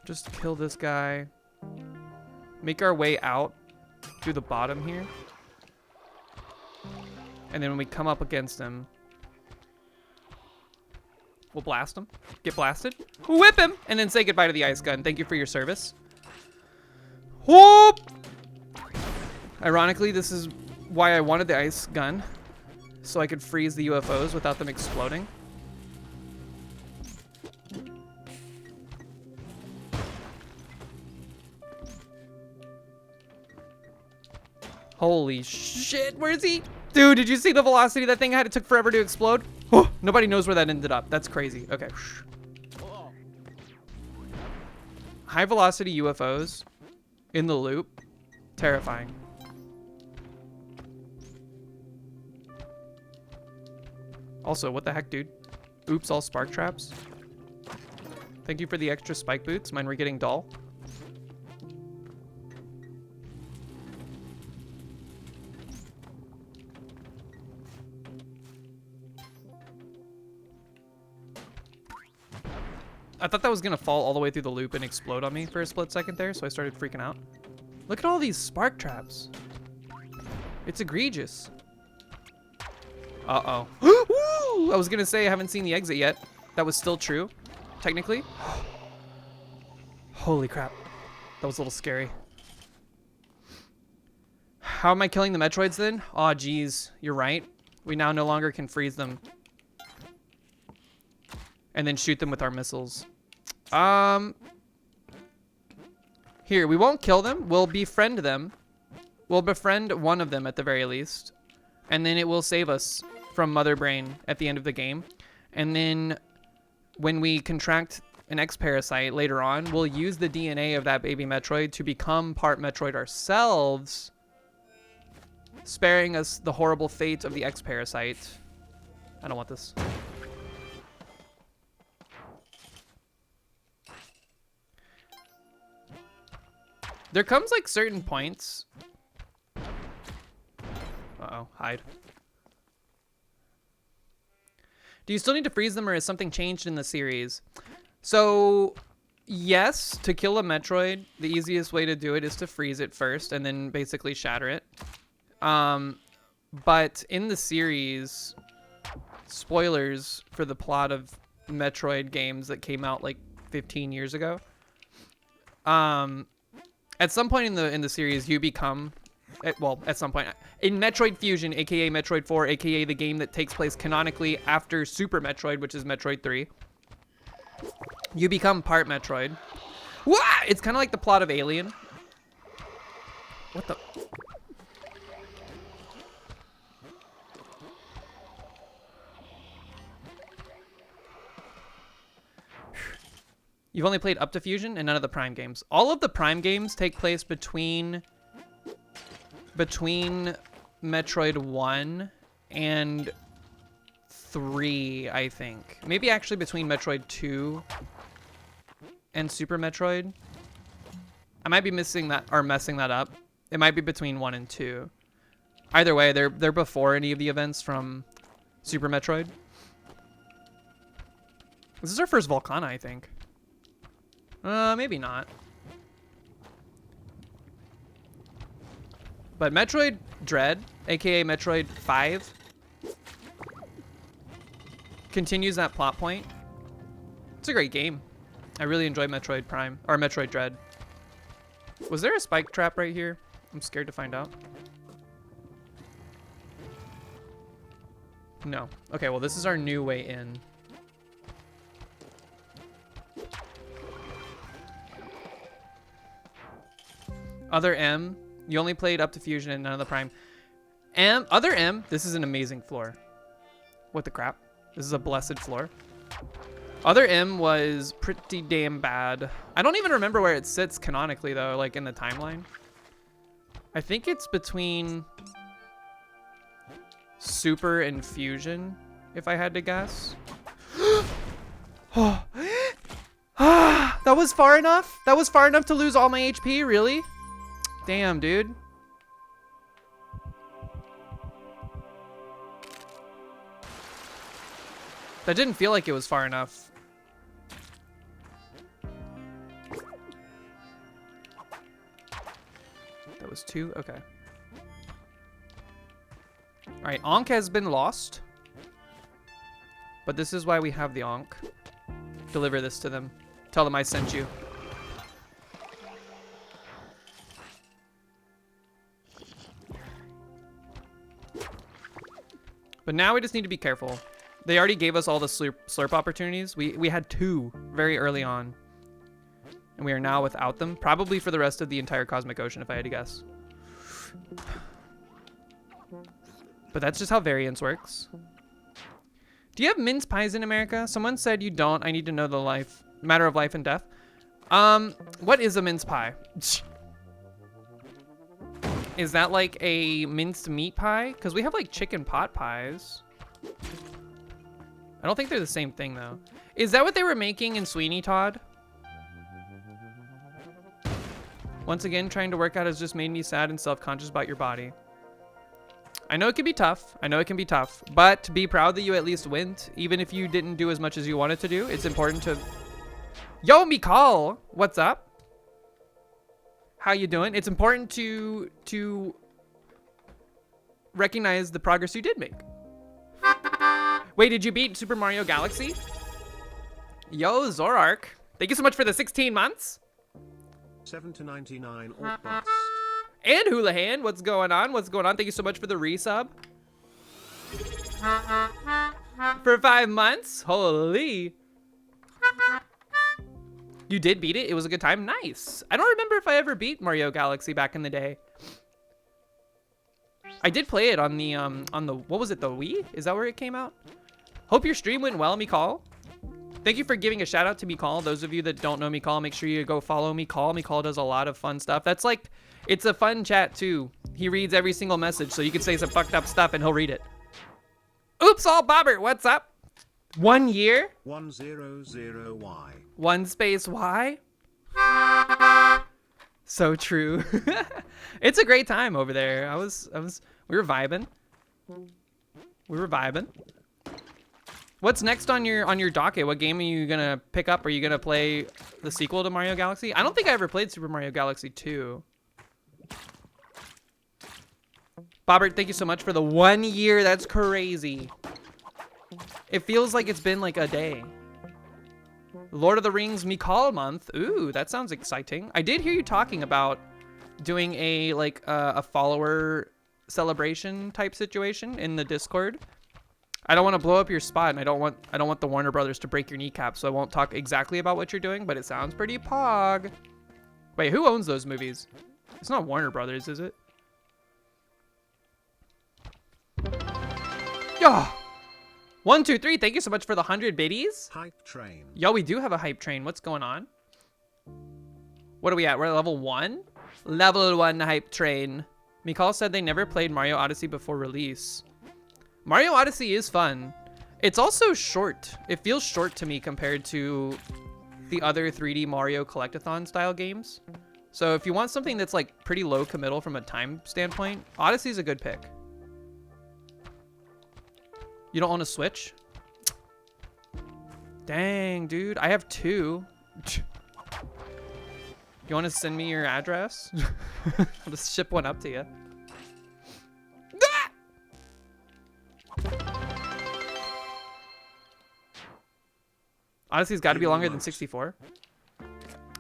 Just kill this guy. Make our way out through the bottom here. And then when we come up against him, We'll blast him. Get blasted. Whip him! And then say goodbye to the ice gun. Thank you for your service. Whoop! Ironically, this is why I wanted the ice gun. So I could freeze the UFOs without them exploding. Holy shit, where is he? Dude, did you see the velocity that thing had? It took forever to explode. Oh, nobody knows where that ended up. That's crazy. Okay. High velocity UFOs in the loop. Terrifying. Also, what the heck, dude? Oops, all spark traps. Thank you for the extra spike boots. Mine were getting dull. I thought that was gonna fall all the way through the loop and explode on me for a split second there, so I started freaking out. Look at all these spark traps. It's egregious. Uh-oh. Woo! I was gonna say I haven't seen the exit yet. That was still true, technically. Holy crap. That was a little scary. How am I killing the Metroids then? Aw, geez, you're right. We now no longer can freeze them. And then shoot them with our missiles. Here, we won't kill them. We'll befriend them. We'll befriend one of them at the very least. And then it will save us from Mother Brain at the end of the game. And then when we contract an X-Parasite later on, we'll use the DNA of that baby Metroid to become part Metroid ourselves, sparing us the horrible fate of the X-Parasite. I don't want this. There comes like certain points. Uh-oh, hide. Do you still need to freeze them or has something changed in the series? So, yes, to kill a Metroid, the easiest way to do it is to freeze it first and then basically shatter it. But in the series, spoilers for the plot of Metroid games that came out like 15 years ago. At some point in the series, you become, well, at some point in Metroid Fusion, aka Metroid 4, aka the game that takes place canonically after Super Metroid, which is Metroid 3, you become part Metroid. Wah! It's kind of like the plot of Alien. What the? You've only played up to Fusion and none of the Prime games. All of the Prime games take place between Metroid 1 and 3, I think. Maybe actually between Metroid 2 and Super Metroid. I might be missing that or messing that up. It might be between 1 and 2. Either way, they're before any of the events from Super Metroid. This is our first Volcana, I think. Maybe not. But Metroid Dread, aka Metroid 5, continues that plot point. It's a great game. I really enjoy Metroid Prime, or Metroid Dread. Was there a spike trap right here? I'm scared to find out. No. Okay, well, this is our new way in. Other M, you only played up to Fusion and none of the Prime. Other M, this is an amazing floor. What the crap? This is a blessed floor. Other M was pretty damn bad. I don't even remember where it sits canonically though, like in the timeline. I think it's between Super and Fusion, if I had to guess. Oh. That was far enough? That was far enough to lose all my HP, really? Damn, dude. That didn't feel like it was far enough. That was 2? Okay. Alright, Ankh has been lost. But this is why we have the Ankh. Deliver this to them. Tell them I sent you. But now we just need to be careful. They already gave us all the slurp opportunities. We had 2 very early on. And we are now without them. Probably for the rest of the entire Cosmic Ocean, if I had to guess. But that's just how variance works. Do you have mince pies in America? Someone said you don't. I need to know the matter of life and death. What is a mince pie? Is that like a minced meat pie? Because we have like chicken pot pies. I don't think they're the same thing though. Is that what they were making in Sweeney Todd? Once again, trying to work out has just made me sad and self-conscious about your body. I know it can be tough. I know it can be tough. But be proud that you at least went. Even if you didn't do as much as you wanted to do, it's important to... Yo, Mikal! What's up? How you doing? It's important to recognize the progress you did make. Wait, did you beat Super Mario Galaxy? Yo, Zorark. Thank you so much for the 16 months. 7 to 99 or bust. And Houlihan, what's going on? What's going on? Thank you so much for the resub. For 5 months? Holy. You did beat it? It was a good time? Nice. I don't remember if I ever beat Mario Galaxy back in the day. I did play it on the, what was it, the Wii? Is that where it came out? Hope your stream went well, Mikal. Thank you for giving a shout out to Mikal. Those of you that don't know Mikal, make sure you go follow Mikal. Mikal does a lot of fun stuff. That's like, it's a fun chat too. He reads every single message, so you can say some fucked up stuff and he'll read it. Oops, all Bobbert, what's up? 1 year? 100Y. 1 space Y? So true. It's a great time over there. We were vibing. We were vibing. What's next on your docket? What game are you gonna pick up? Are you gonna play the sequel to Mario Galaxy? I don't think I ever played Super Mario Galaxy 2. Bobbert, thank you so much for the 1 year. That's crazy. It feels like it's been like a day. Lord of the Rings Mikal month. Ooh, that sounds exciting. I did hear you talking about doing a follower celebration type situation in the Discord. I don't want to blow up your spot, and I don't want the Warner Brothers to break your kneecap, so I won't talk exactly about what you're doing, but it sounds pretty pog. Wait, who owns those movies? It's not Warner Brothers, is it? Yo! 1, 2, 3, thank you so much for the 100 biddies. Hype train. Yo, we do have a hype train. What's going on? What are we at? We're at level 1? Level 1 hype train. Mikal said they never played Mario Odyssey before release. Mario Odyssey is fun. It's also short. It feels short to me compared to the other 3D Mario Collectathon style games. So if you want something that's like pretty low committal from a time standpoint, Odyssey is a good pick. You don't own a Switch? Dang, dude. I have 2. You want to send me your address? I'll just ship one up to you. Odyssey's got to be longer than 64.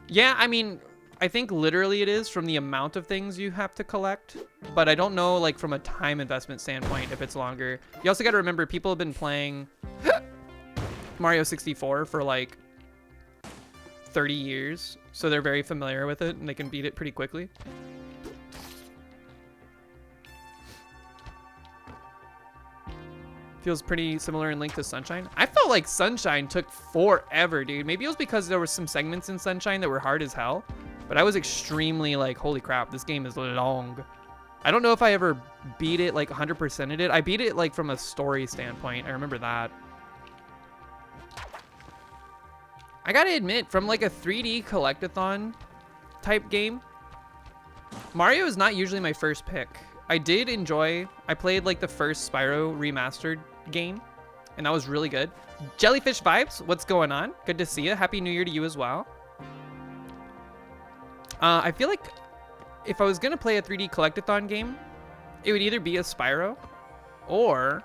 Yeah, I mean, I think literally it is from the amount of things you have to collect, but I don't know, like, from a time investment standpoint if it's longer. You also got to remember, people have been playing Mario 64 for, like, 30 years, so they're very familiar with it, and they can beat it pretty quickly. Feels pretty similar in Link to Sunshine. I felt like Sunshine took forever, dude. Maybe it was because there were some segments in Sunshine that were hard as hell, but I was extremely like, holy crap, this game is long. I don't know if I ever beat it, like 100%ed it. I beat it like from a story standpoint. I remember that. I gotta admit, from like a 3D collectathon type game, Mario is not usually my first pick. I did enjoy, I played like the first Spyro remastered game, and that was really good. Jellyfish Vibes, what's going on? Good to see you. Happy New Year to you as well. I feel like if I was gonna play a 3D collectathon game, it would either be a Spyro or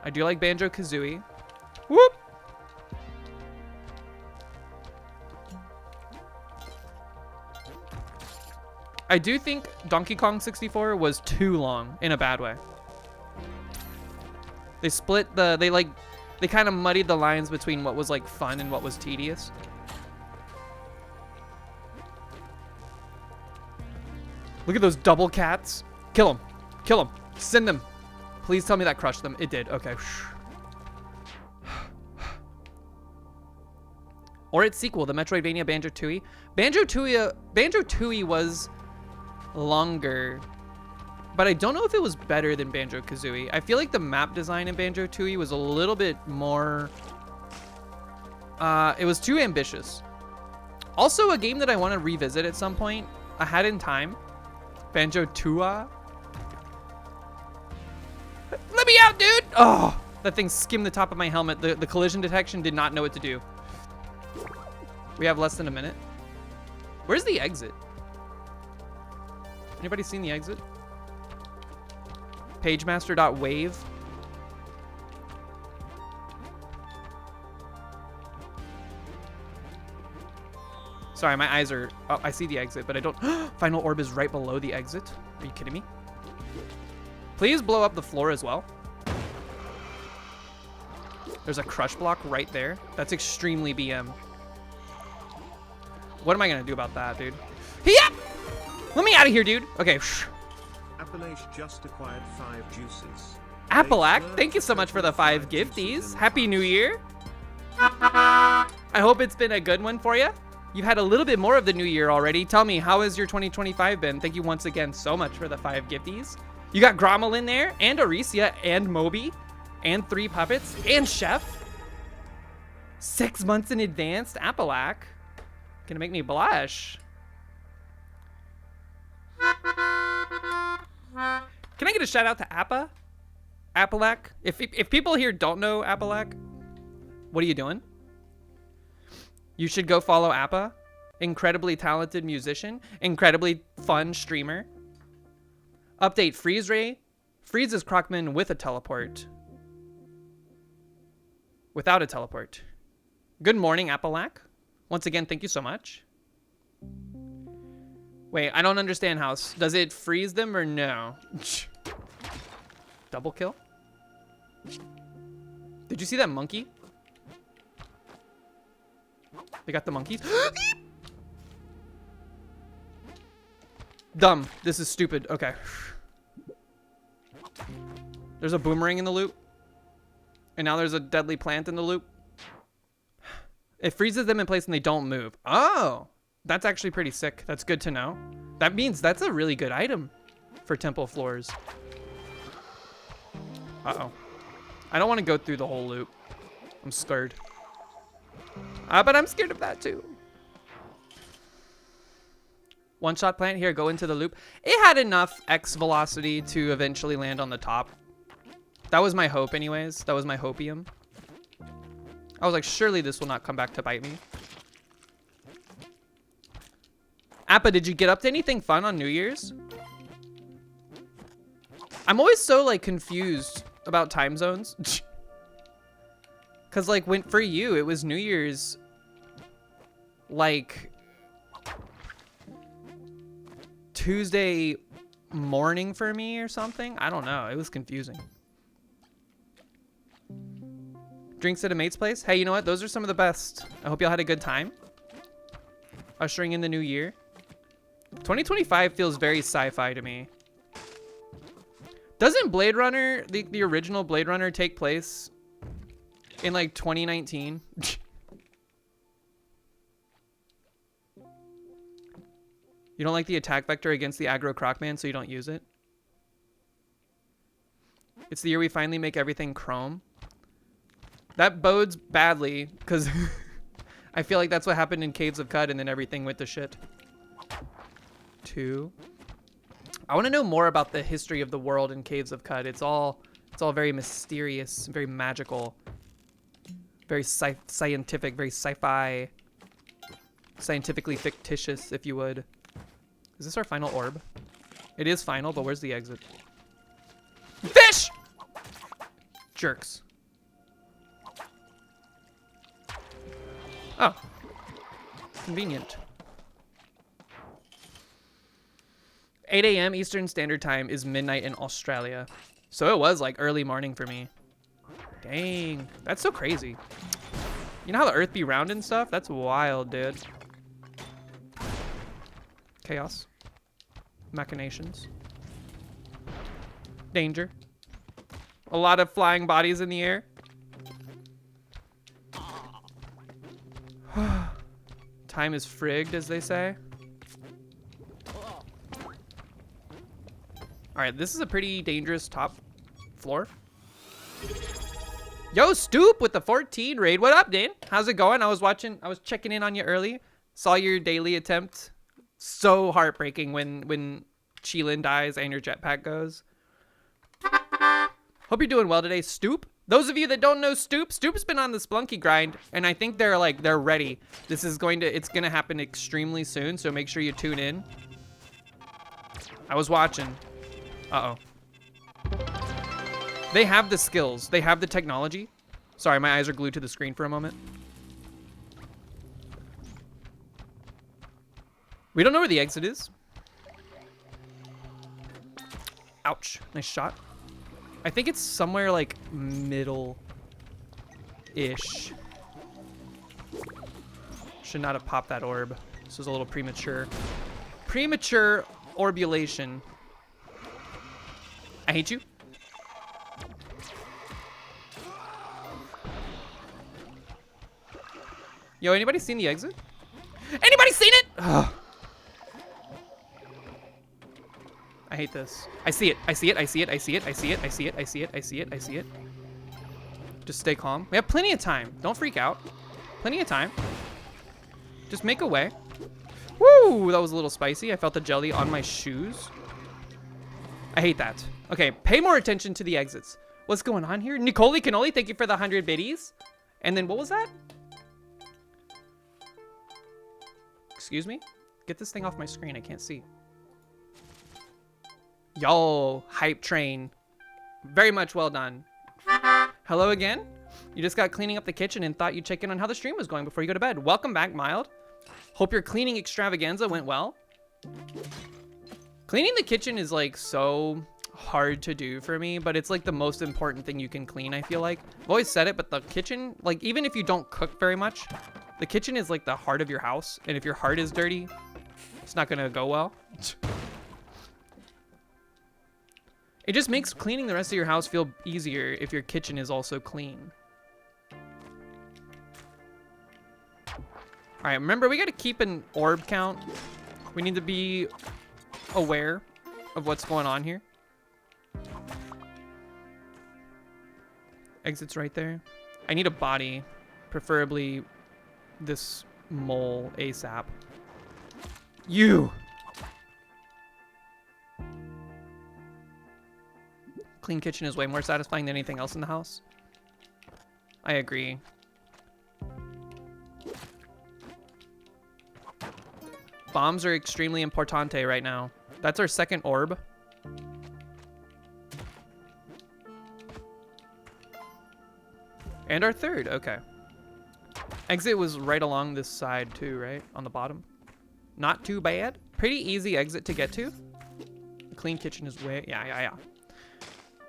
I do like Banjo-Kazooie. Whoop! I do think Donkey Kong 64 was too long in a bad way. They split the, they kind of muddied the lines between what was like fun and what was tedious. Look at those double cats. Kill them. Kill them. Send them. Please tell me that crushed them. It did. Okay. Or its sequel, the Metroidvania Banjo-Tooie. Banjo-Tooie was longer, but I don't know if it was better than Banjo-Kazooie. I feel like the map design in Banjo-Tooie was a little bit more... it was too ambitious. Also, a game that I want to revisit at some point, I had in time, Banjo-Tooie. Let me out, dude! Oh, that thing skimmed the top of my helmet. The collision detection did not know what to do. We have less than a minute. Where's the exit? Anybody seen the exit? Pagemaster.wave. Sorry, my eyes are... Oh, I see the exit, but I don't... Final orb is right below the exit. Are you kidding me? Please blow up the floor as well. There's a crush block right there. That's extremely BM. What am I gonna do about that, dude? Yep! Let me out of here, dude. Okay. Appalache just acquired 5 juices. Appalac, thank you so much for the 5 gifties. Happy New Year. I hope it's been a good one for you. You've had a little bit more of the new year already. Tell me, how has your 2025 been? Thank you once again so much for the 5 gifties. You got Grommel in there, and Aricia, and Moby, and 3 puppets, and Chef. 6 months in advance, Appalac. Gonna make me blush. Can I get a shout out to Appa? Appalac? If people here don't know Appalac, what are you doing? You should go follow Appa. Incredibly talented musician. Incredibly fun streamer. Update Freeze Ray. Freezes Krokman with a teleport. Without a teleport. Good morning, Appalac. Once again, thank you so much. Wait, I don't understand, House. Does it freeze them or no? Double kill? Did you see that monkey? They got the monkeys. Dumb. This is stupid. Okay. There's a boomerang in the loop. And now there's a deadly plant in the loop. It freezes them in place and they don't move. Oh, that's actually pretty sick. That's good to know. That means that's a really good item for temple floors. Uh-oh. I don't want to go through the whole loop. I'm scared. But I'm scared of that too. One-shot plant here, go into the loop. It had enough X velocity to eventually land on the top. That was my hope anyways. That was my hopium. I was like, surely this will not come back to bite me. Appa, did you get up to anything fun on New Year's? I'm always so like confused about time zones. Cause like for you, it was New Year's like Tuesday morning for me or something. I don't know. It was confusing. Drinks at a mate's place. Hey, you know what? Those are some of the best. I hope y'all had a good time. Ushering in the new year. 2025 feels very sci-fi to me. Doesn't Blade Runner, the original Blade Runner, take place in like 2019? You don't like the attack vector against the aggro Krokman, so you don't use it? It's the year we finally make everything chrome. That bodes badly, because I feel like that's what happened in Caves of Cud, and then everything went to shit. 2. I want to know more about the history of the world in Caves of Cud. It's all very mysterious, very magical, very scientific, very sci-fi, scientifically fictitious, if you would. Is this our final orb? It is final, but where's the exit? Fish! Jerks. Oh. Convenient. 8 a.m. Eastern Standard Time is midnight in Australia. So it was like early morning for me. Dang. That's so crazy. You know how the earth be round and stuff? That's wild, dude. Chaos. Machinations. Danger. A lot of flying bodies in the air. Time is frigged, as they say. Alright, this is a pretty dangerous top floor. Yo, Stoop with the 14 raid. What up, Dane? How's it going? I was checking in on you early. Saw your daily attempt. So heartbreaking when Cheelin dies and your jetpack goes. Hope you're doing well today, Stoop. Those of you that don't know Stoop's been on the Splunky grind, and I think they're ready. It's gonna happen extremely soon, so make sure you tune in. I was watching. Uh-oh. They have the skills. They have the technology. Sorry, my eyes are glued to the screen for a moment. We don't know where the exit is. Ouch. Nice shot. I think it's somewhere like middle-ish. Should not have popped that orb. This was a little premature. Premature orbulation. I hate you. Yo, anybody seen the exit? Anybody seen it? Ugh. I hate this. I see it. I see it. I see it. I see it. I see it. I see it. I see it. I see it. I see it. Just stay calm. We have plenty of time. Don't freak out. Plenty of time. Just make a way. Woo! That was a little spicy. I felt the jelly on my shoes. I hate that. Okay, pay more attention to the exits. What's going on here? Nicole Cannoli, thank you for the 100 biddies. And then what was that? Excuse me? Get this thing off my screen. I can't see. Yo, hype train. Very much well done. Hello again. You just got cleaning up the kitchen and thought you'd check in on how the stream was going before you go to bed. Welcome back, Mild. Hope your cleaning extravaganza went well. Cleaning the kitchen is like so hard to do for me, but it's like the most important thing you can clean, I feel like. I've always said it, but the kitchen, like even if you don't cook very much, the kitchen is like the heart of your house. And if your heart is dirty, it's not gonna go well. It just makes cleaning the rest of your house feel easier if your kitchen is also clean. All right, remember, we got to keep an orb count. We need to be aware of what's going on here. Exit's right there. I need a body, preferably this mole ASAP. You! Clean kitchen is way more satisfying than anything else in the house. I agree. Bombs are extremely importante right now. That's our second orb. And our third, okay. Exit was right along this side too, right? On the bottom. Not too bad. Pretty easy exit to get to. The clean kitchen is way, yeah.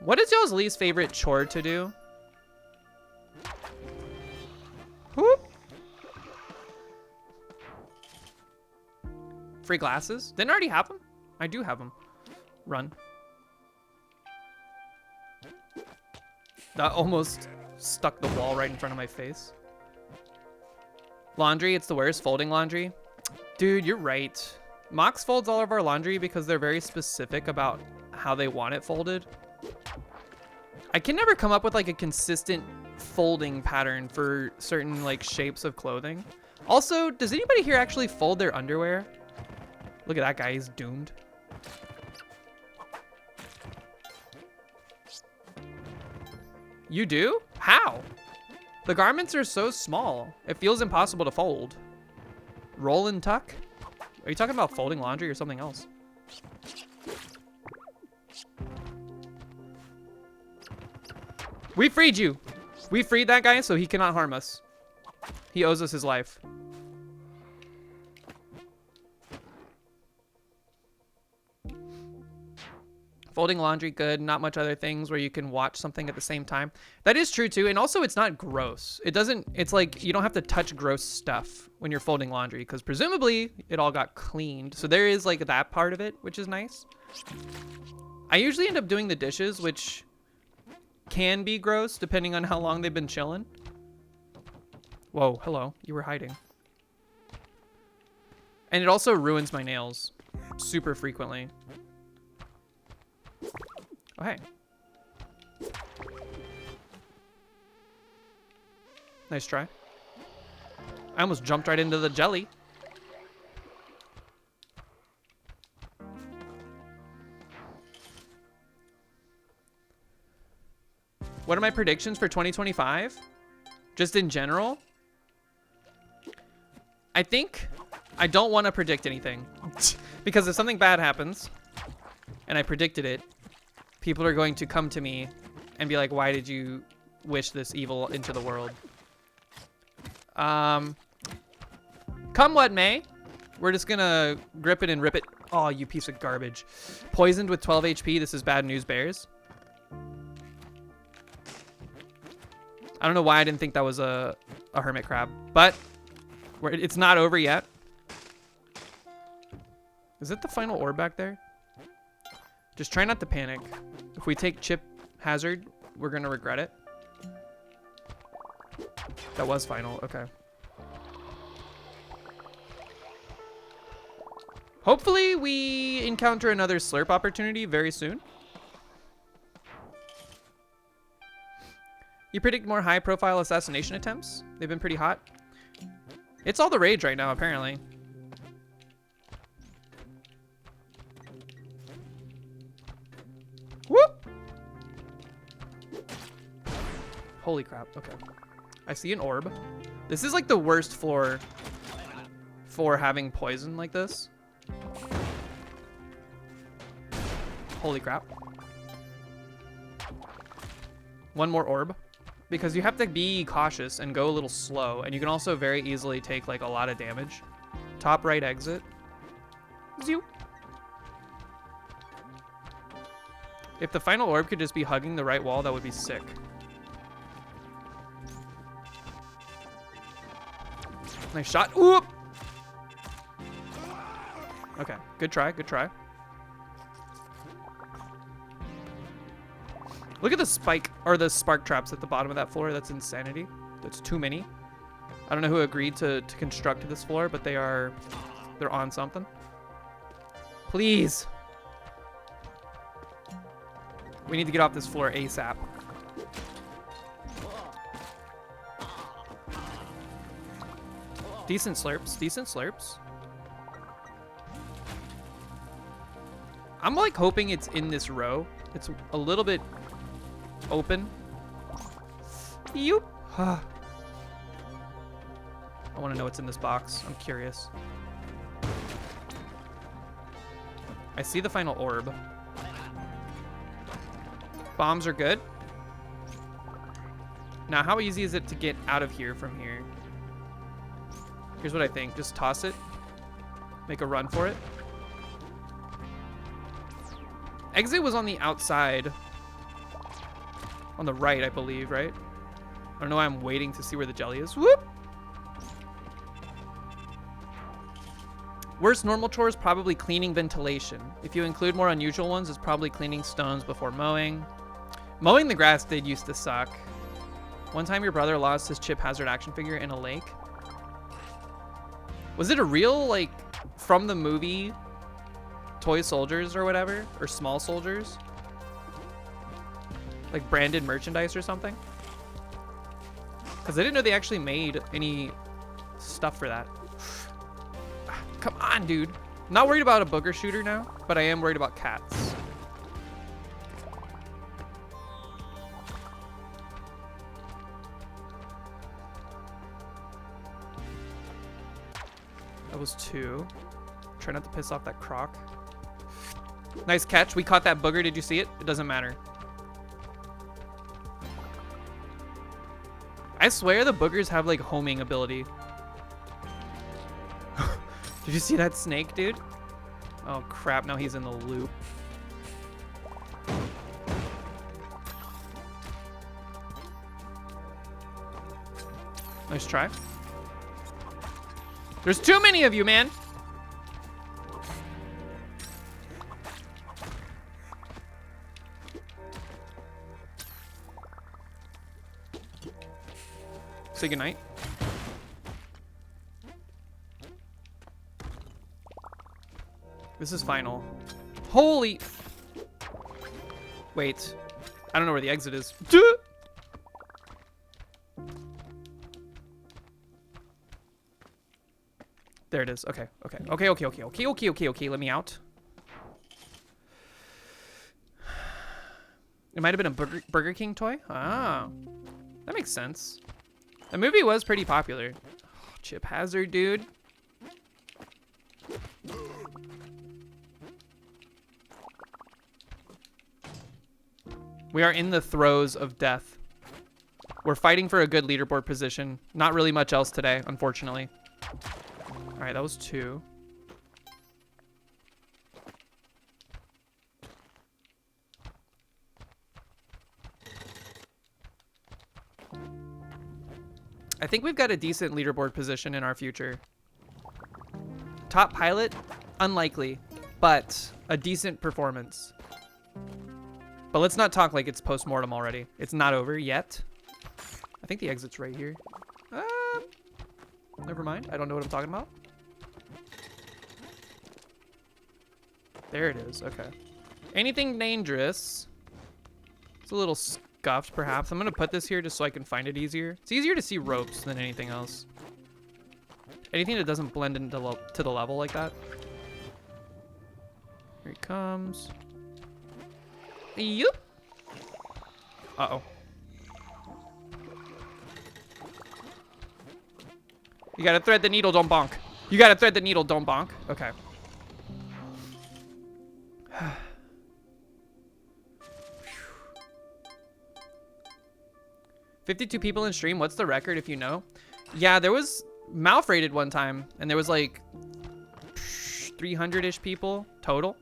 What is y'all's least favorite chore to do? Whoop. Free glasses? Didn't I already have them? I do have them. Run. That almost stuck the wall right in front of my face. Laundry, it's the worst. Folding laundry. Dude, you're right. Mox folds all of our laundry because they're very specific about how they want it folded. I can never come up with like a consistent folding pattern for certain like shapes of clothing. Also, does anybody here actually fold their underwear? Look at that guy, he's doomed. You do? How? The garments are so small. It feels impossible to fold. Roll and tuck? Are you talking about folding laundry or something else? We freed you. We freed that guy, so he cannot harm us. He owes us his life. Folding laundry, good. Not much other things where you can watch something at the same time. That is true too. And also it's not gross. It doesn't, it's like you don't have to touch gross stuff when you're folding laundry because presumably it all got cleaned. So there is like that part of it, which is nice. I usually end up doing the dishes, which can be gross depending on how long they've been chilling. Whoa, hello. You were hiding. And it also ruins my nails super frequently. Oh, hey. Nice try. I almost jumped right into the jelly. What are my predictions for 2025? Just in general? I think I don't want to predict anything because if something bad happens and I predicted it, people are going to come to me and be like, why did you wish this evil into the world? Come what may, we're just gonna grip it and rip it. Oh, you piece of garbage. Poisoned with 12 HP, this is bad news, bears. I don't know why I didn't think that was a hermit crab, but it's not over yet. Is it the final orb back there? Just try not to panic. If we take chip hazard, we're gonna regret it. That was final, okay. Hopefully we encounter another slurp opportunity very soon. You predict more high profile assassination attempts? They've been pretty hot. It's all the rage right now, apparently. Whoop! Holy crap, okay. I see an orb. This is like the worst floor for having poison like this. Holy crap. One more orb. Because you have to be cautious and go a little slow. And you can also very easily take like a lot of damage. Top right exit. Zoo. If the final orb could just be hugging the right wall, that would be sick. Nice shot. Oop! Okay, good try, good try. Look at the spike, or the spark traps at the bottom of that floor. That's insanity. That's too many. I don't know who agreed to construct this floor, but they're on something. Please. We need to get off this floor ASAP. Decent slurps, decent slurps. I'm like hoping it's in this row. It's a little bit open. Yoop. I want to know what's in this box. I'm curious. I see the final orb. Bombs are good. Now, how easy is it to get out of here from here? Here's what I think. Just toss it. Make a run for it. Exit was on the outside. On the right, I believe, right? I don't know why I'm waiting to see where the jelly is. Whoop! Worst normal chores, probably cleaning ventilation. If you include more unusual ones, it's probably cleaning stones before mowing. Mowing the grass did used to suck. One time your brother lost his Chip Hazard action figure in a lake. Was it a real, like, from the movie Toy Soldiers or whatever? Or Small Soldiers? Like branded merchandise or something? Because I didn't know they actually made any stuff for that. Come on, dude. I'm not worried about a booger shooter now, but I am worried about cats. That was 2. Try not to piss off that croc. Nice catch. We caught that booger. Did you see it? It doesn't matter. I swear the boogers have like homing ability. Did you see that snake, dude? Oh crap, now he's in the loop. Nice try. There's too many of you, man. Say goodnight. This is final. Holy... Wait. I don't know where the exit is. Duh! There it is. Okay. Okay. Let me out. It might have been a Burger King toy. Ah. That makes sense. The movie was pretty popular. Oh, Chip Hazard, dude. We are in the throes of death. We're fighting for a good leaderboard position. Not really much else today, unfortunately. All right, that was 2. I think we've got a decent leaderboard position in our future. Top pilot, unlikely, but a decent performance. But let's not talk like it's post-mortem already. It's not over yet. I think the exit's right here. Never mind. I don't know what I'm talking about. There it is. Okay. Anything dangerous? It's a little scuffed, perhaps. I'm going to put this here just so I can find it easier. It's easier to see ropes than anything else. Anything that doesn't blend into to the level like that. Here he comes. Yup. Uh-oh. You gotta thread the needle, don't bonk. You gotta thread the needle, don't bonk. Okay. 52 people in stream. What's the record if you know? Yeah, there was Mouth rated one time, and there was like 300-ish people total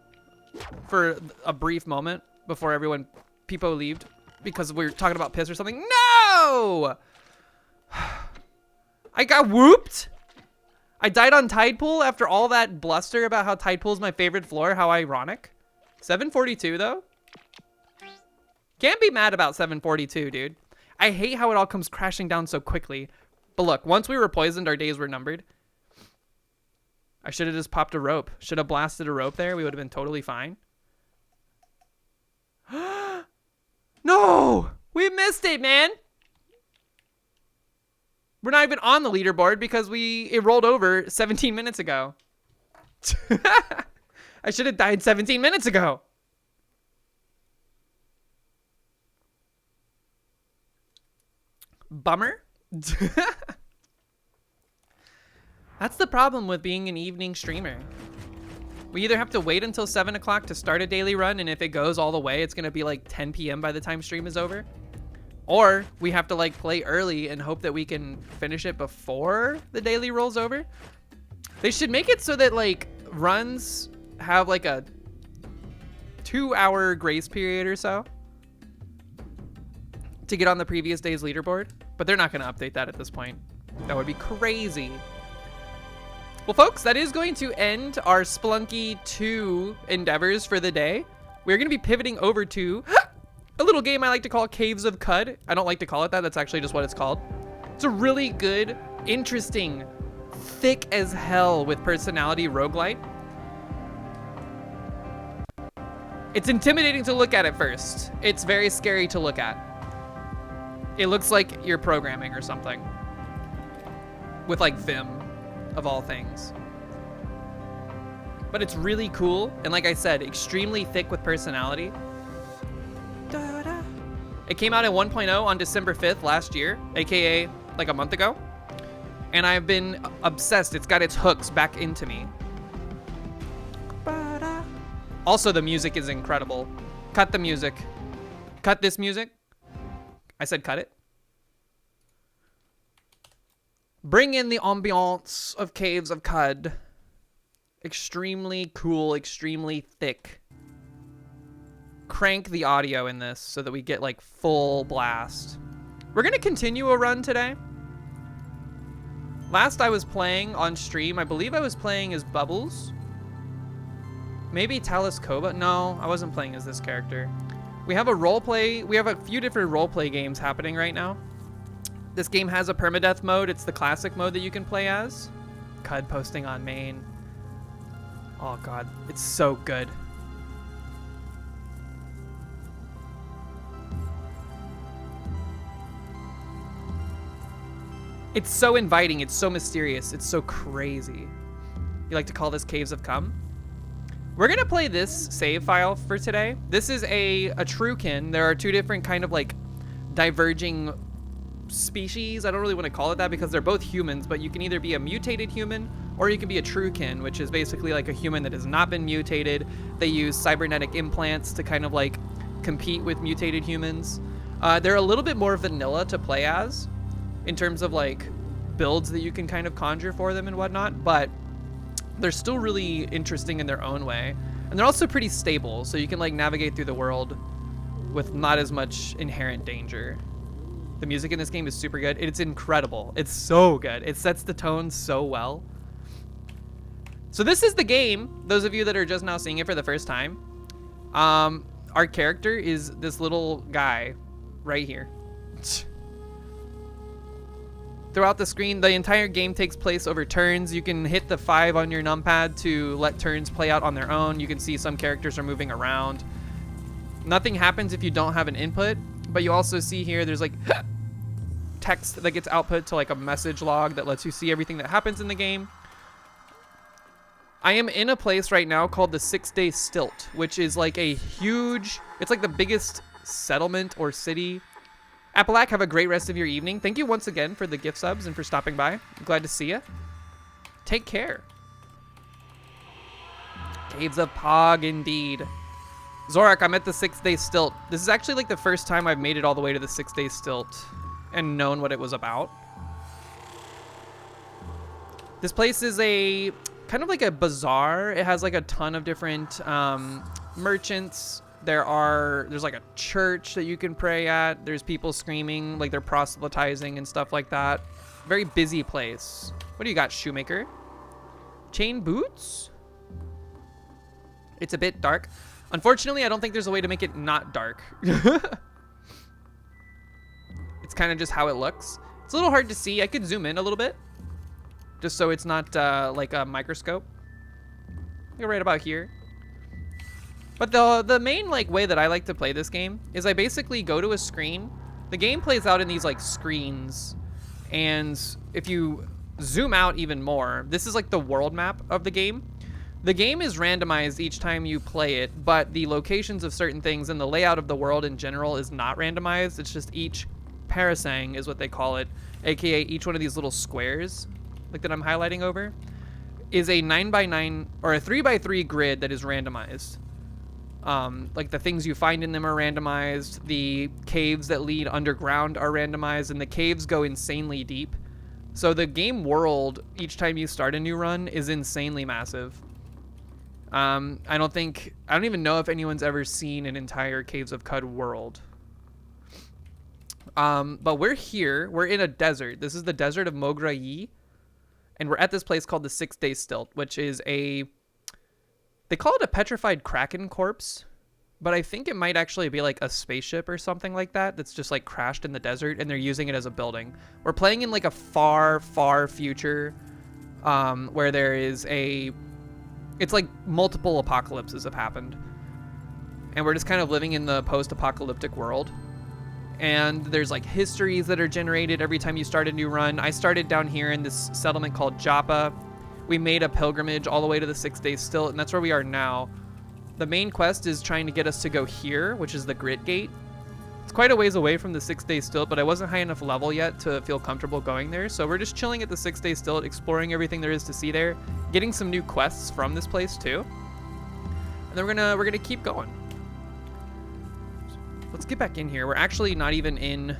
for a brief moment before people left because we were talking about piss or something. No! I got whooped. I died on Tide Pool after all that bluster about how Tide Pool is my favorite floor. How ironic. 742 though. Can't be mad about 742, dude. I hate how it all comes crashing down so quickly. But look, once we were poisoned, our days were numbered. I should have just popped a rope. Should have blasted a rope there. We would have been totally fine. No! We missed it, man! We're not even on the leaderboard because it rolled over 17 minutes ago. I should have died 17 minutes ago. Bummer. That's the problem with being an evening streamer. We either have to wait until 7 o'clock to start a daily run, and if it goes all the way, it's going to be like 10 p.m. by the time stream is over. Or we have to like play early and hope that we can finish it before the daily rolls over. They should make it so that like runs have like a 2-hour grace period or so to get on the previous day's leaderboard. But they're not going to update that at this point. That would be crazy. Well, folks, that is going to end our Spelunky 2 endeavors for the day. We're going to be pivoting over to a little game I like to call Caves of Qud. I don't like to call it that. That's actually just what it's called. It's a really good, interesting, thick as hell with personality roguelite. It's intimidating to look at at first. It's very scary to look at. It looks like you're programming or something. With like Vim, of all things. But it's really cool. And like I said, extremely thick with personality. It came out in 1.0 on December 5th last year, aka like a month ago. And I've been obsessed. It's got its hooks back into me. Also, the music is incredible. Cut the music. Cut this music. I said cut it. Bring in the ambiance of Caves of Qud. Extremely cool, extremely thick. Crank the audio in this so that we get like full blast. We're gonna continue a run today. Last I was playing on stream, I believe I was playing as Bubbles. Maybe Talis Koba? No, I wasn't playing as this character. We have a roleplay. We have a few different roleplay games happening right now. This game has a permadeath mode. It's the classic mode that you can play as. Qud posting on main. Oh god, it's so good. It's so inviting, it's so mysterious, it's so crazy. You like to call this Caves of Cum? We're gonna play this save file for today. This is a Truekin. There are two different kind of like diverging species. I don't really want to call it that because they're both humans, but you can either be a mutated human or you can be a Truekin, which is basically like a human that has not been mutated. They use cybernetic implants to kind of like compete with mutated humans. They're a little bit more vanilla to play as in terms of like builds that you can kind of conjure for them and whatnot, but they're still really interesting in their own way. And they're also pretty stable, so you can like navigate through the world with not as much inherent danger. The music in this game is super good. It's incredible. It's so good. It sets the tone so well. So this is the game, those of you that are just now seeing it for the first time. Our character is this little guy right here. Throughout the screen, the entire game takes place over turns. You can hit the 5 on your numpad to let turns play out on their own. You can see some characters are moving around. Nothing happens if you don't have an input, but you also see here there's like text that gets output to like a message log that lets you see everything that happens in the game. I am in a place right now called the 6-Day Stilt, which is like a huge, it's like the biggest settlement or city. Appalach, have a great rest of your evening. Thank you once again for the gift subs and for stopping by. I'm glad to see you. Take care. Caves of Pog, indeed. Zorak, I'm at the 6-Day Stilt. This is actually like the first time I've made it all the way to the 6-Day Stilt and known what it was about. This place is a kind of like a bazaar. It has like a ton of different merchants. There's like a church that you can pray at. There's people screaming like they're proselytizing and stuff like that. Very busy place. What do you got, Shoemaker? Chain boots? It's a bit dark. Unfortunately, I don't think there's a way to make it not dark. It's kind of just how it looks. It's a little hard to see. I could zoom in a little bit just so it's not like a microscope. Go right about here. But the main like way that I like to play this game is I basically go to a screen. The game plays out in these like screens, and if you zoom out even more, this is like the world map of the game. The game is randomized each time you play it, but the locations of certain things and the layout of the world in general is not randomized. It's just each parasang is what they call it, aka each one of these little squares like that I'm highlighting over is a 9x9 or a 3x3 grid that is randomized. Like the things you find in them are randomized, the caves that lead underground are randomized, and the caves go insanely deep. So the game world, each time you start a new run, is insanely massive. I don't even know if anyone's ever seen an entire Caves of Qud world. But we're here, we're in a desert. This is the desert of Mogra Yi, and we're at this place called the 6-Day Stilt, which is they call it a petrified kraken corpse, but I think it might actually be like a spaceship or something like that that's just like crashed in the desert, and they're using it as a building. We're playing in like a far, far future where there is it's like multiple apocalypses have happened. And we're just kind of living in the post-apocalyptic world. And there's like histories that are generated every time you start a new run. I started down here in this settlement called Joppa. We made a pilgrimage all the way to the 6-Day Stilt, and that's where we are now. The main quest is trying to get us to go here, which is the Grit Gate. It's quite a ways away from the 6-Day Stilt, but I wasn't high enough level yet to feel comfortable going there. So we're just chilling at the 6-Day Stilt, exploring everything there is to see there, getting some new quests from this place too. And then we're gonna keep going. Let's get back in here. We're actually not even in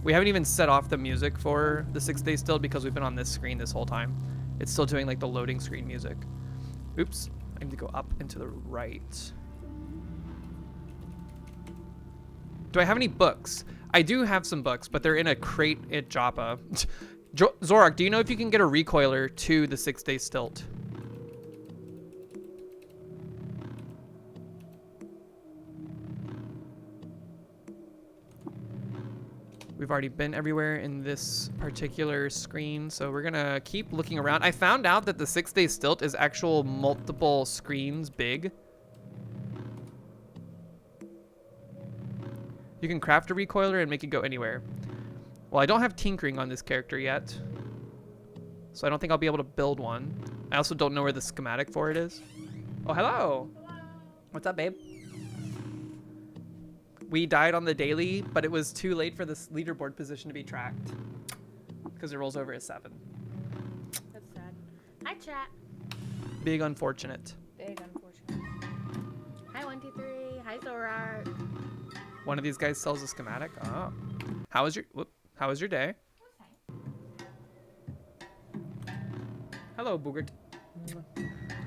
We haven't even set off the music for the 6 Day Still because we've been on this screen this whole time. It's still doing like the loading screen music. Oops, I need to go up and to the right. Do I have any books? I do have some books, but they're in a crate at Joppa. Zorak, do you know if you can get a recoiler to the 6 Day Stilt? We've already been everywhere in this particular screen, so we're gonna keep looking around. I found out that the 6 Day Stilt is actual multiple screens big. You can craft a recoiler and make it go anywhere. Well, I don't have tinkering on this character yet, so I don't think I'll be able to build one. I also don't know where the schematic for it is. Oh, hello. What's up, babe? We died on the daily, but it was too late for this leaderboard position to be tracked because it rolls over as 7. That's sad. Hi, chat. Big unfortunate. Big unfortunate. Hi, 123. Hi, Zorak. One of these guys sells a schematic. Oh, how was your day? Hello, Boogert.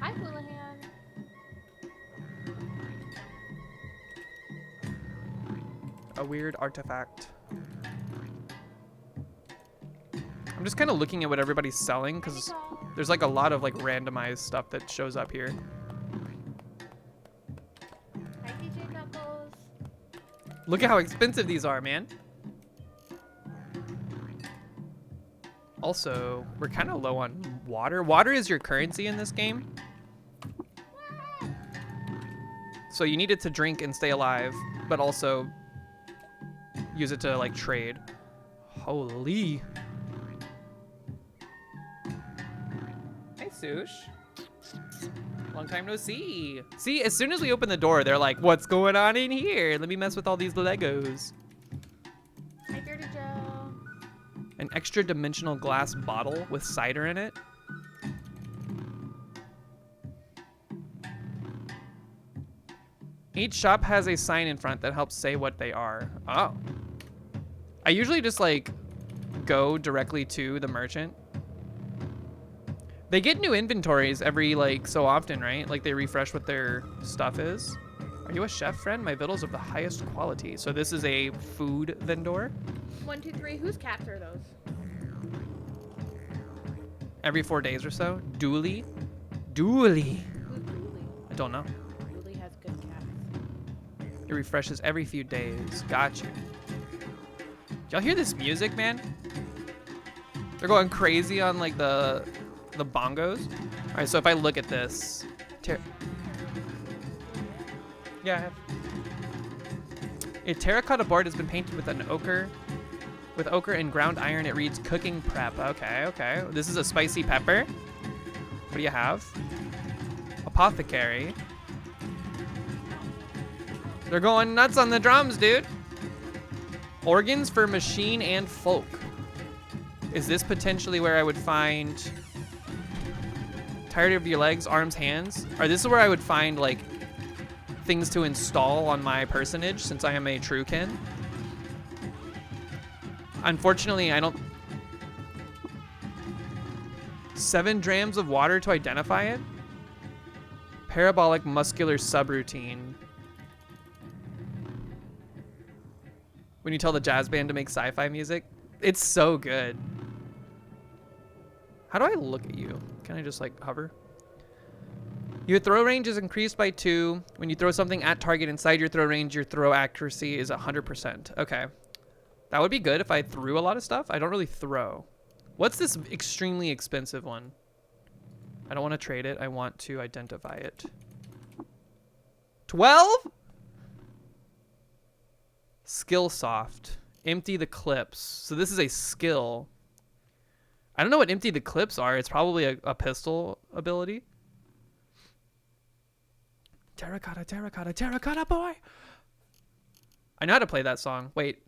Hi, Houlihan. A weird artifact. I'm just kind of looking at what everybody's selling because there's like a lot of like randomized stuff that shows up here. Hi, DJ Knuckles. Look at how expensive these are, man. Also, we're kind of low on water. Water is your currency in this game. So you need it to drink and stay alive, but also use it to like trade. Holy. Hey, Sush. Long time no see. See, as soon as we open the door, they're like, what's going on in here? Let me mess with all these Legos. Hi, Dirty Joe. An extra dimensional glass bottle with cider in it. Each shop has a sign in front that helps say what they are. Oh. I usually just like go directly to the merchant. They get new inventories every like so often, right? Like they refresh what their stuff is. Are you a chef, friend? My victuals of the highest quality. So this is a food vendor. 123. Whose cats are those? Every 4 days or so. Dooley. Who's Dooley? I don't know. Dooley has good cats. It refreshes every few days. Got you. Y'all hear this music, man? They're going crazy on like the bongos. All right, so if I look at this, yeah, I have. A terracotta board has been painted with an ochre. With ochre and ground iron, it reads cooking prep. Okay, okay. This is a spicy pepper. What do you have? Apothecary. They're going nuts on the drums, dude. Organs for machine and folk. Is this potentially where I would find... Tired of your legs, arms, hands? Or this is where I would find, like, things to install on my personage, since I am a Truekin. Unfortunately, I don't... 7 drams of water to identify it? Parabolic muscular subroutine. When you tell the jazz band to make sci-fi music, it's so good. How do I look at you? Can I just like hover? Your throw range is increased by 2. When you throw something at target inside your throw range, your throw accuracy is 100%. Okay. That would be good if I threw a lot of stuff. I don't really throw. What's this extremely expensive one? I don't want to trade it. I want to identify it. 12? Skill soft. Empty the clips. So this is a skill. I don't know what empty the clips are. It's probably a pistol ability. Terracotta, terracotta, terracotta boy. I know how to play that song. Wait.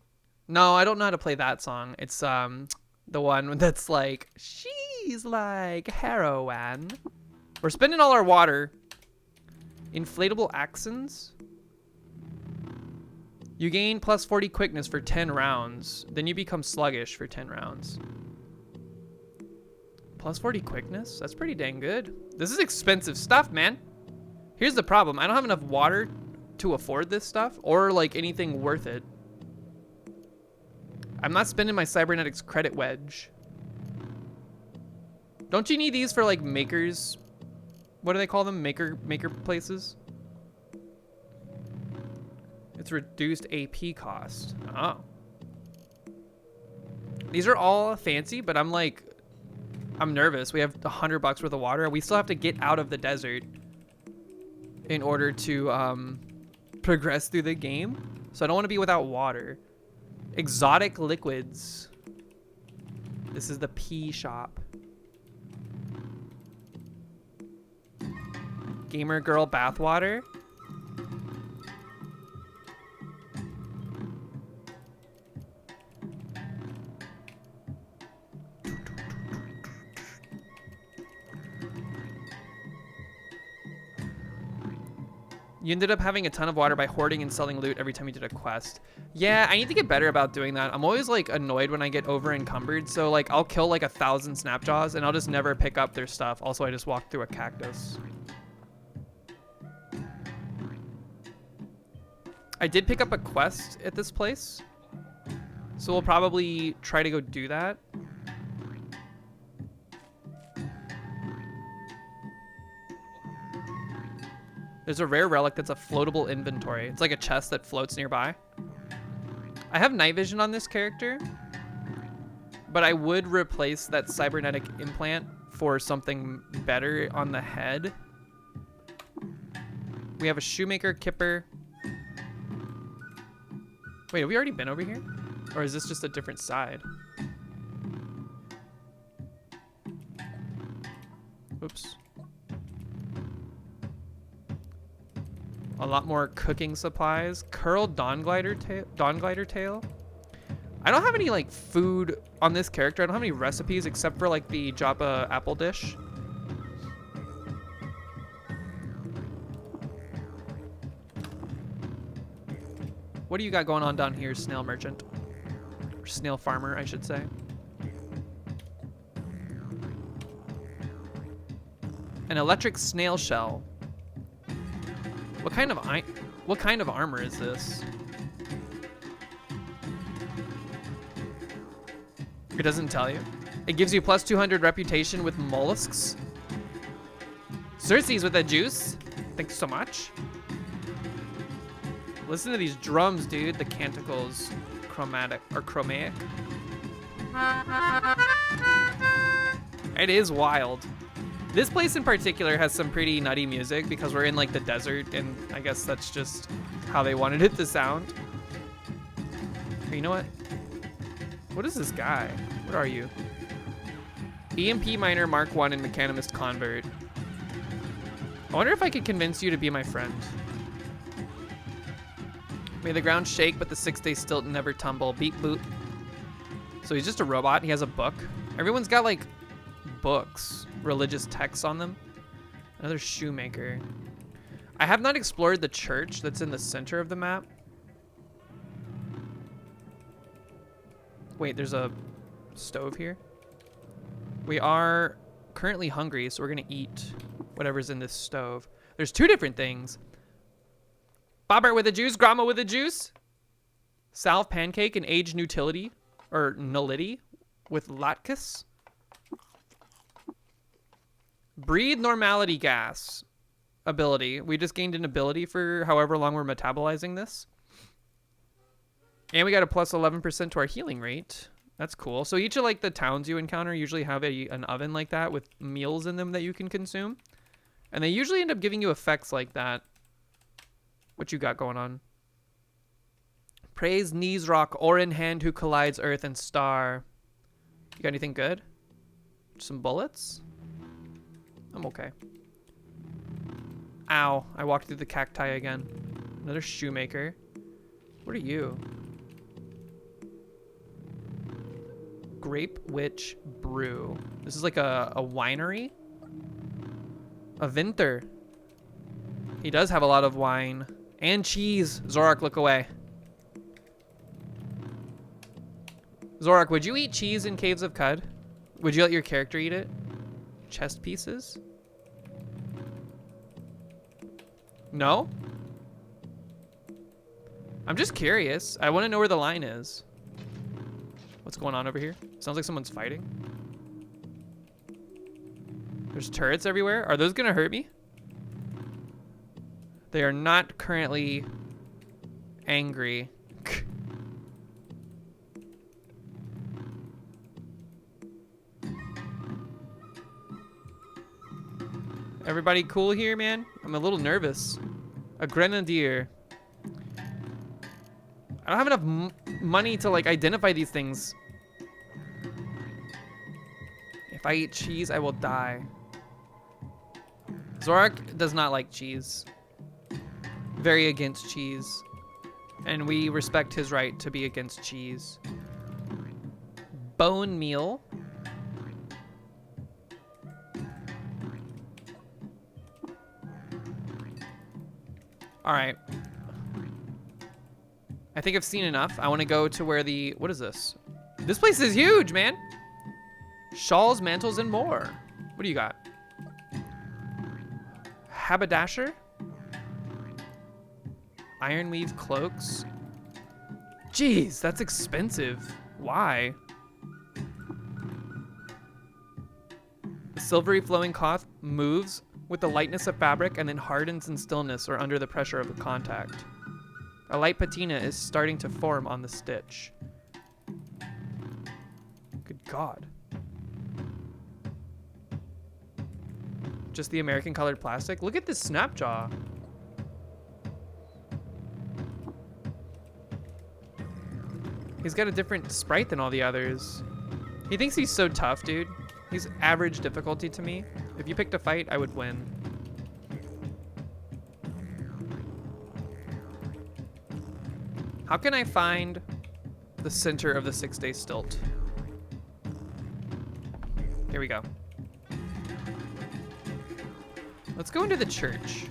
No, I don't know how to play that song. It's the one that's like, she's like heroin. We're spending all our water. Inflatable accents. You gain plus 40 quickness for 10 rounds. Then you become sluggish for 10 rounds. Plus 40 quickness? That's pretty dang good. This is expensive stuff, man. Here's the problem. I don't have enough water to afford this stuff or like anything worth it. I'm not spending my cybernetics credit wedge. Don't you need these for like makers? What do they call them? Maker places? It's reduced AP cost. Oh. These are all fancy, but I'm nervous. We have $100 worth of water. We still have to get out of the desert in order to progress through the game. So I don't want to be without water. Exotic liquids. This is the pea shop. Gamer girl bathwater. You ended up having a ton of water by hoarding and selling loot every time you did a quest. Yeah, I need to get better about doing that. I'm always like annoyed when I get over encumbered. So like I'll kill like 1,000 snapjaws and I'll just never pick up their stuff. Also, I just walked through a cactus. I did pick up a quest at this place. So we'll probably try to go do that. There's a rare relic that's a floatable inventory. It's like a chest that floats nearby. I have night vision on this character, but I would replace that cybernetic implant for something better on the head. We have a shoemaker, kipper. Wait, have we already been over here? Or is this just a different side? Oops. A lot more cooking supplies. Curled dawn glider tail. I don't have any like food on this character. I don't have any recipes except for like the Joppa apple dish. What do you got going on down here, snail merchant? Or snail farmer, I should say. An electric snail shell. What kind of armor is this? It doesn't tell you. It gives you plus 200 reputation with mollusks. Xerxes with that juice. Thanks so much. Listen to these drums, dude. The canticles, chromatic. It is wild. This place in particular has some pretty nutty music because we're in like the desert, and I guess that's just how they wanted it to sound. Hey, you know what? What is this guy? What are you? EMP miner Mark 1 and Mechanimist convert. I wonder if I could convince you to be my friend. May the ground shake, but the 6-day stilt never tumble. Beep boop. So he's just a robot. He has a book. Everyone's got like books, religious texts on them. Another shoemaker. I have not explored the church that's in the center of the map. Wait, there's a stove here. We are currently hungry, so we're gonna eat whatever's in this stove. There's two different things. Bobbert with a juice, Grama with a juice. Salve pancake and aged nutility, or nullity with latkes. Breathe normality gas ability. We just gained an ability for however long we're metabolizing this. And we got a plus 11% to our healing rate. That's cool. So each of like the towns you encounter usually have an oven like that with meals in them that you can consume. And they usually end up giving you effects like that. What you got going on? Praise knees rock, or in hand who collides earth and star. You got anything good? Some bullets? I'm okay. Ow, I walked through the cacti again. Another shoemaker. What are you? Grape Witch Brew. This is like a winery. A Vinter. He does have a lot of wine. And cheese. Zorak, look away. Zorak, would you eat cheese in Caves of Cud? Would you let your character eat it? Chest pieces? No? I'm just curious. I want to know where the line is. What's going on over here? Sounds like someone's fighting. There's turrets everywhere. Are those gonna hurt me? They are not currently angry. Everybody cool here, man? I'm a little nervous. A grenadier. I don't have enough money to like identify these things. If I eat cheese, I will die. Zorak does not like cheese. Very against cheese. And we respect his right to be against cheese. Bone meal. All right. I think I've seen enough. I want to go to where the, what is this? This place is huge, man. Shawls, mantles, and more. What do you got? Haberdasher? Ironweave cloaks. Jeez, that's expensive. Why? The silvery flowing cloth moves with the lightness of fabric and then hardens in stillness or under the pressure of the contact. A light patina is starting to form on the stitch. Good God. Just the American colored plastic? Look at this Snapjaw. He's got a different sprite than all the others. He thinks he's so tough, dude. He's average difficulty to me. If you picked a fight, I would win. How can I find the center of the 6-day stilt? Here we go. Let's go into the church.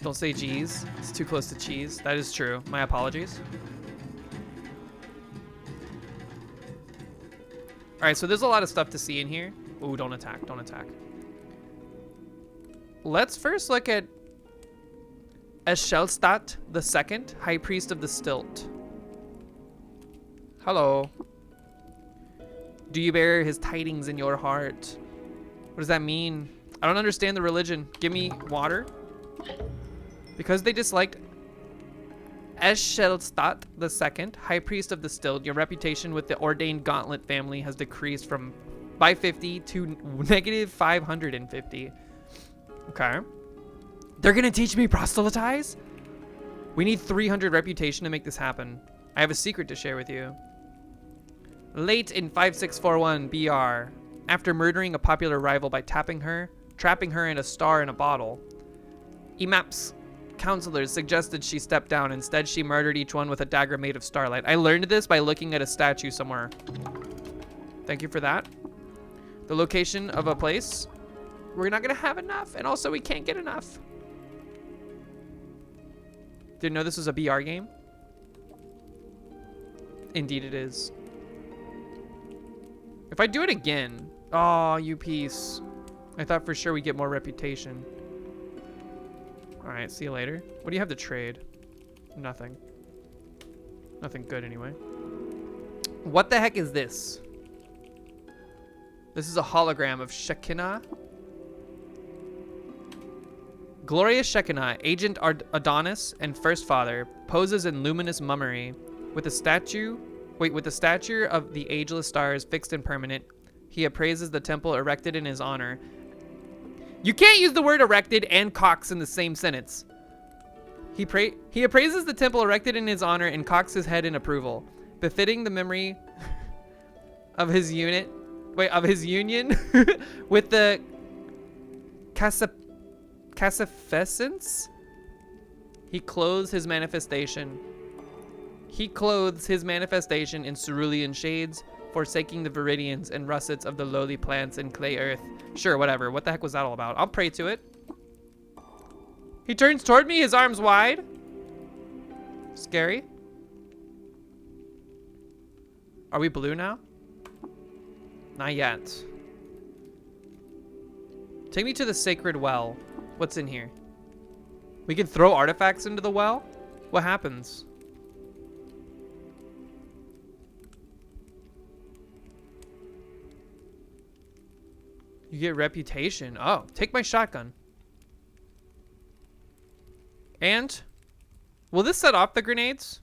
Don't say geez. It's too close to cheese. That is true. My apologies. All right, so there's a lot of stuff to see in here. Ooh, don't attack, don't attack. Let's first look at Eschelstadt II, High Priest of the Stilt. Hello. Do you bear his tidings in your heart? What does that mean? I don't understand the religion. Give me water. Because they disliked Eschelstadt II, High Priest of the Stilt, your reputation with the ordained Gauntlet family has decreased by 50 to negative 550. Okay. They're gonna teach me proselytize? We need 300 reputation to make this happen. I have a secret to share with you. Late in 5641 BR, after murdering a popular rival by trapping her in a star in a bottle, Emap's counselors suggested she step down. Instead, she murdered each one with a dagger made of starlight. I learned this by looking at a statue somewhere. Thank you for that. The location of a place. We're not gonna have enough, and also we can't get enough. Didn't know this was a BR game? Indeed it is. If I do it again, oh, you piece. I thought for sure we'd get more reputation. All right, see you later. What do you have to trade? Nothing. Nothing good anyway. What the heck is this? This is a hologram of Shekinah. Glorious Shekinah, Agent Adonis and First Father, poses in luminous mummery with a stature of the ageless stars fixed and permanent. He appraises the temple erected in his honor. You can't use the word erected and cocks in the same sentence. He appraises the temple erected in his honor and cocks his head in approval, befitting the memory of his union with the Cassifescence. He clothes his manifestation in cerulean shades, forsaking the viridians and russets of the lowly plants and clay earth. Sure, whatever. What the heck was that all about? I'll pray to it. He turns toward me, his arms wide. Scary. Are we blue now? Not yet. Take me to the sacred well. What's in here? We can throw artifacts into the well? What happens? You get reputation. Oh, take my shotgun. And will this set off the grenades?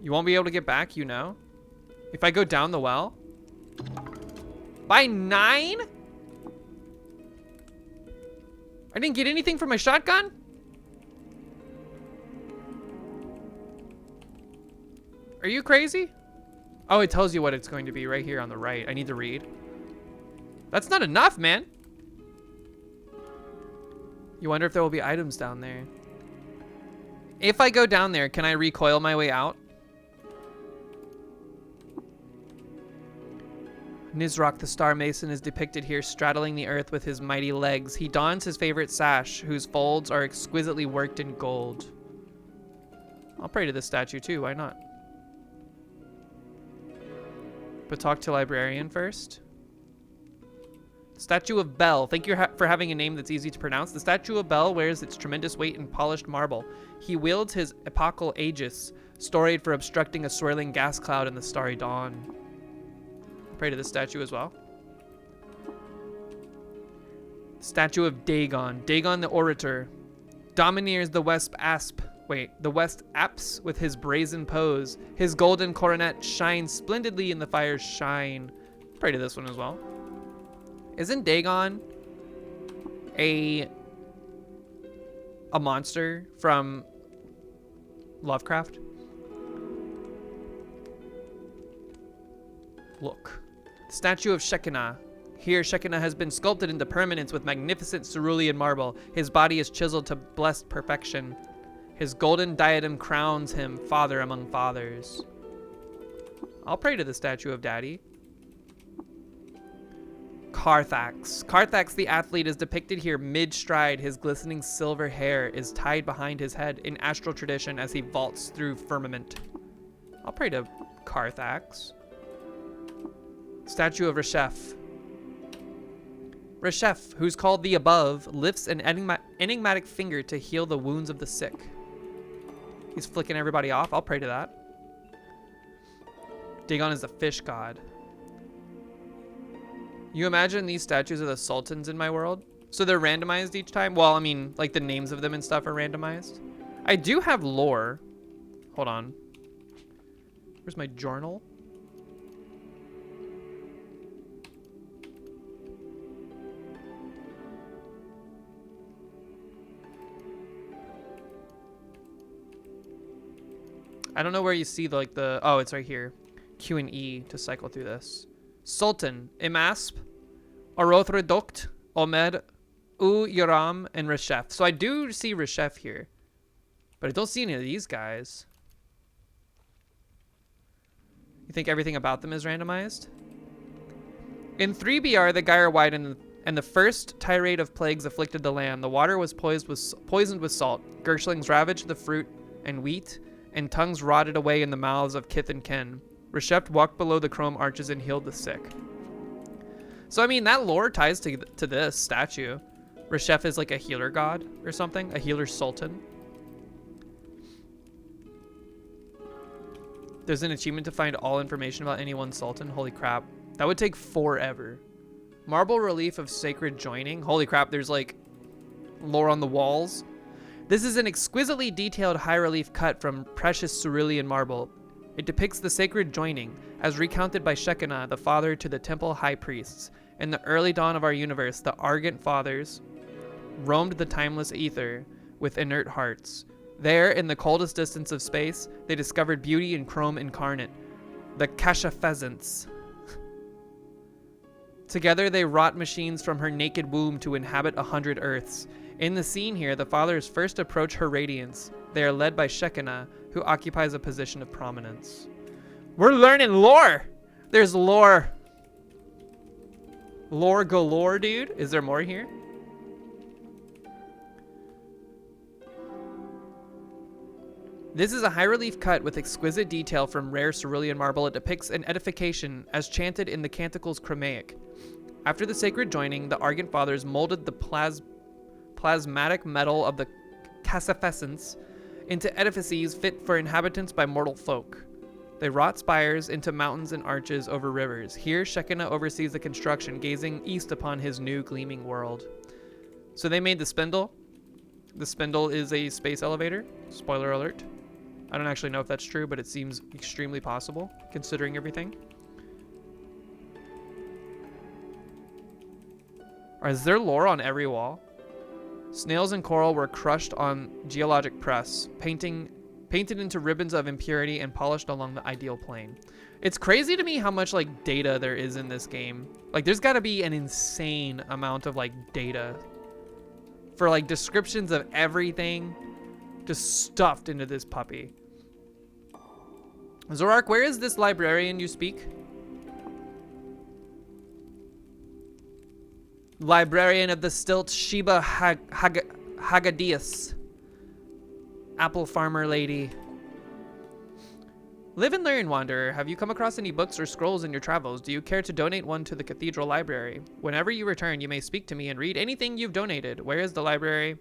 You won't be able to get back, you know? If I go down the well? By 9? I didn't get anything from my shotgun? Are you crazy? Oh, it tells you what it's going to be right here on the right. I need to read. That's not enough, man. You wonder if there will be items down there. If I go down there, can I recoil my way out? Nizrak the Star Mason is depicted here straddling the earth with his mighty legs. He dons his favorite sash, whose folds are exquisitely worked in gold. I'll pray to this statue too, why not? But talk to librarian first. Statue of Bel. Thank you for having a name that's easy to pronounce. The statue of Bel wears its tremendous weight in polished marble. He wields his epochal aegis, storied for obstructing a swirling gas cloud in the starry dawn. Pray to this statue as well. Statue of Dagon. Dagon the Orator domineers the West Apse with his brazen pose. His golden coronet shines splendidly in the fire's shine. Pray to this one as well. Isn't Dagon a monster from Lovecraft? Look. Statue of Shekinah. Here, Shekinah has been sculpted into permanence with magnificent cerulean marble. His body is chiseled to blessed perfection. His golden diadem crowns him father among fathers. I'll pray to the statue of Daddy. Carthax. Carthax the athlete is depicted here mid-stride. His glistening silver hair is tied behind his head in astral tradition as he vaults through firmament. I'll pray to Carthax. Statue of Reshef. Reshef, who's called the Above, lifts an enigmatic finger to heal the wounds of the sick. He's flicking everybody off. I'll pray to that. Dagon is the fish god. You imagine these statues are the sultans in my world? So they're randomized each time? Well, I mean, like the names of them and stuff are randomized. I do have lore. Hold on. Where's my journal? I don't know where you see oh, it's right here. Q and E to cycle through this. Sultan, Imasp, Orothredokt, Omed, Yoram, and Reshef. So I do see Reshef here, but I don't see any of these guys. You think everything about them is randomized? In 3BR, the gyre widened, and the first tirade of plagues afflicted the land. The water was poisoned with salt. Gershtlings ravaged the fruit and wheat, and tongues rotted away in the mouths of kith and kin. Reshef walked below the chrome arches and healed the sick. So, I mean, that lore ties to this statue. Reshef is like a healer god or something, a healer sultan. There's an achievement to find all information about any one sultan. Holy crap. That would take forever. Marble relief of sacred joining. Holy crap, there's like lore on the walls. This is an exquisitely detailed high relief cut from precious cerulean marble. It depicts the sacred joining, as recounted by Shekinah, the father to the temple high priests. In the early dawn of our universe, the Argent fathers roamed the timeless ether with inert hearts. There, in the coldest distance of space, they discovered beauty in chrome incarnate, the Kasha pheasants. Together, they wrought machines from her naked womb to inhabit 100 earths. In the scene here, the fathers first approach her radiance. They are led by Shekinah, who occupies a position of prominence. We're learning lore! There's lore. Lore galore, dude. Is there more here? This is a high-relief cut with exquisite detail from rare cerulean marble. It depicts an edification as chanted in the Canticles Chromaic. After the sacred joining, the Argent Fathers molded the plasmatic metal of the cassafescence into edifices fit for inhabitants by mortal folk. They wrought spires into mountains and arches over rivers. Here, Shekinah oversees the construction, gazing east upon his new gleaming world. So they made the spindle. The spindle is a space elevator. Spoiler alert. I don't actually know if that's true, but it seems extremely possible, considering everything. Or is there lore on every wall? Snails and coral were crushed on geologic press, painted into ribbons of impurity and polished along the ideal plane. It's crazy to me how much like data there is in this game. Like there's got to be an insane amount of like data for like descriptions of everything just stuffed into this puppy. Zorak, where is this librarian you speak? Librarian of the Stilt, Sheba Hagadias. Apple farmer lady. Live and learn, wanderer. Have you come across any books or scrolls in your travels? Do you care to donate one to the cathedral library? Whenever you return, you may speak to me and read anything you've donated. Where is the library?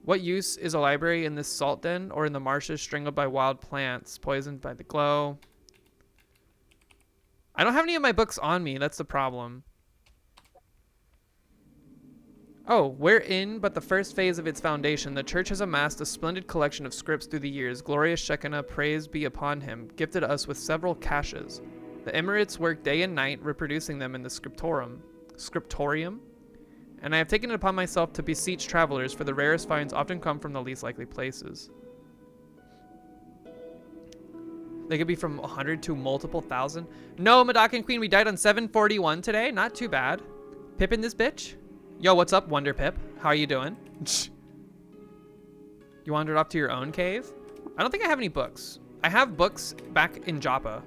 What use is a library in this salt den or in the marshes strangled by wild plants, poisoned by the glow? I don't have any of my books on me. That's the problem. Oh, we're in but the first phase of its foundation. The church has amassed a splendid collection of scripts through the years. Glorious Shekinah, praise be upon him, gifted us with several caches. The Emirates work day and night reproducing them in the scriptorium. And I have taken it upon myself to beseech travelers, for the rarest finds often come from the least likely places. They could be from 100 to multiple thousand. No, Madakan Queen, we died on 741 today. Not too bad. Pip in this bitch? Yo, what's up, Wonder Pip? How are you doing? You wandered off to your own cave? I don't think I have any books. I have books back in Joppa.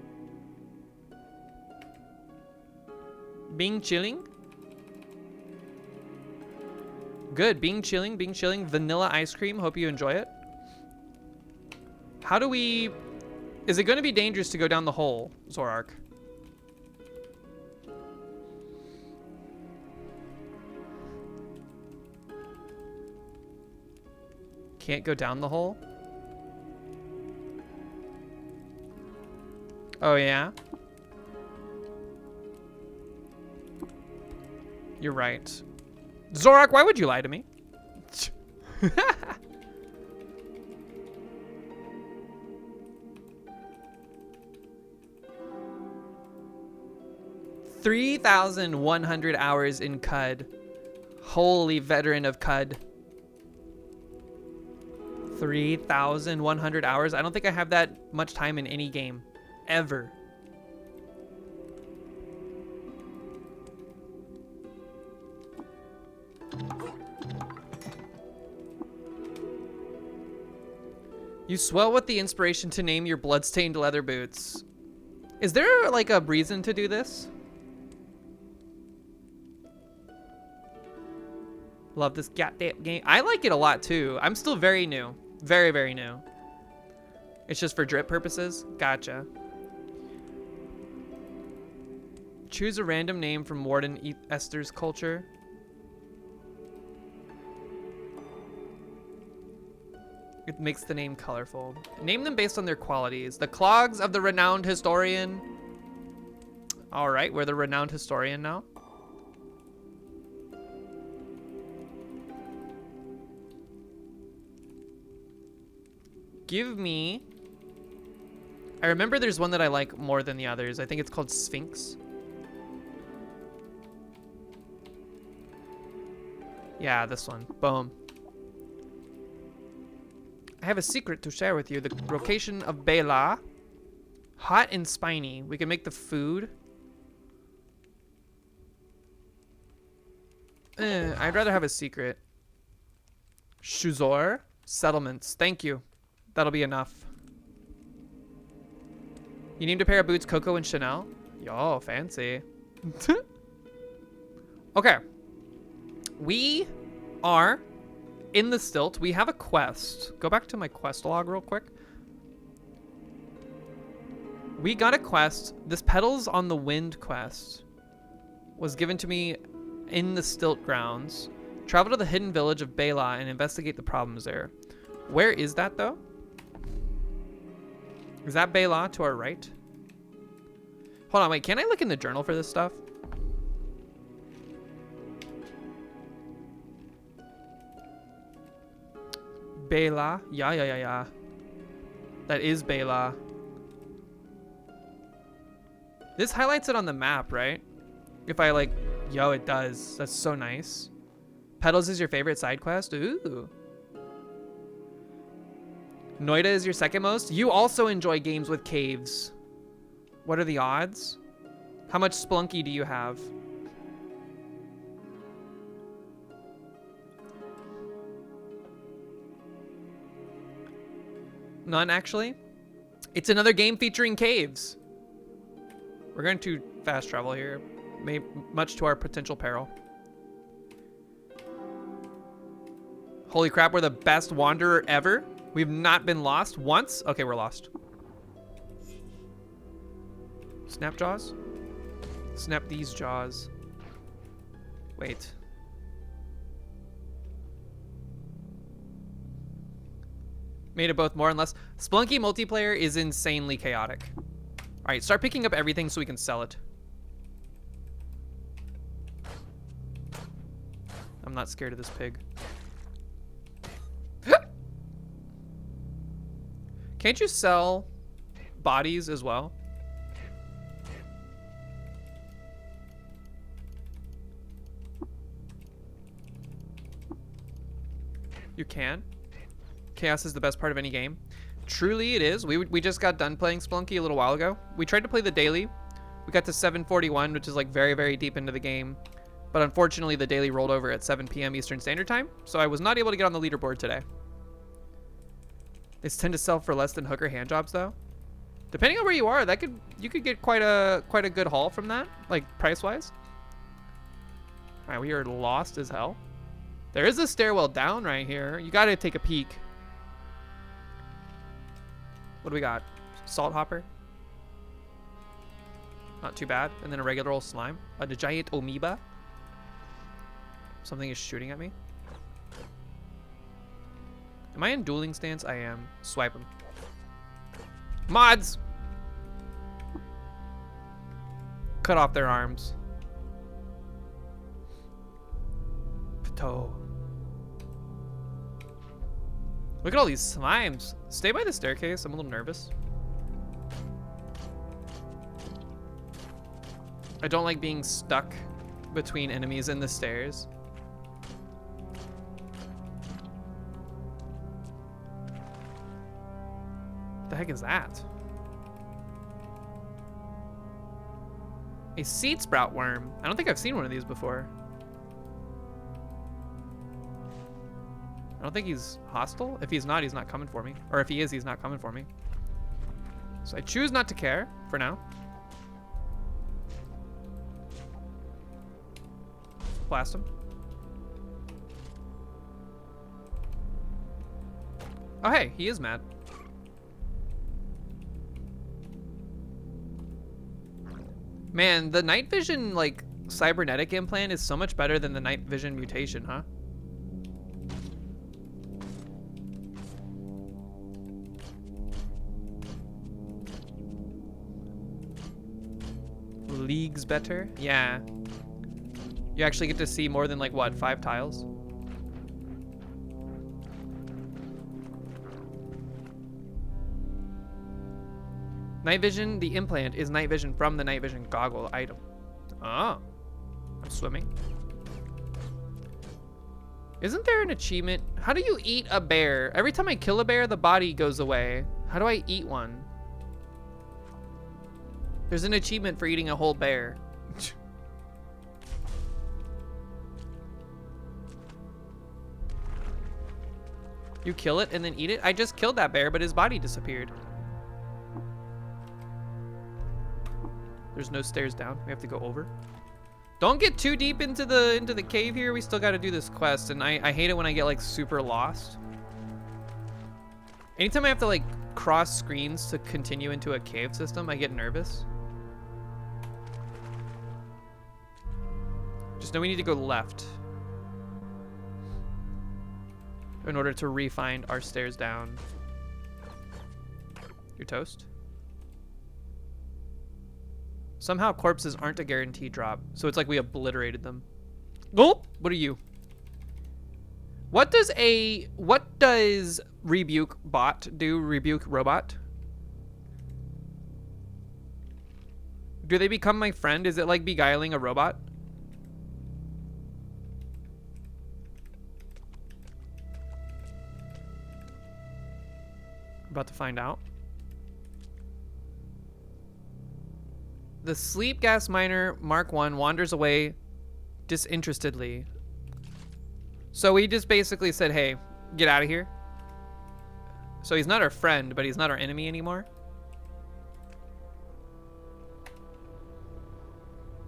Being chilling? Good, being chilling. Vanilla ice cream, hope you enjoy it. How do we... Is it going to be dangerous to go down the hole, Zorak? Can't go down the hole? Oh, yeah? You're right. Zorak, why would you lie to me? 3,100 hours in CUD. Holy veteran of CUD. 3,100 hours. I don't think I have that much time in any game. Ever. You swell with the inspiration to name your bloodstained leather boots. Is there like a reason to do this? Love this goddamn game. I like it a lot too. I'm still very new. Very, very new. It's just for drip purposes? Gotcha. Choose a random name from Warden Esther's culture. It makes the name colorful. Name them based on their qualities. The clogs of the renowned historian. All right, we're the renowned historian now. Give me... I remember there's one that I like more than the others. I think it's called Sphinx. Yeah, this one. Boom. I have a secret to share with you. The location of Bela. Hot and spiny. We can make the food. I'd rather have a secret. Shuzor. Settlements. Thank you. That'll be enough. You named a pair of boots Coco and Chanel? Yo, fancy. Okay. We are in the stilt. We have a quest. Go back to my quest log real quick. We got a quest. This Petals on the Wind quest was given to me in the Stilt grounds. Travel to the hidden village of Bela and investigate the problems there. Where is that, though? Is that Bela to our right? Hold on, wait. Can I look in the journal for this stuff? Bela. Yeah. That is Bela. This highlights it on the map, right? If I like, yo, it does. That's so nice. Petals is your favorite side quest? Ooh. Noida is your second most? You also enjoy games with caves. What are the odds? How much Splunky do you have? None, actually. It's another game featuring caves. We're going to fast travel here, much to our potential peril. Holy crap, we're the best wanderer ever. We've not been lost once. Okay, we're lost. Snap jaws? Snap these jaws. Wait. Made it both more and less. Splunky multiplayer is insanely chaotic. All right, start picking up everything so we can sell it. I'm not scared of this pig. Can't you sell bodies as well? You can. Chaos is the best part of any game. Truly it is. We just got done playing Splunky a little while ago. We tried to play the daily. We got to 7:41, which is like very, very deep into the game. But unfortunately, the daily rolled over at 7 p.m. Eastern Standard Time, so I was not able to get on the leaderboard today. They tend to sell for less than hooker hand jobs, though. Depending on where you are, you could get quite a good haul from that, like price-wise. All right, we are lost as hell. There is a stairwell down right here. You got to take a peek. What do we got? Salt hopper. Not too bad. And then a regular old slime. A giant amoeba. Something is shooting at me. Am I in dueling stance? I am. Swipe him. Mods! Cut off their arms. Pato. Look at all these slimes. Stay by the staircase. I'm a little nervous. I don't like being stuck between enemies in the stairs. What the heck is that? A seed sprout worm. I don't think I've seen one of these before. I don't think he's hostile. If he's not coming for me. Or if he is, he's not coming for me. So I choose not to care for now. Blast him. Oh, hey, he is mad. Man, the night vision, like, cybernetic implant is so much better than the night vision mutation, huh? Leagues better? Yeah. You actually get to see more than, like, what, 5 tiles? Night vision, the implant is night vision from the night vision goggle item. Oh. I'm swimming. Isn't there an achievement? How do you eat a bear? Every time I kill a bear, the body goes away. How do I eat one? There's an achievement for eating a whole bear. You kill it and then eat it? I just killed that bear, but his body disappeared. There's no stairs down. We have to go over. Don't get too deep into the cave here. We still got to do this quest, and I hate it when I get like super lost. Anytime I have to like cross screens to continue into a cave system, I get nervous. Just know we need to go left in order to re-find our stairs down. Your toast? Somehow corpses aren't a guaranteed drop, so it's like we obliterated them. Oh, what are you? What does Rebuke bot do? Rebuke robot? Do they become my friend? Is it like beguiling a robot? About to find out. The sleep gas miner Mark 1 wanders away disinterestedly. So we just basically said, hey, get out of here. So he's not our friend, but he's not our enemy anymore.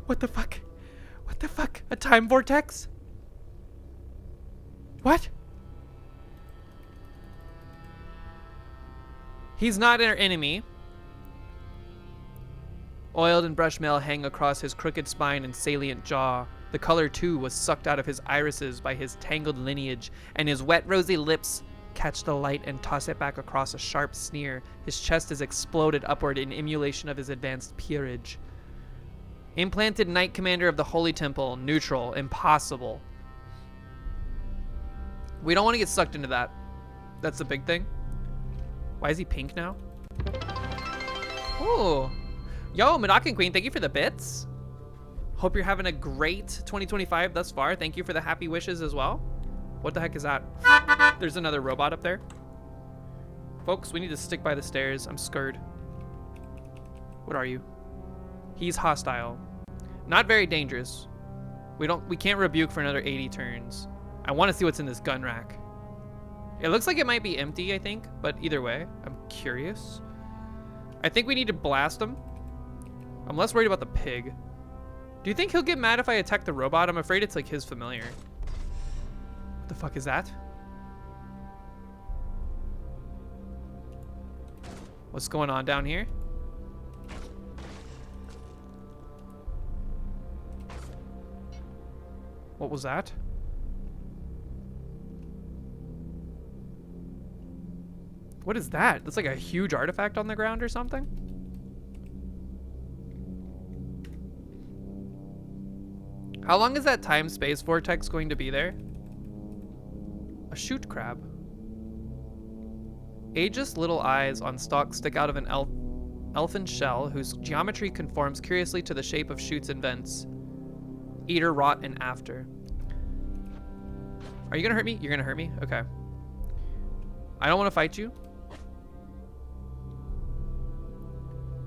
What the fuck? What the fuck? A time vortex? What? He's not our enemy. Oiled and brushed mail hang across his crooked spine and salient jaw. The color, too, was sucked out of his irises by his tangled lineage, and his wet, rosy lips catch the light and toss it back across a sharp sneer. His chest is exploded upward in emulation of his advanced peerage. Implanted Knight Commander of the Holy Temple. Neutral. Impossible. We don't want to get sucked into that. That's the big thing. Why is he pink now? Ooh. Yo, Madakin Queen, thank you for the bits. Hope you're having a great 2025 thus far. Thank you for the happy wishes as well. What the heck is that? There's another robot up there. Folks, we need to stick by the stairs. I'm scared. What are you? He's hostile. Not very dangerous. We can't rebuke for another 80 turns. I want to see what's in this gun rack. It looks like it might be empty, I think, but either way, I'm curious. I think we need to blast him. I'm less worried about the pig. Do you think he'll get mad if I attack the robot? I'm afraid it's like his familiar. What the fuck is that? What's going on down here? What was that? What is that? That's like a huge artifact on the ground or something? How long is that time-space vortex going to be there? A shoot crab. Aegis little eyes on stalks stick out of an elfin shell whose geometry conforms curiously to the shape of shoots and vents. Eater, rot, and after. Are you gonna hurt me? You're gonna hurt me? Okay. I don't want to fight you.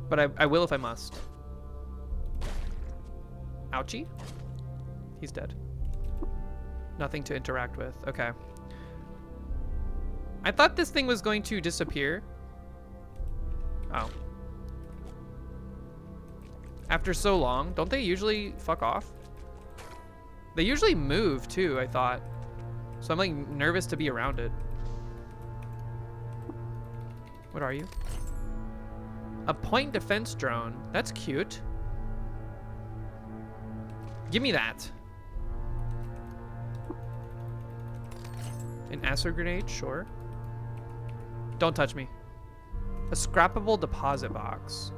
But I will if I must. Ouchie. He's dead. Nothing to interact with. Okay. I thought this thing was going to disappear. Oh. After so long, don't they usually fuck off? They usually move too, I thought. So I'm like nervous to be around it. What are you? A point defense drone. That's cute. Give me that. An acid grenade, sure. Don't touch me. A scrappable deposit box.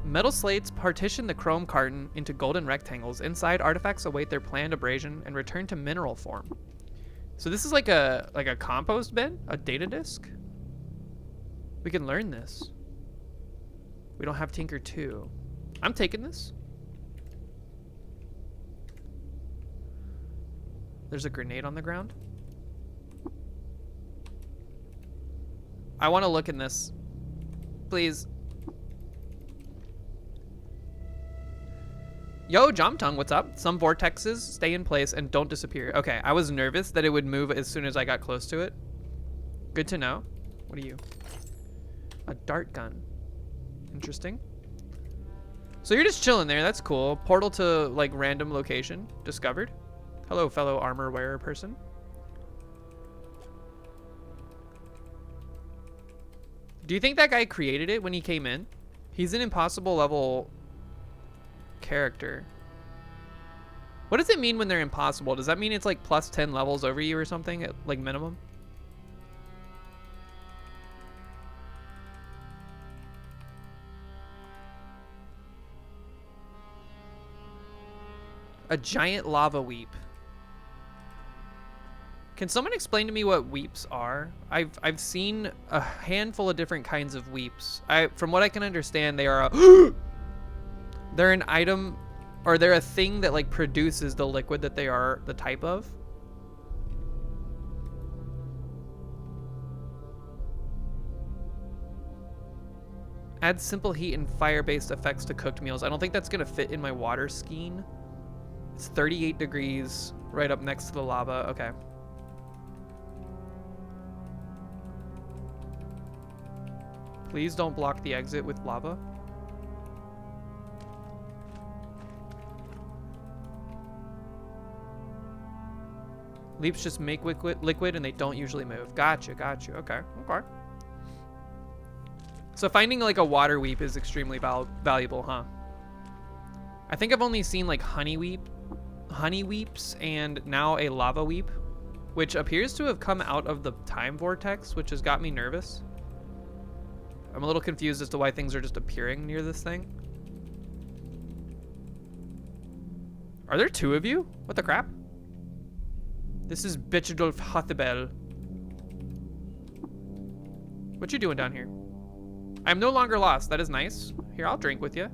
Metal slates partition the chrome carton into golden rectangles. Inside, artifacts await their planned abrasion and return to mineral form. So this is like a compost bin? A data disk? We can learn this. We don't have Tinker 2. I'm taking this. There's a grenade on the ground. I want to look in this. Please. Yo, Jomtung, what's up? Some vortexes stay in place and don't disappear. Okay, I was nervous that it would move as soon as I got close to it. Good to know. What are you? A dart gun. Interesting. So you're just chilling there. That's cool. Portal to like random location discovered. Hello, fellow armor wearer person. Do you think that guy created it when he came in? He's an impossible level character. What does it mean when they're impossible? Does that mean it's like plus 10 levels over you or something at like minimum? A giant lava weep. Can someone explain to me what weeps are? I've seen a handful of different kinds of weeps. From what I can understand, they are they're an item, or they're a thing that like produces the liquid that they are the type of. Add simple heat and fire-based effects to cooked meals. I don't think that's gonna fit in my water skiing. It's 38 degrees right up next to the lava. Okay. Please don't block the exit with lava. Leaps just make liquid and they don't usually move. Gotcha, gotcha. Okay, okay. So finding like a water weep is extremely valuable, huh? I think I've only seen like honey weeps and now a lava weep, which appears to have come out of the time vortex, which has got me nervous. I'm a little confused as to why things are just appearing near this thing. Are there two of you? What the crap? This is Bichadolf Hathebel. What you doing down here? I'm no longer lost. That is nice. Here, I'll drink with you.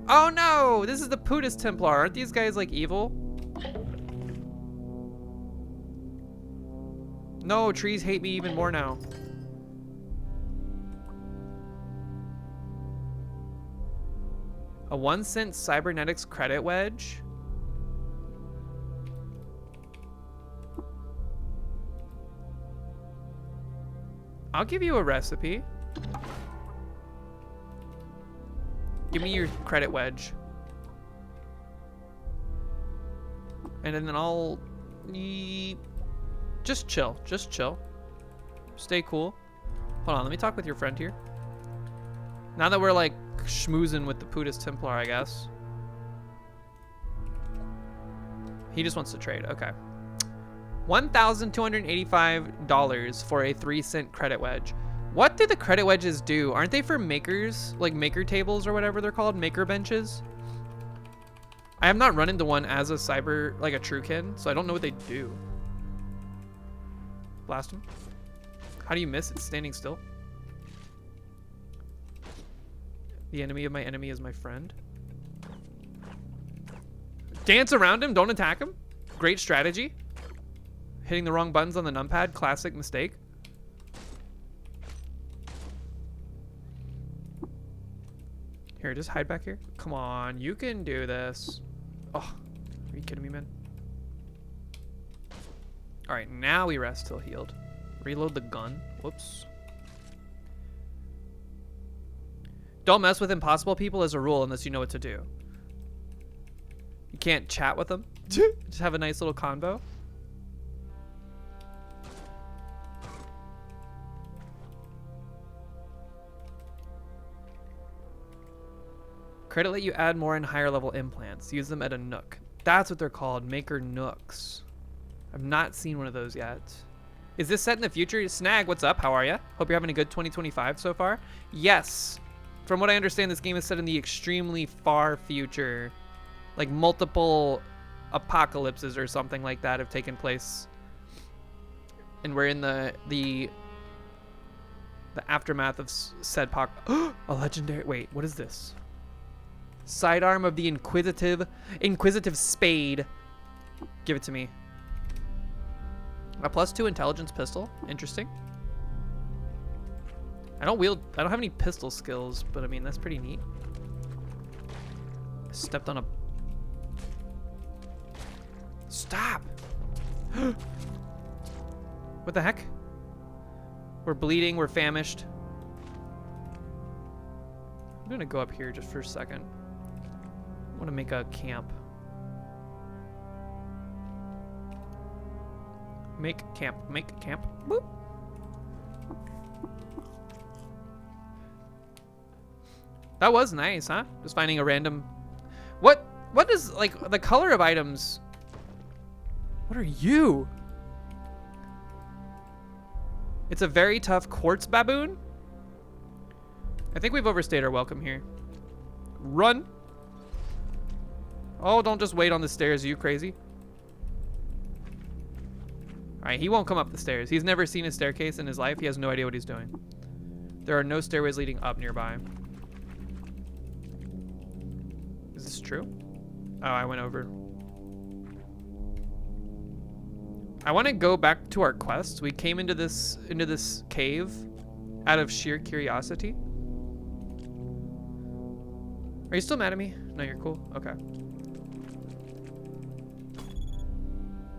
Oh no! This is the Pudis Templar. Aren't these guys like evil? No, trees hate me even more now. A 1-cent cybernetics credit wedge. I'll give you a recipe. Give me your credit wedge. And then I'll just chill. Just chill. Stay cool. Hold on, let me talk with your friend here. Now that we're like schmoozing with the Pudis Templar, I guess. He just wants to trade. Okay. $1,285 for a 3-cent credit wedge. What do the credit wedges do? Aren't they for makers? Like maker tables or whatever they're called? Maker benches? I have not run into one as a cyber, like a Truekin, so I don't know what they do. Blast him. How do you miss it standing still? The enemy of my enemy is my friend. Dance around him, don't attack him. Great strategy. Hitting the wrong buttons on the numpad, classic mistake. Here, just hide back here. Come on, you can do this. Oh, are you kidding me, man? All right, now we rest till healed. Reload the gun. Whoops. Don't mess with impossible people as a rule unless you know what to do. You can't chat with them. Just have a nice little convo. Credit let you add more and higher level implants. Use them at a nook. That's what they're called, maker nooks. I've not seen one of those yet. Is this set in the future? Snag, what's up? How are you? Hope you're having a good 2025 so far. Yes. From what I understand, this game is set in the extremely far future. Like multiple apocalypses or something like that have taken place. And we're in the aftermath of said a legendary, wait, what is this? Sidearm of the Inquisitive Spade. Give it to me. A +2 intelligence pistol. Interesting. I don't have any pistol skills, but I mean, that's pretty neat. I stepped on a... Stop! What the heck? We're bleeding, we're famished. gonna go up here just for a second. I want to make a camp. Make camp. Make camp. Boop. That was nice, huh? Just finding a random... What is, like, the color of items? What are you? It's a very tough quartz baboon? I think we've overstayed our welcome here. Run! Oh, don't just wait on the stairs, are you crazy? Alright, he won't come up the stairs. He's never seen a staircase in his life. He has no idea what he's doing. There are no stairways leading up nearby. Is this true? Oh, I went over. I want to go back to our quest. We came into this cave out of sheer curiosity. Are you still mad at me? No, you're cool. Okay.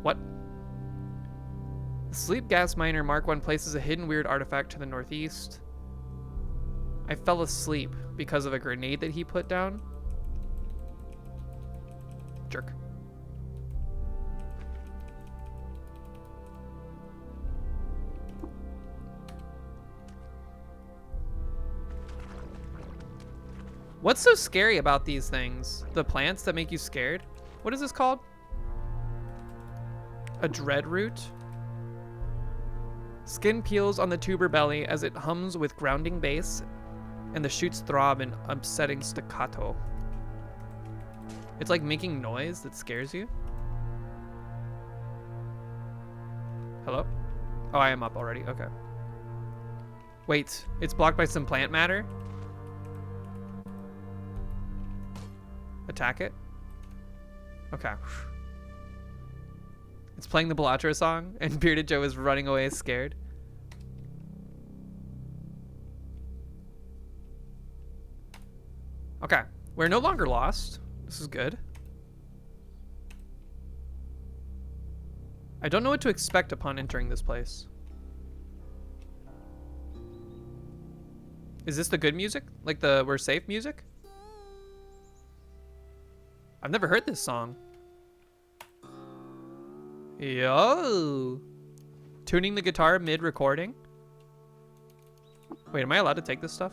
What? The sleep gas miner Mark 1 places a hidden weird artifact to the northeast. I fell asleep because of a grenade that he put down. Jerk. What's so scary about these things? The plants that make you scared? What is this called? A dread root? Skin peels on the tuber belly as it hums with grounding bass, and the shoots throb in upsetting staccato. It's like making noise that scares you. Hello? Oh, I am up already. Okay. Wait, it's blocked by some plant matter? Attack it? Okay. It's playing the Balatro song, and Bearded Joe is running away scared. Okay, we're no longer lost. This is good. I don't know what to expect upon entering this place. Is this the good music? Like the we're safe music? I've never heard this song. Yo. Tuning the guitar mid-recording? Wait, am I allowed to take this stuff?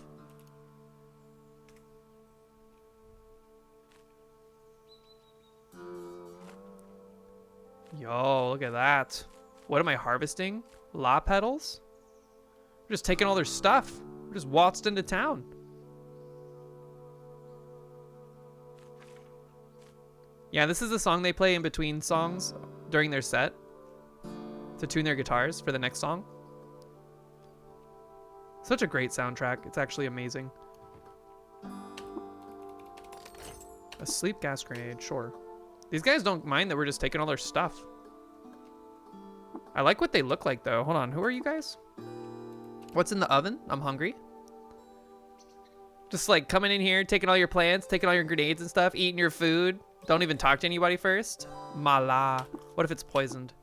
Yo, look at that. What am I harvesting? La petals? We're just taking all their stuff. We're just waltzed into town. Yeah, this is the song they play in between songs during their set to tune their guitars for the next song. Such a great soundtrack. It's actually amazing. A sleep gas grenade, sure. These guys don't mind that we're just taking all their stuff. I like what they look like, though. Hold on, who are you guys? What's in the oven? I'm hungry. Just like coming in here, taking all your plants, taking all your grenades and stuff, eating your food. Don't even talk to anybody first. Mala. What if it's poisoned?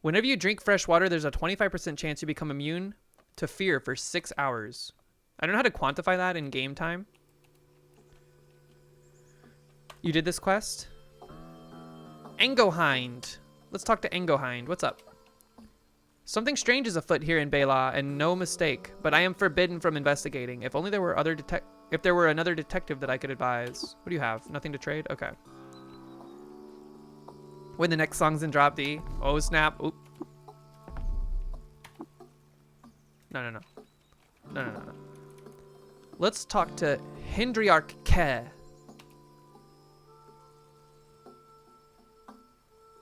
Whenever you drink fresh water, there's a 25% chance you become immune to fear for 6 hours. I don't know how to quantify that in game time. You did this quest? Engohind. Let's talk to Engohind. What's up? Something strange is afoot here in Bela, and no mistake, but I am forbidden from investigating. If only there were another detective that I could advise. What do you have? Nothing to trade? Okay. When the next song's in drop D. Oh, snap. Oop. No. Let's talk to Hendriarch Ke.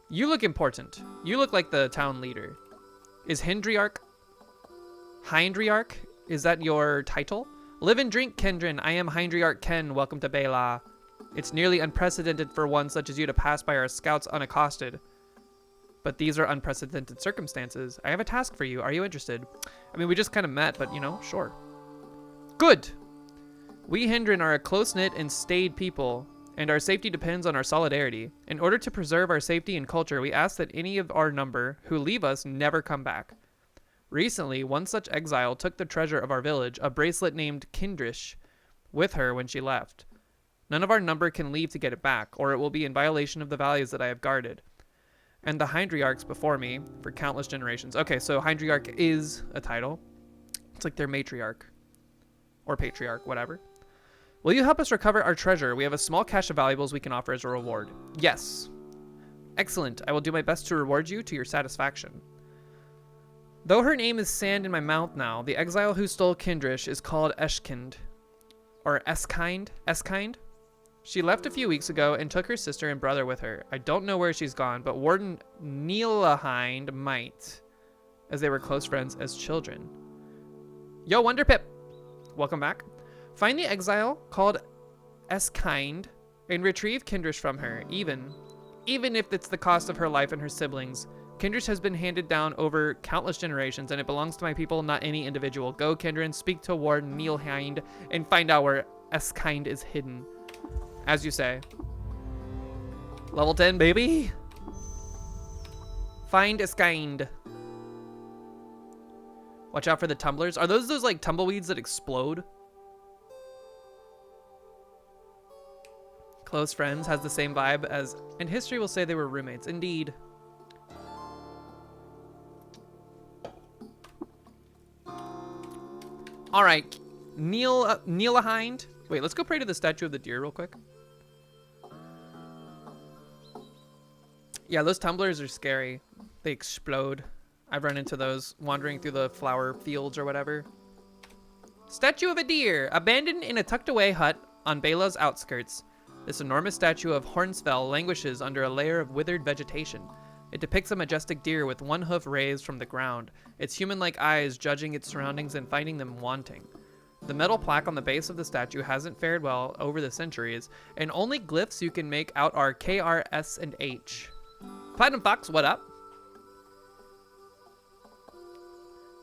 You look important. You look like the town leader. Is Hindriarch? Is that your title? Live and drink, Kendrin. I am Hindriarch Ken. Welcome to Bela. It's nearly unprecedented for one such as you to pass by our scouts unaccosted. But these are unprecedented circumstances. I have a task for you. Are you interested? I mean, we just kind of met, but you know, sure. Good. We Hindrin are a close-knit and staid people, and our safety depends on our solidarity. In order to preserve our safety and culture, we ask that any of our number who leave us never come back. Recently, one such exile took the treasure of our village, a bracelet named Kindrish. with her when she left. None of our number can leave to get it back, or it will be in violation of the values that I have guarded. And the Hydriarchs before me for countless generations. Okay, so Hydriarch is a title. It's like their matriarch. Or patriarch, whatever. Will you help us recover our treasure? We have a small cache of valuables we can offer as a reward. Yes. Excellent. I will do my best to reward you to your satisfaction. Though her name is sand in my mouth now, the exile who stole Kindrish is called Eshkind. Or Eskind? Eskind? She left a few weeks ago and took her sister and brother with her. I don't know where she's gone, but Warden Neelahind might, as they were close friends as children. Yo, Wonderpip! Welcome back. Find the exile called Eskind and retrieve Kindrish from her, even if it's the cost of her life and her siblings. Kindrish has been handed down over countless generations, and it belongs to my people, not any individual. Go, Kindred, speak to Warden Neelahind and find out where Eskind is hidden. As you say. Level 10, baby! Find Eskind. Watch out for the tumblers. Are those like tumbleweeds that explode? Close friends has the same vibe as, and history will say they were roommates. Indeed. All right, Neelahind. Wait, let's go pray to the statue of the deer real quick. Yeah, those tumblers are scary. They explode. I've run into those wandering through the flower fields or whatever. Statue of a deer, abandoned in a tucked away hut on Bela's outskirts. This enormous statue of Hornsfell languishes under a layer of withered vegetation. It depicts a majestic deer with one hoof raised from the ground, its human-like eyes judging its surroundings and finding them wanting. The metal plaque on the base of the statue hasn't fared well over the centuries, and only glyphs you can make out are K, R, S, and H. Platinum Fox, what up?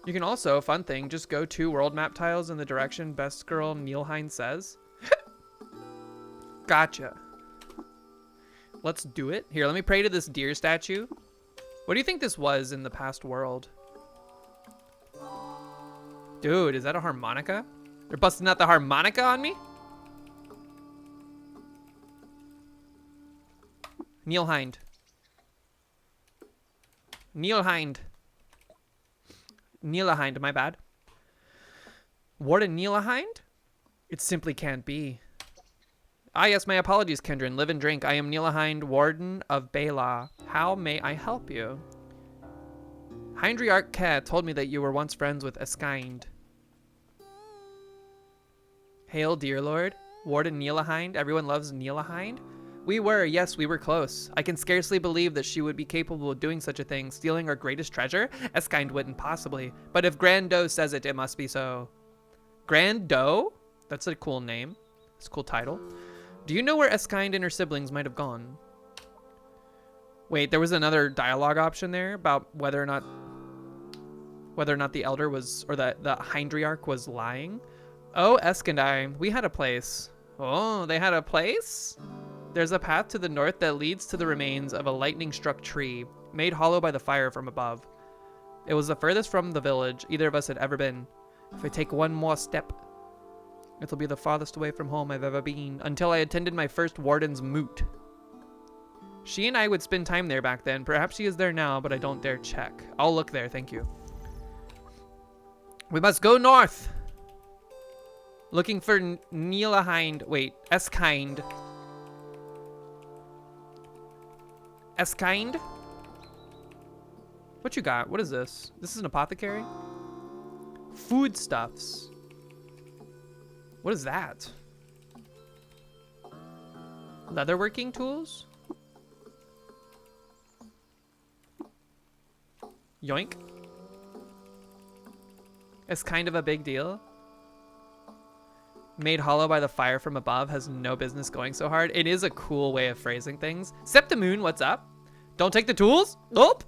You can also, fun thing, just go 2 world map tiles in the direction Best Girl Neelahind says. Gotcha. Let's do it. Here, let me pray to this deer statue. What do you think this was in the past world? Dude, is that a harmonica? They're busting out the harmonica on me? Neelahind. Neelahind. Neelahind, my bad. Warden Neelahind? It simply can't be. Ah, yes, my apologies, Kendrin. Live and drink. I am Neelahind, Warden of Bela. How may I help you? Hydriarch Cat told me that you were once friends with Eskind. Hail, dear lord. Warden Neelahind. Everyone loves Neelahind. We were, yes, we were close. I can scarcely believe that she would be capable of doing such a thing, stealing our greatest treasure. Eskind wouldn't possibly. But if Grand Doe says it, it must be so. Grand Doe? That's a cool name. It's a cool title. Do you know where Eskind and her siblings might have gone? Wait, there was another dialogue option there about whether or not the elder was, or the Hydriarch was lying. Oh, Esk and I, we had a place. Oh, they had a place? There's a path to the north that leads to the remains of a lightning-struck tree, made hollow by the fire from above. It was the furthest from the village either of us had ever been. If I take one more step, it'll be the farthest away from home I've ever been, until I attended my first warden's moot. She and I would spend time there back then. Perhaps she is there now, but I don't dare check. I'll look there, thank you. We must go north! Looking for Neelahind. Wait, Eskind. Eskind? What you got? What is this? This is an apothecary? Foodstuffs. What is that? Leatherworking tools? Yoink. It's kind of a big deal. Made hollow by the fire from above has no business going so hard. It is a cool way of phrasing things. Septimoon, what's up? Don't take the tools? Nope.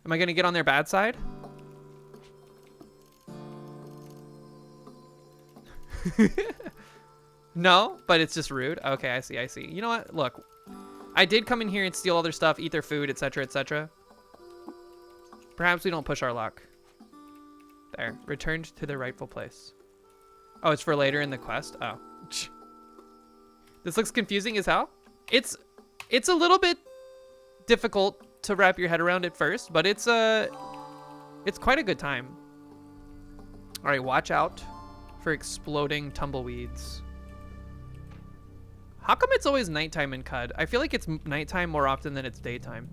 Am I gonna get on their bad side? No, but it's just rude. Okay, I see, I see. You know what? Look, I did come in here and steal all their stuff, eat their food, etc., etc. Perhaps we don't push our luck. There, returned to their rightful place. Oh, it's for later in the quest? Oh. This looks confusing as hell. It's a little bit difficult to wrap your head around at first, but it's quite a good time. All right, watch out for exploding tumbleweeds. How come it's always nighttime in Cud? I feel like it's nighttime more often than it's daytime.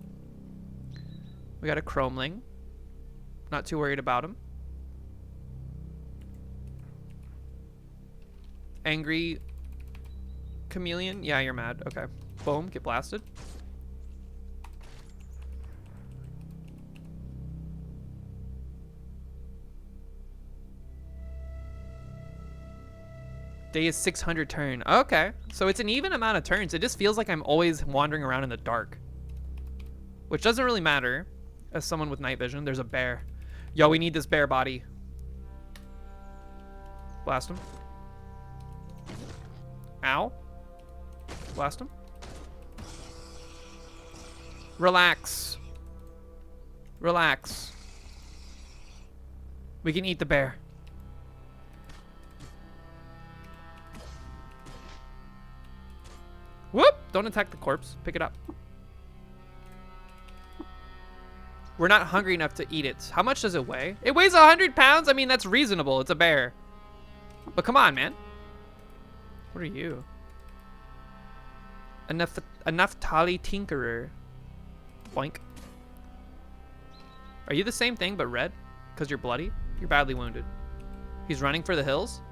We got a chromeling. Not too worried about him. Angry chameleon. Yeah, you're mad. Okay. Boom. Get blasted. Day is 600 turn. Okay. So it's an even amount of turns. It just feels like I'm always wandering around in the dark. Which doesn't really matter as someone with night vision. There's a bear. Yo, we need this bear body. Blast him. Ow. Blast him. Relax. Relax. We can eat the bear. Whoop! Don't attack the corpse. Pick it up. We're not hungry enough to eat it. How much does it weigh? It weighs 100 pounds? I mean, that's reasonable. It's a bear. But come on, man. What are you? A Naphtali Tinkerer. Boink. Are you the same thing but red? Because you're bloody? You're badly wounded. He's running for the hills?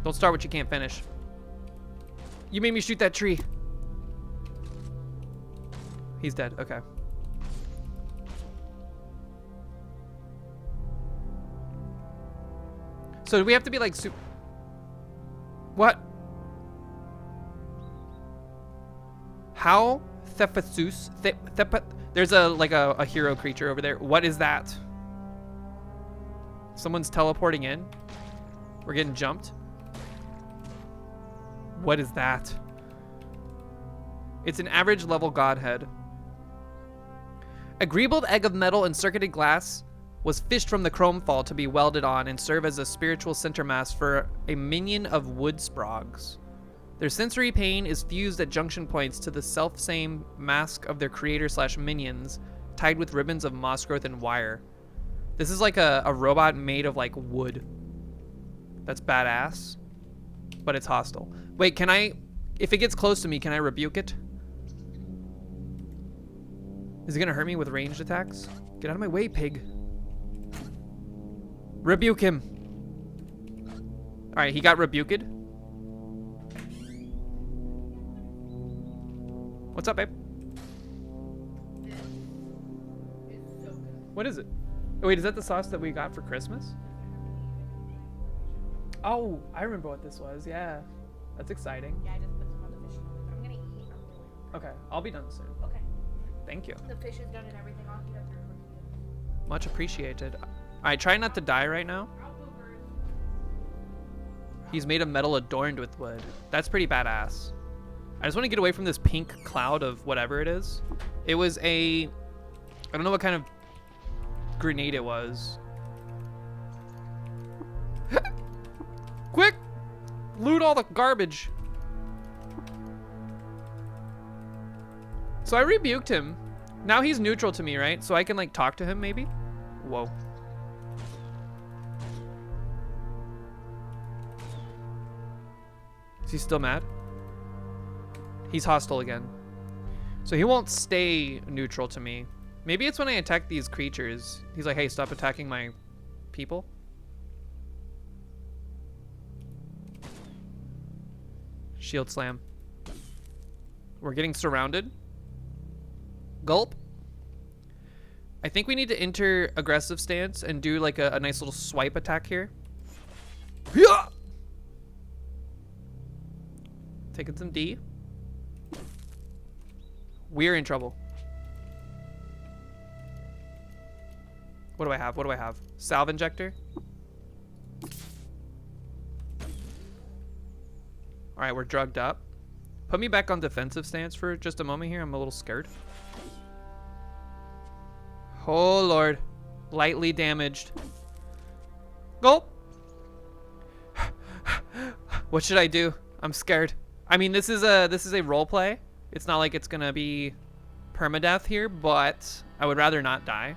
Don't start what you can't finish. You made me shoot that tree. He's dead. Okay. So do we have to be like What? How Thephasus? There's a hero creature over there. What is that? Someone's teleporting in. We're getting jumped. What is that? It's an average level godhead. A greebled egg of metal and circuited glass was fished from the chrome fall to be welded on and serve as a spiritual center mass for a minion of wood sprogs. Their sensory pain is fused at junction points to the self-same mask of their creator/minions, tied with ribbons of moss growth and wire. This is like a robot made of like wood. That's badass, but it's hostile. Wait, can I, if it gets close to me, can I rebuke it? Is it gonna hurt me with ranged attacks? Get out of my way, pig. Rebuke him. All right, he got rebuked. What's up, babe? What is it? Oh, wait, is that the sauce that we got for Christmas? Oh, I remember what this was. Yeah, that's exciting. Yeah, I just put some on the fish. I'm gonna eat. Okay, I'll be done soon. Okay. Thank you. The fish is done and everything. I'll eat after. Much appreciated. All right, try not to die right now. He's made of metal adorned with wood. That's pretty badass. I just want to get away from this pink cloud of whatever it is. It was I don't know what kind of grenade it was. Quick! Loot all the garbage. So I rebuked him. Now he's neutral to me, right? So I can like talk to him maybe? Whoa. Is he still mad? He's hostile again. So he won't stay neutral to me. Maybe it's when I attack these creatures. He's like, hey, stop attacking my people. Shield slam. We're getting surrounded. Gulp. I think we need to enter aggressive stance and do like a nice little swipe attack here. Yeah! Taking some D. We're in trouble. What do I have? What do I have? Salve injector. All right, we're drugged up. Put me back on defensive stance for just a moment here. I'm a little scared. Oh, Lord. Lightly damaged. Gulp. What should I do? I'm scared. I mean, this is a role play. It's not like it's gonna be permadeath here, but I would rather not die.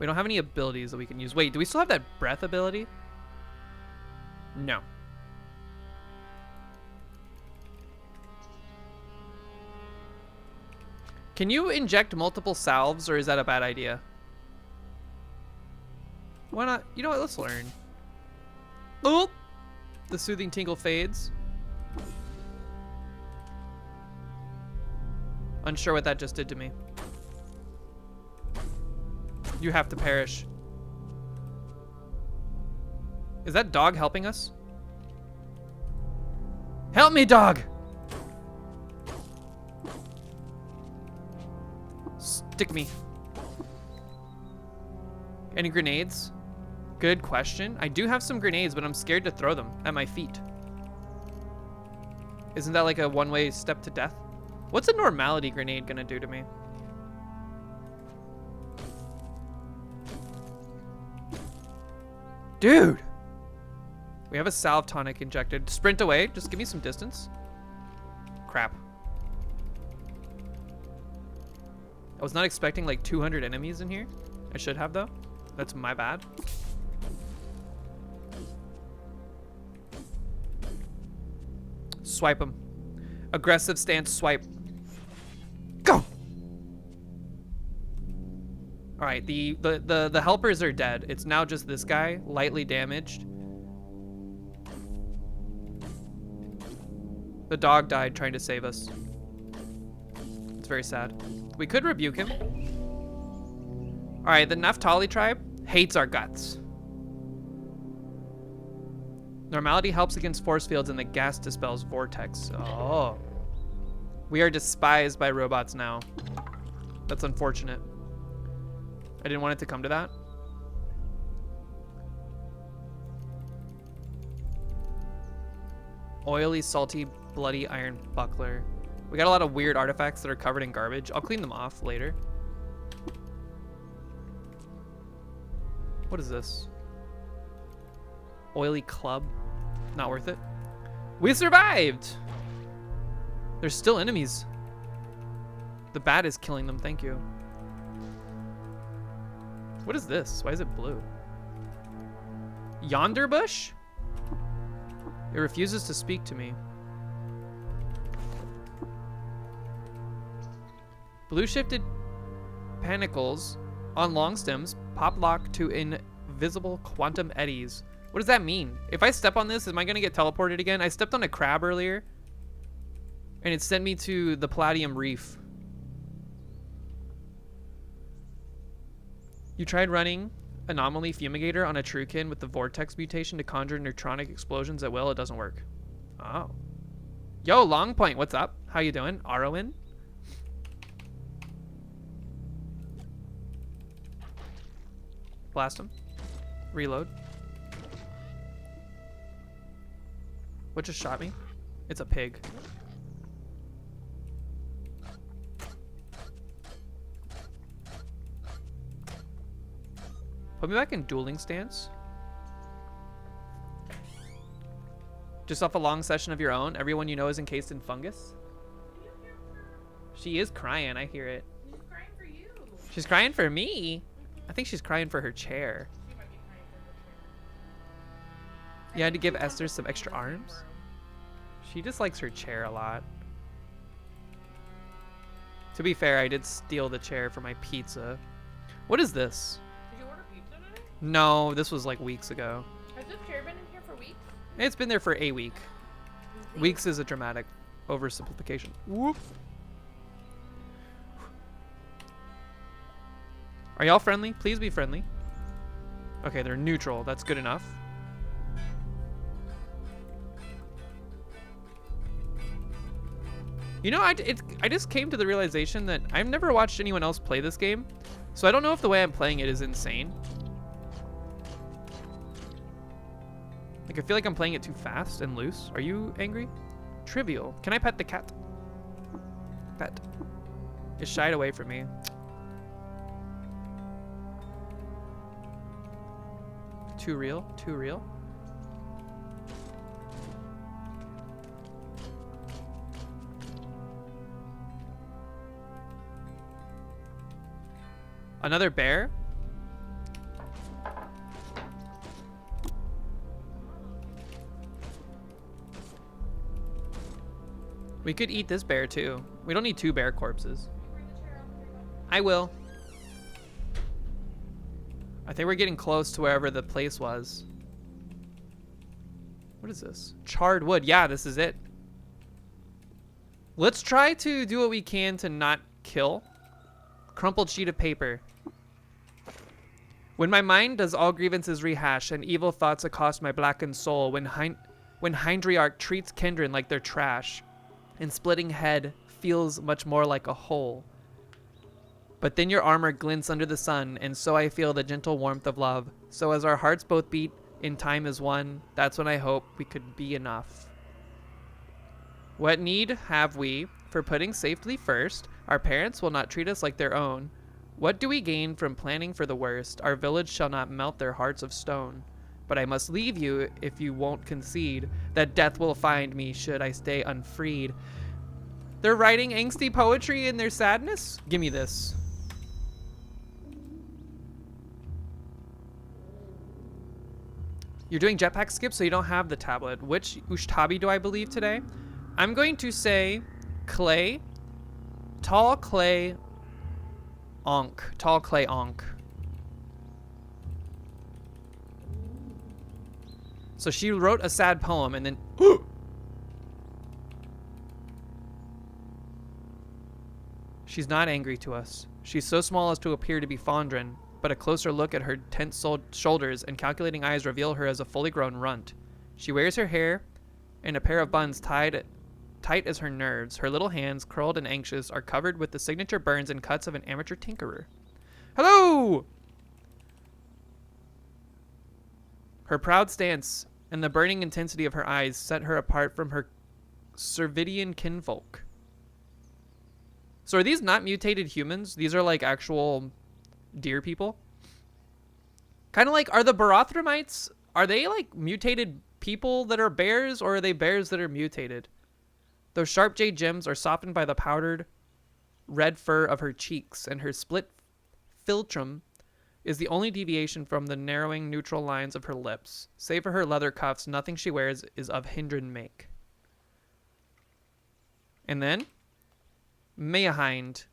We don't have any abilities that we can use. Wait, do we still have that breath ability? No. Can you inject multiple salves, or is that a bad idea? Why not? You know what? Let's learn. Oh! The soothing tingle fades. Unsure what that just did to me. You have to perish. Is that dog helping us? Help me, dog! Stick me. Any grenades? Good question. I do have some grenades, but I'm scared to throw them at my feet. Isn't that like a one-way step to death? What's a normality grenade gonna do to me? Dude! We have a salve tonic injected. Sprint away. Just give me some distance. Crap. I was not expecting like 200 enemies in here. I should have though. That's my bad. Swipe him. Aggressive stance swipe. Go! Alright, the helpers are dead. It's now just this guy, lightly damaged. The dog died trying to save us. It's very sad. We could rebuke him. Alright, the Naphtali tribe hates our guts. Normality helps against force fields and the gas dispels vortex. Oh. We are despised by robots now. That's unfortunate. I didn't want it to come to that. Oily, salty, bloody iron buckler. We got a lot of weird artifacts that are covered in garbage. I'll clean them off later. What is this? Oily club. Not worth it. We survived! There's still enemies. The bat is killing them, thank you. What is this? Why is it blue? Yonder bush? It refuses to speak to me. Blue shifted panicles on long stems pop lock to invisible quantum eddies. What does that mean? If I step on this, am I gonna get teleported again? I stepped on a crab earlier and it sent me to the Palladium Reef. You tried running Anomaly Fumigator on a Truekin with the Vortex mutation to conjure neutronic explosions at will. It doesn't work. Oh. Yo, Long Point, what's up? How you doing? Arwen? Blast him. Reload. What just shot me? It's a pig. Put me back in dueling stance. Just off a long session of your own. Everyone you know is encased in fungus. She is crying. I hear it. She's crying for you. She's crying for me. I think she's crying for her chair. She might be crying for her You had to give Esther some extra arms. She just likes her chair a lot. To be fair, I did steal the chair for my pizza. What is this? Did you order pizza today? No, this was like weeks ago. Has this chair been in here for weeks? It's been there for a week. Weeks is a dramatic oversimplification. Whoop. Are y'all friendly? Please be friendly. Okay, they're neutral. That's good enough. You know, I just came to the realization that I've never watched anyone else play this game, so I don't know if the way I'm playing it is insane. Like, I feel like I'm playing it too fast and loose. Are you angry? Trivial. Can I pet the cat? Pet. It shied away from me. Too real? Too real? Another bear? We could eat this bear too. We don't need 2 bear corpses. I will. I think we're getting close to wherever the place was. What is this? Charred wood. Yeah, this is it. Let's try to do what we can to not kill. Crumpled sheet of paper. When my mind does all grievances rehash and evil thoughts accost my blackened soul, when Hindriarch treats Kendron like they're trash, and splitting head feels much more like a hole. But then your armor glints under the sun, and so I feel the gentle warmth of love. So as our hearts both beat in time as one, that's when I hope we could be enough. What need have we for putting safety first? Our parents will not treat us like their own. What do we gain from planning for the worst? Our village shall not melt their hearts of stone. But I must leave you if you won't concede that death will find me should I stay unfreed. They're writing angsty poetry in their sadness? Give me this. You're doing jetpack skip, so you don't have the tablet. Which Ushtabi do I believe today? I'm going to say clay. Tall clay onk. Tall clay onk. So she wrote a sad poem and then she's not angry to us. She's so small as to appear to be Fondren, but a closer look at her tense shoulders and calculating eyes reveal her as a fully grown runt. She wears her hair in a pair of buns tight as her nerves. Her little hands, curled and anxious, are covered with the signature burns and cuts of an amateur tinkerer. Hello! Her proud stance and the burning intensity of her eyes set her apart from her Cervidian kinfolk. So are these not mutated humans? These are like actual deer people? Kind of like, are the Barathramites, are they like mutated people that are bears, or are they bears that are mutated? Those sharp jade gems are softened by the powdered red fur of her cheeks, and her split philtrum is the only deviation from the narrowing neutral lines of her lips. Save for her leather cuffs, nothing she wears is of Hindran make. And then, Meahind.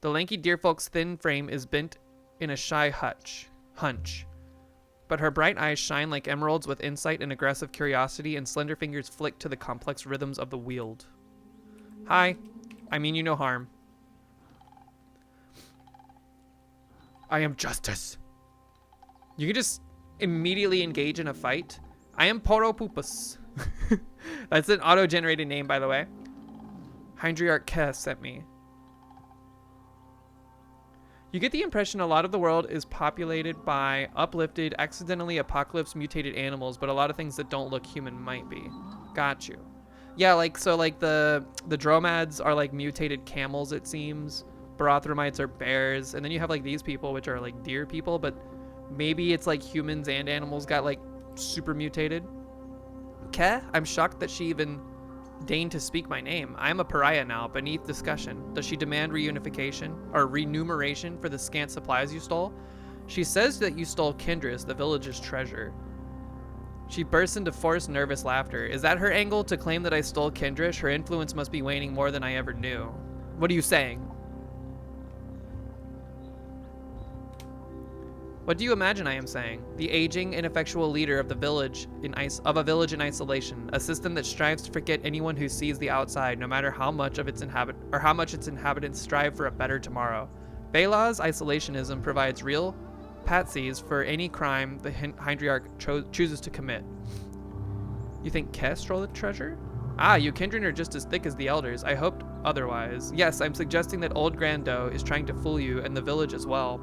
The lanky deerfolk's thin frame is bent in a shy hunch. But her bright eyes shine like emeralds with insight and aggressive curiosity, and slender fingers flick to the complex rhythms of the wield. Hi. I mean you no harm. I am justice. You can just immediately engage in a fight. I am Poropupus. That's an auto-generated name, by the way. Hindriarch Kess sent me. You get the impression a lot of the world is populated by uplifted, accidentally apocalypse mutated animals, but a lot of things that don't look human might be. Got you. Yeah, like, so like the Dromads are like mutated camels, it seems. Barathramites are bears, and then you have like these people, which are like deer people, but maybe it's like humans and animals got like super mutated. Ke? I'm shocked that she even deigned to speak my name. I am a pariah now, beneath discussion. Does she demand reunification or remuneration for the scant supplies you stole? She says that you stole Kindris, the village's treasure. She bursts into forced, nervous laughter. Is that her angle to claim that I stole Kindris? Her influence must be waning more than I ever knew. What are you saying? What do you imagine I am saying? The aging, ineffectual leader of the village of a village in isolation, a system that strives to forget anyone who sees the outside, no matter how much its inhabitants strive for a better tomorrow. Bela's isolationism provides real patsies for any crime the Hindriarch chooses to commit. You think Kess stole the treasure? Ah, you Kindred are just as thick as the elders. I hoped otherwise. Yes, I'm suggesting that old Grando is trying to fool you and the village as well.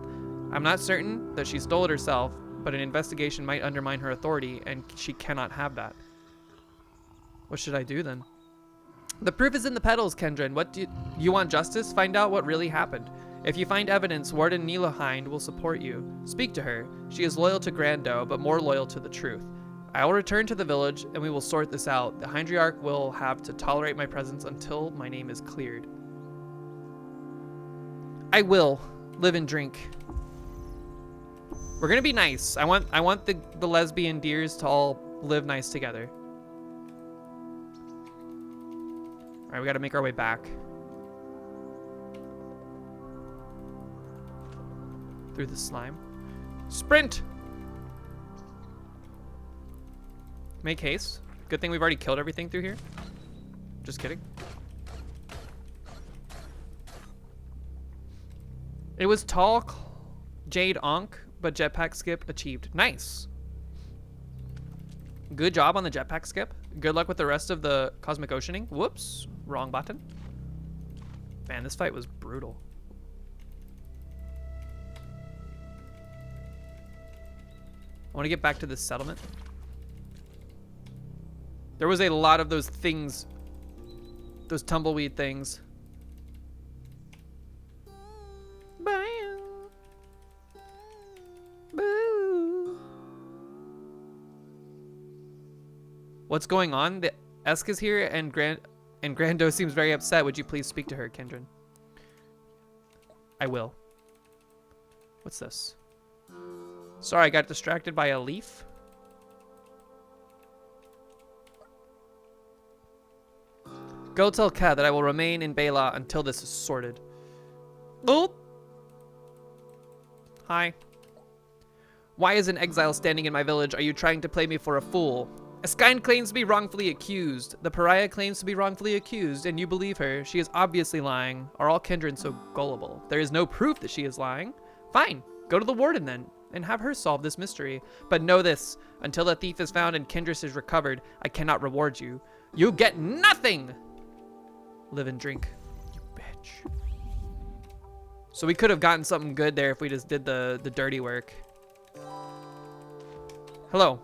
I'm not certain that she stole it herself, but an investigation might undermine her authority, and she cannot have that. What should I do then? The proof is in the petals, Kendron. What do you want justice? Find out what really happened. If you find evidence, Warden Nilahind will support you. Speak to her. She is loyal to Grando, but more loyal to the truth. I will return to the village, and we will sort this out. The Hindriarch will have to tolerate my presence until my name is cleared. I will live and drink. We're gonna be nice. I want the lesbian deers to all live nice together. All right, we got to make our way back through the slime. Sprint! Make haste. Good thing we've already killed everything through here. Just kidding. It was tall Jade Ankh, but jetpack skip achieved. Nice. Good job on the jetpack skip. Good luck with the rest of the cosmic oceaning. Whoops, wrong button. Man, this fight was brutal. I want to get back to this settlement. There was a lot of those things, those tumbleweed things. Bam. Boo. What's going on? The Esk is here and Grando seems very upset. Would you please speak to her, Kendron? I will. What's this? Sorry, I got distracted by a leaf. Go tell Kat that I will remain in Bela until this is sorted. Oh! Hi. Why is an exile standing in my village? Are you trying to play me for a fool? Eskind claims to be wrongfully accused. The pariah claims to be wrongfully accused, and you believe her. She is obviously lying. Are all Kendron so gullible? There is no proof that she is lying. Fine. Go to the warden then, and have her solve this mystery. But know this. Until the thief is found and Kendris is recovered, I cannot reward you. You get nothing! Live and drink, you bitch. So we could have gotten something good there if we just did the dirty work. Hello.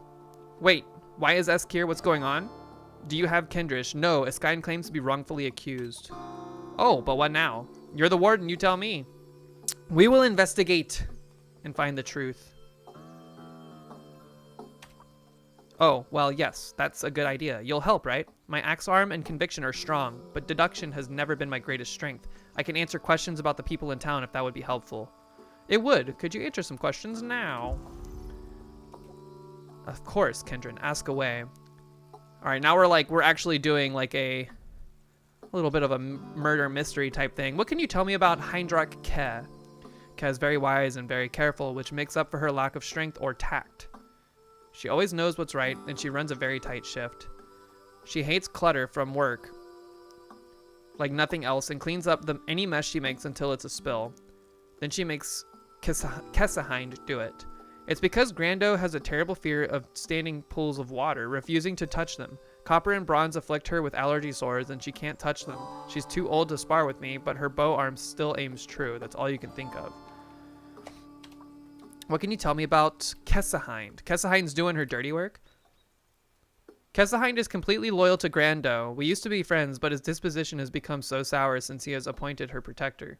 Wait, why is Esk here? What's going on? Do you have Kendrish? No, Eskind claims to be wrongfully accused. Oh, but what now? You're the warden, you tell me. We will investigate and find the truth. Oh, well, yes, that's a good idea. You'll help, right? My axe arm and conviction are strong, but deduction has never been my greatest strength. I can answer questions about the people in town if that would be helpful. It would. Could you answer some questions now? Of course, Kendron. Ask away. All right, now we're actually doing like a little bit of a murder mystery type thing. What can you tell me about Hindrak Ke? Ke is very wise and very careful, which makes up for her lack of strength or tact. She always knows what's right, and she runs a very tight shift. She hates clutter from work like nothing else and cleans up any mess she makes until it's a spill. Then she makes Kesahind do it. It's because Grando has a terrible fear of standing pools of water, refusing to touch them. Copper and bronze afflict her with allergy sores, and she can't touch them. She's too old to spar with me, but her bow arm still aims true. That's all you can think of. What can you tell me about Kesahind? Kesahind's doing her dirty work? Kesahind is completely loyal to Grando. We used to be friends, but his disposition has become so sour since he has appointed her protector.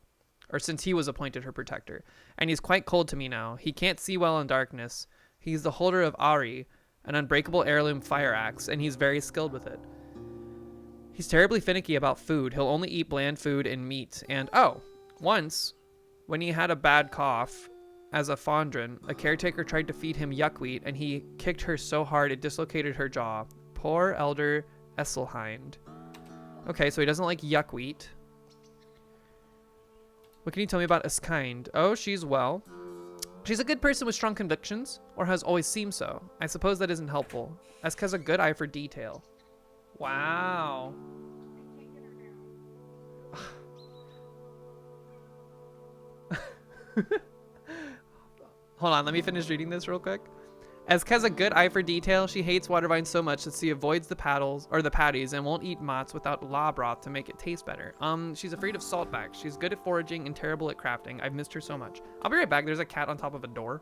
Or since he was appointed her protector. And he's quite cold to me now. He can't see well in darkness. He's the holder of Ari, an unbreakable heirloom fire axe, and he's very skilled with it. He's terribly finicky about food. He'll only eat bland food and meat. And, oh, once, when he had a bad cough, as a Fondren, a caretaker tried to feed him yuckweed, and he kicked her so hard it dislocated her jaw. Poor elder Esselhind. Okay, so he doesn't like yuckweed. What can you tell me about Eskind? Oh, she's well. She's a good person with strong convictions, or has always seemed so. I suppose that isn't helpful. Esk has a good eye for detail. Wow. Hold on, let me finish reading this real quick. Esk has a good eye for detail. She hates water vines so much that she avoids the patties and won't eat mats without la broth to make it taste better. She's afraid of saltbacks. She's good at foraging and terrible at crafting. I've missed her so much. I'll be right back. There's a cat on top of a door.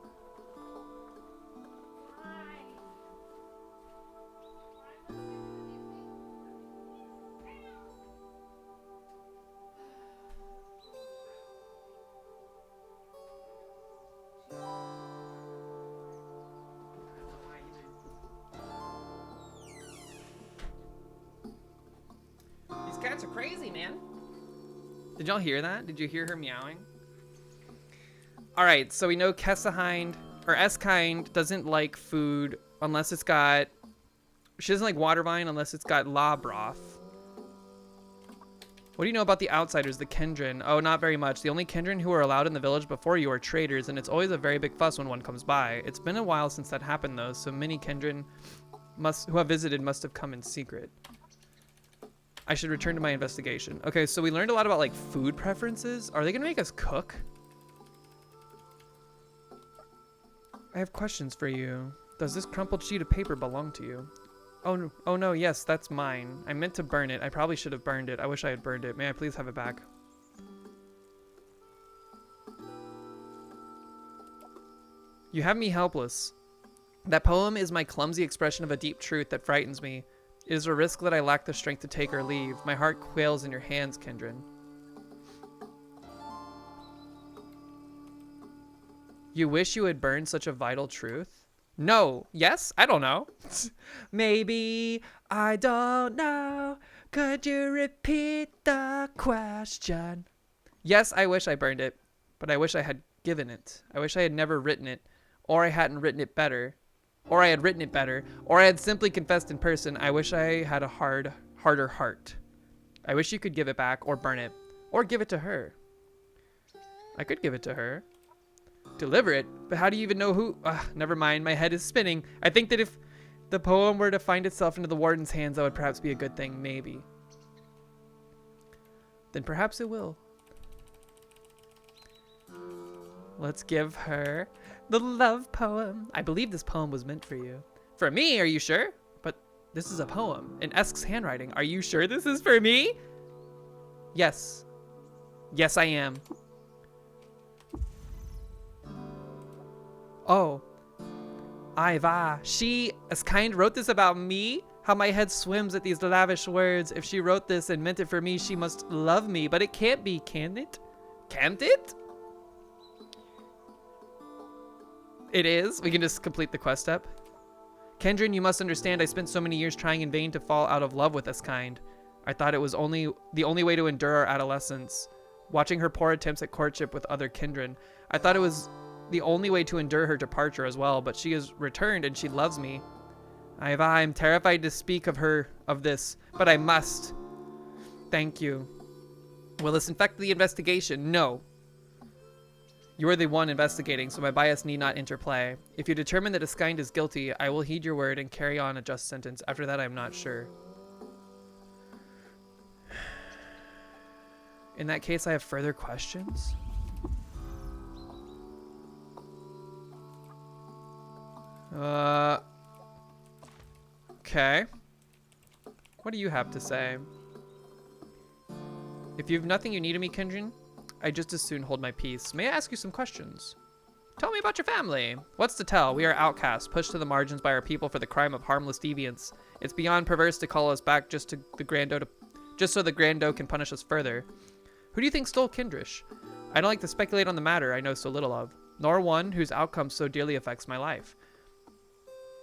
cats are crazy, man. Did y'all hear that? Did you hear her meowing? All right, so we know Kessahind, or Eskind, doesn't like food unless it's got... She doesn't like water vine unless it's got la broth. What do you know about the outsiders, the Kendrin? Oh, not very much. The only Kendrin who are allowed in the village before you are traders, and it's always a very big fuss when one comes by. It's been a while since that happened, though, so many Kendrin who have visited must have come in secret. I should return to my investigation. Okay, so we learned a lot about, like, food preferences. Are they going to make us cook? I have questions for you. Does this crumpled sheet of paper belong to you? Oh no, yes, that's mine. I meant to burn it. I probably should have burned it. I wish I had burned it. May I please have it back? You have me helpless. That poem is my clumsy expression of a deep truth that frightens me. It is a risk that I lack the strength to take or leave. My heart quails in your hands, Kendrin. You wish you had burned such a vital truth? No. Yes? I don't know. Maybe. I don't know. Could you repeat the question? Yes, I wish I burned it, but I wish I had given it. I wish I had never written it, or I hadn't written it better, or I had written it better, or I had simply confessed in person. I wish I had a harder heart. I wish you could give it back, or burn it, or give it to her. I could give it to her. Deliver it? But how do you even know who? Never mind, my head is spinning. I think that if the poem were to find itself into the warden's hands, that would perhaps be a good thing, maybe. Then perhaps it will. Let's give her the love poem. I believe this poem was meant for you. For me? Are you sure? But this is a poem in Esk's handwriting. Are you sure this is for me? Yes. Yes, I am. Oh. Iva. She, Eskind, wrote this about me? How my head swims at these lavish words. If she wrote this and meant it for me, she must love me. But it can't be, can it? Can't it? It is. We can just complete the quest step. Kendrin, you must understand I spent so many years trying in vain to fall out of love with Eskind. I thought it was the only way to endure our adolescence. Watching her poor attempts at courtship with other Kendrin. I thought it was the only way to endure her departure as well, but she has returned and she loves me. I'm terrified to speak of this, but I must. Thank you. Will this infect the investigation? No. You are the one investigating, so my bias need not interplay. If you determine that Eskind is guilty, I will heed your word and carry on a just sentence. After that, I'm not sure. In that case, I have further questions. Okay. What do you have to say? If you have nothing you need of me, Kendrin, I just as soon hold my peace. May I ask you some questions? Tell me about your family. What's to tell? We are outcasts, pushed to the margins by our people for the crime of harmless deviance. It's beyond perverse to call us back just so the Grando can punish us further. Who do you think stole Kindrish? I don't like to speculate on the matter I know so little of, nor one whose outcome so dearly affects my life.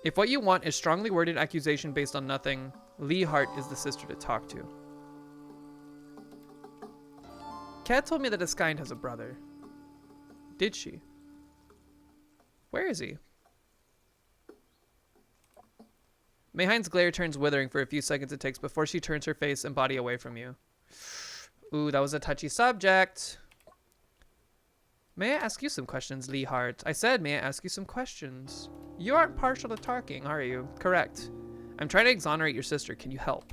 If what you want is strongly worded accusation based on nothing, Lee Hart is the sister to talk to. Kat told me that Eskind has a brother. Did she? Where is he? Mayhine's glare turns withering for a few seconds it takes before she turns her face and body away from you. Ooh, that was a touchy subject. May I ask you some questions, Lee Hart? I said, may I ask you some questions? You aren't partial to talking, are you? Correct. I'm trying to exonerate your sister. Can you help?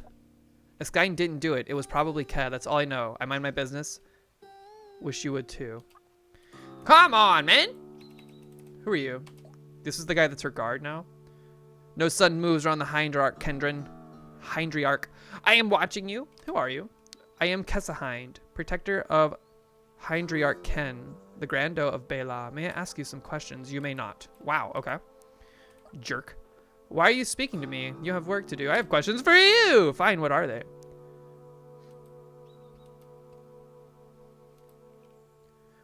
Eskind didn't do it. It was probably Kat. That's all I know. I mind my business. Wish you would too. Come on, man! Who are you? This is the guy that's her guard now? No sudden moves around the Hindriarch, Kendrin. Hindriarch. I am watching you. Who are you? I am Kessahind, protector of Hindriarch Ken, the Grando of Bela. May I ask you some questions? You may not. Wow, okay. Jerk. Why are you speaking to me? You have work to do. I have questions for you! Fine, what are they?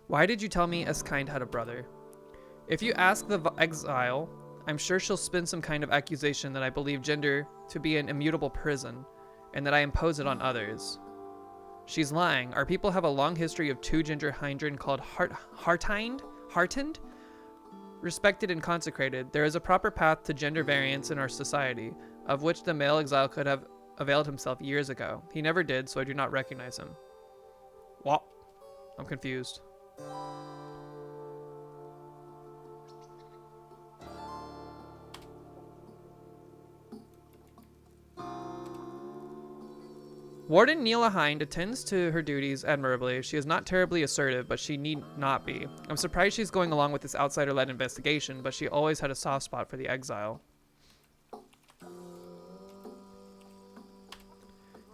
Why did you tell me Eskind had a brother? If you ask the exile, I'm sure she'll spin some kind of accusation that I believe gender to be an immutable prison, and that I impose it on others. She's lying. Our people have a long history of two ginger hindren called Hearthind? Heartened? Respected and consecrated. There is a proper path to gender variance in our society, of which the male exile could have availed himself years ago. He never did, so I do not recognize him. What? I'm confused. Warden Neela Hind attends to her duties admirably. She is not terribly assertive, but she need not be. I'm surprised she's going along with this outsider-led investigation, but she always had a soft spot for the exile.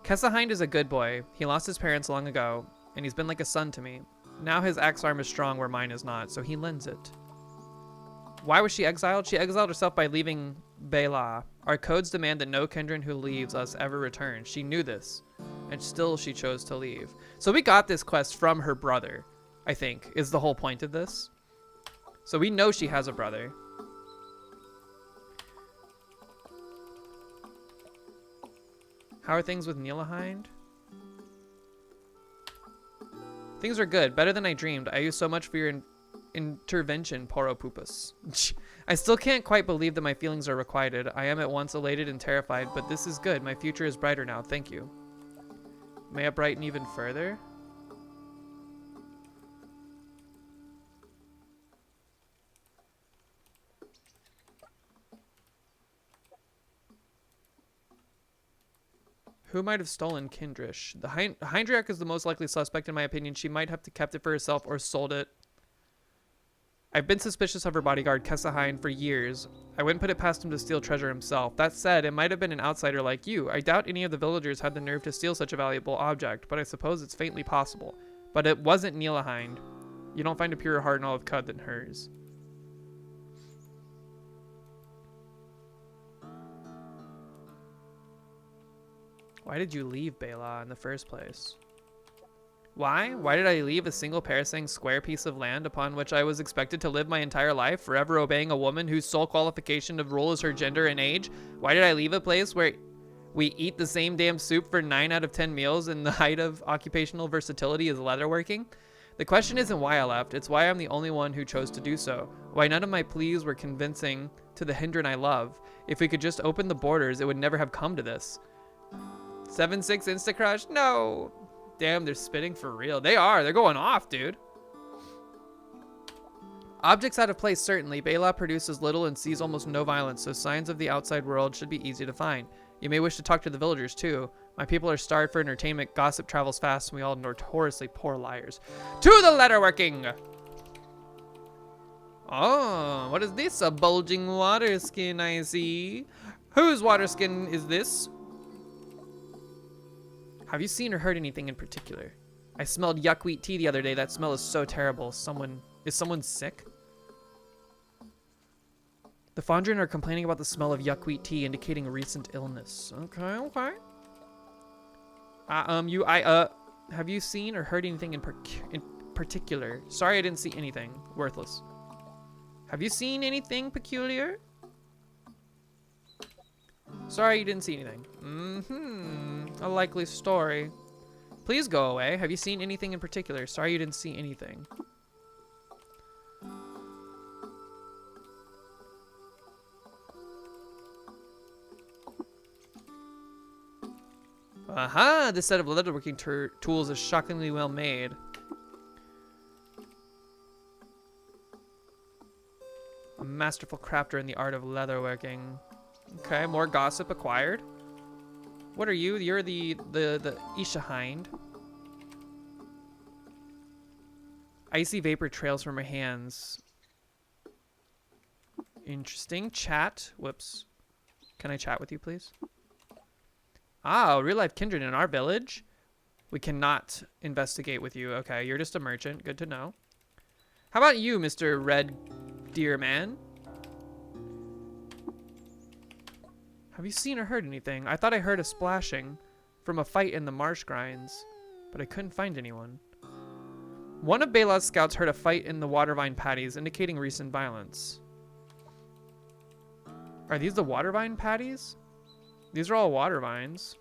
Kessa Hind is a good boy. He lost his parents long ago, and he's been like a son to me. Now his axe arm is strong where mine is not, so he lends it. Why was she exiled? She exiled herself by leaving Bela. Our codes demand that no Kindred who leaves us ever returns. She knew this, and still she chose to leave. So we got this quest from her brother, I think, is the whole point of this. So we know she has a brother. How are things with Neela Hind? Things are good, better than I dreamed. I used so much for your intervention, Poro Pupus. I still can't quite believe that my feelings are requited. I am at once elated and terrified, but this is good. My future is brighter now. Thank you. May it brighten even further? Who might have stolen Kindrish? The Hindriak is the most likely suspect in my opinion. She might have kept it for herself or sold it. I've been suspicious of her bodyguard, Kessa Hind, for years. I wouldn't put it past him to steal treasure himself. That said, it might have been an outsider like you. I doubt any of the villagers had the nerve to steal such a valuable object, but I suppose it's faintly possible. But it wasn't Neela Hind. You don't find a purer heart in all of Cud than hers. Why did you leave Bela in the first place? Why? Why did I leave a single parasang square piece of land upon which I was expected to live my entire life, forever obeying a woman whose sole qualification of rule is her gender and age? Why did I leave a place where we eat the same damn soup for 9 out of 10 meals and the height of occupational versatility is leatherworking? The question isn't why I left, it's why I'm the only one who chose to do so. Why none of my pleas were convincing to the Hindran I love. If we could just open the borders, it would never have come to this. 7-6 Instacrush? No! Damn, they're spitting for real. They are. They're going off, dude. Objects out of place, certainly. Bela produces little and sees almost no violence, so signs of the outside world should be easy to find. You may wish to talk to the villagers, too. My people are starved for entertainment. Gossip travels fast, and we all notoriously poor liars. To the leatherworking! Oh, what is this? A bulging water skin, I see. Whose water skin is this? Have you seen or heard anything in particular? I smelled yuck-wheat tea the other day. That smell is so terrible. Is someone sick? The Fondren are complaining about the smell of yuck-wheat tea, indicating recent illness. Okay, okay. Have you seen or heard anything in particular? Sorry, I didn't see anything. Worthless. Have you seen anything peculiar? Sorry, you didn't see anything. A likely story. Please go away. Have you seen anything in particular? Sorry, you didn't see anything. Aha! This set of leatherworking tools is shockingly well made. A masterful crafter in the art of leatherworking. Okay, more gossip acquired. What are you? You're the Isha Hind. Icy vapor trails from her hands. Interesting. Chat. Whoops. Can I chat with you, please? Ah, real life kindred in our village. We cannot investigate with you. Okay, you're just a merchant. Good to know. How about you, Mr. Red Deer Man? Have you seen or heard anything? I thought I heard a splashing from a fight in the marsh grinds, but I couldn't find anyone. One of Bela's scouts heard a fight in the watervine patties, indicating recent violence. Are these the watervine patties? These are all water vines.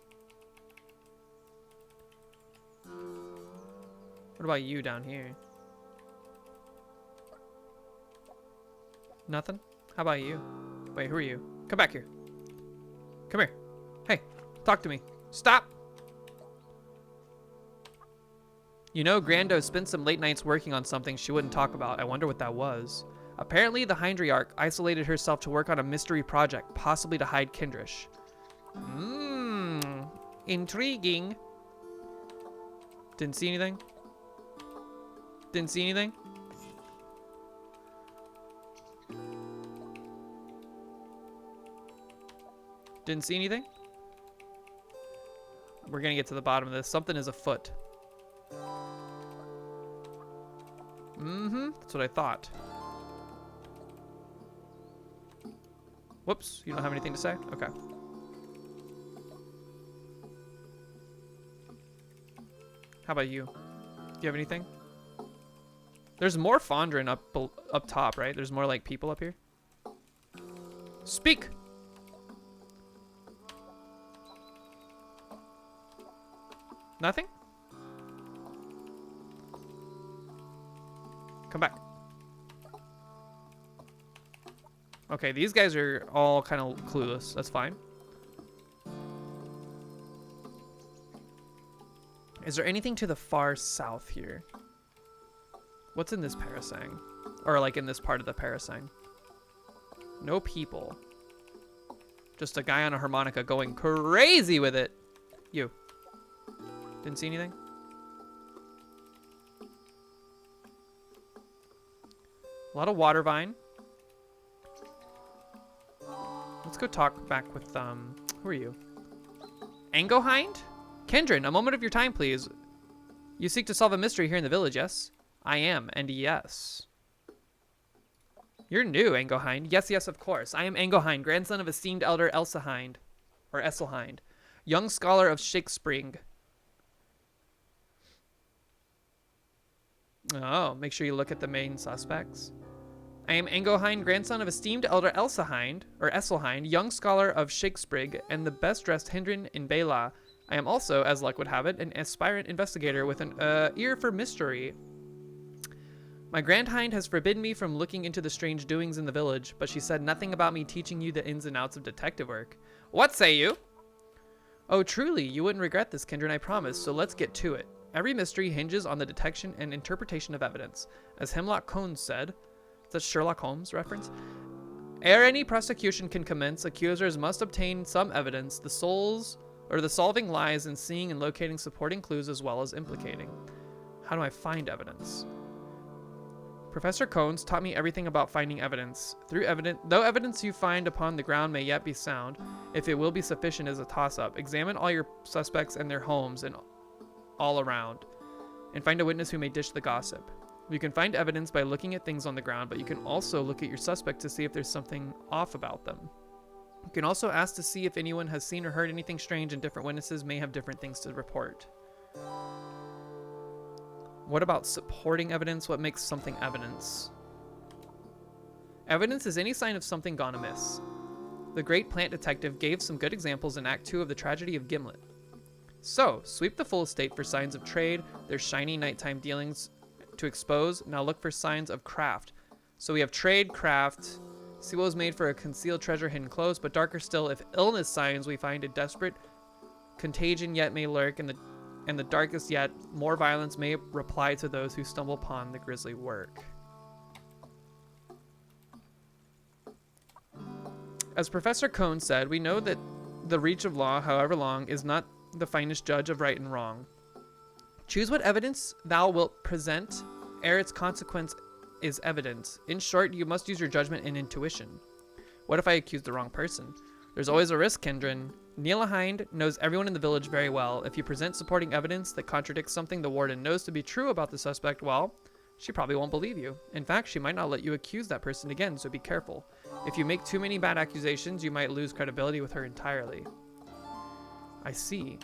What about you down here? Nothing? How about you? Wait, who are you? Come back here. Come here. Hey, talk to me. Stop! You know, Grando spent some late nights working on something she wouldn't talk about. I wonder what that was. Apparently, the Hyndriarch isolated herself to work on a mystery project, possibly to hide Kindrish. Intriguing. Didn't see anything? Didn't see anything? Didn't see anything? We're gonna get to the bottom of this. Something is afoot. That's what I thought. Whoops, you don't have anything to say? Okay. How about you? Do you have anything? There's more Fondren up top, right? There's more like people up here. Speak! Nothing? Come back. Okay, these guys are all kind of clueless. That's fine. Is there anything to the far south here? What's in this parasang? Or like in this part of the parasang? No people. Just a guy on a harmonica going crazy with it. You. Didn't see anything? A lot of water vine. Let's go talk back with, who are you? Angohind? Kendrin, a moment of your time, please. You seek to solve a mystery here in the village, yes? I am, and yes. You're new, Angohind. Yes, yes, of course. I am Angohind, grandson of esteemed elder Elsahind, or Esselhind, young scholar of Shakespring. Oh, make sure you look at the main suspects. I am Angohind, grandson of esteemed elder Elsahind, or Esselhind, young scholar of Shakesprig, and the best-dressed Hindrin in Bela. I am also, as luck would have it, an aspirant investigator with an ear for mystery. My grandhind has forbidden me from looking into the strange doings in the village, but she said nothing about me teaching you the ins and outs of detective work. What say you? Oh, truly, you wouldn't regret this, Kindred, I promise, so let's get to it. Every mystery hinges on the detection and interpretation of evidence. As Hemlock Combs said, that's Sherlock Holmes reference. Ere any prosecution can commence, accusers must obtain some evidence. The solving lies in seeing and locating supporting clues as well as implicating. How do I find evidence? Professor Cones taught me everything about finding evidence. Though evidence you find upon the ground may yet be sound, if it will be sufficient is a toss-up. Examine all your suspects and their homes and all around, and find a witness who may dish the gossip. You can find evidence by looking at things on the ground, but you can also look at your suspect to see if there's something off about them. You can also ask to see if anyone has seen or heard anything strange, and different witnesses may have different things to report. What about supporting evidence? What makes something evidence? Evidence is any sign of something gone amiss. The great plant detective gave some good examples in Act 2 of The Tragedy of Gimlet. So, sweep the full estate for signs of trade, their shiny nighttime dealings to expose. Now look for signs of craft. So we have trade, craft, see what was made for a concealed treasure hidden close, but darker still, if illness signs we find a desperate contagion yet may lurk, and the darkest yet, more violence may reply to those who stumble upon the grisly work. As Professor Cohn said, we know that the reach of law, however long, is not the finest judge of right and wrong. Choose what evidence thou wilt present, ere its consequence is evident. In short, you must use your judgment and intuition. What if I accuse the wrong person? There's always a risk, Kendrin. Nilahind knows everyone in the village very well. If you present supporting evidence that contradicts something the warden knows to be true about the suspect, well, she probably won't believe you. In fact, she might not let you accuse that person again, so be careful. If you make too many bad accusations, you might lose credibility with her entirely. I see.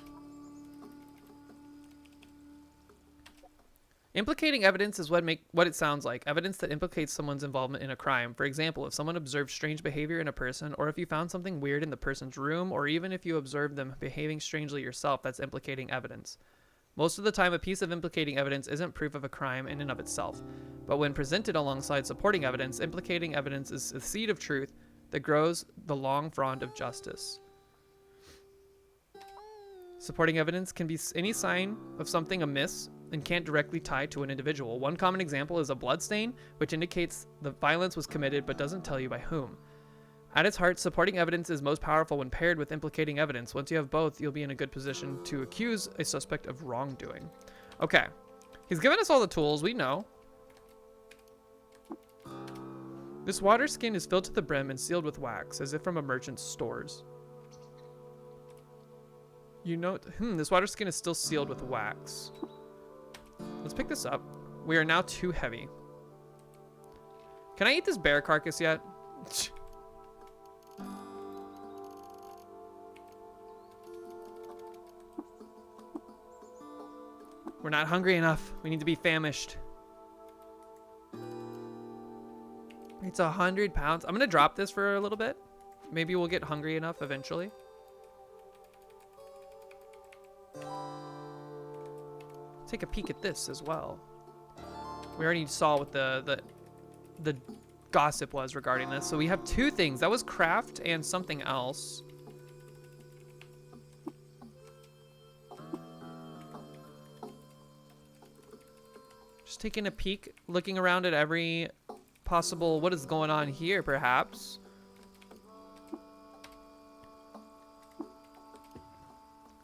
Implicating evidence is what it sounds like. Evidence that implicates someone's involvement in a crime. For example, if someone observed strange behavior in a person, or if you found something weird in the person's room, or even if you observed them behaving strangely yourself, that's implicating evidence. Most of the time, a piece of implicating evidence isn't proof of a crime in and of itself, but when presented alongside supporting evidence, implicating evidence is the seed of truth that grows the long frond of justice. Supporting evidence can be any sign of something amiss and can't directly tie to an individual. One common example is a bloodstain, which indicates the violence was committed but doesn't tell you by whom. At its heart, supporting evidence is most powerful when paired with implicating evidence. Once you have both, you'll be in a good position to accuse a suspect of wrongdoing. Okay. He's given us all the tools, we know. This water skin is filled to the brim and sealed with wax, as if from a merchant's stores. You know, this water skin is still sealed with wax. Let's pick this up. We are now too heavy. Can I eat this bear carcass yet? We're not hungry enough. We need to be famished. It's 100 pounds. I'm gonna drop this for a little bit. Maybe we'll get hungry enough eventually. Take a peek at this as well. We already saw what the gossip was regarding this. So we have two things. That was craft and something else. Just taking a peek, looking around at every possible, what is going on here, perhaps.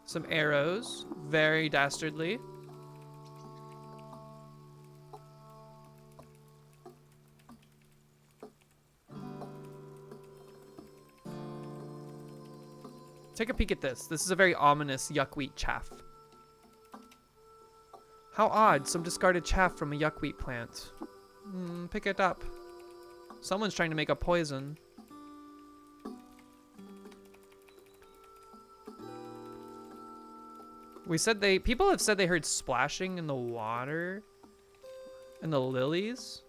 Some arrows, very dastardly. Take a peek at this. This is a very ominous yuckwheat chaff. How odd, some discarded chaff from a yuckwheat plant. Pick it up. Someone's trying to make a poison. People have said they heard splashing in the water and the lilies.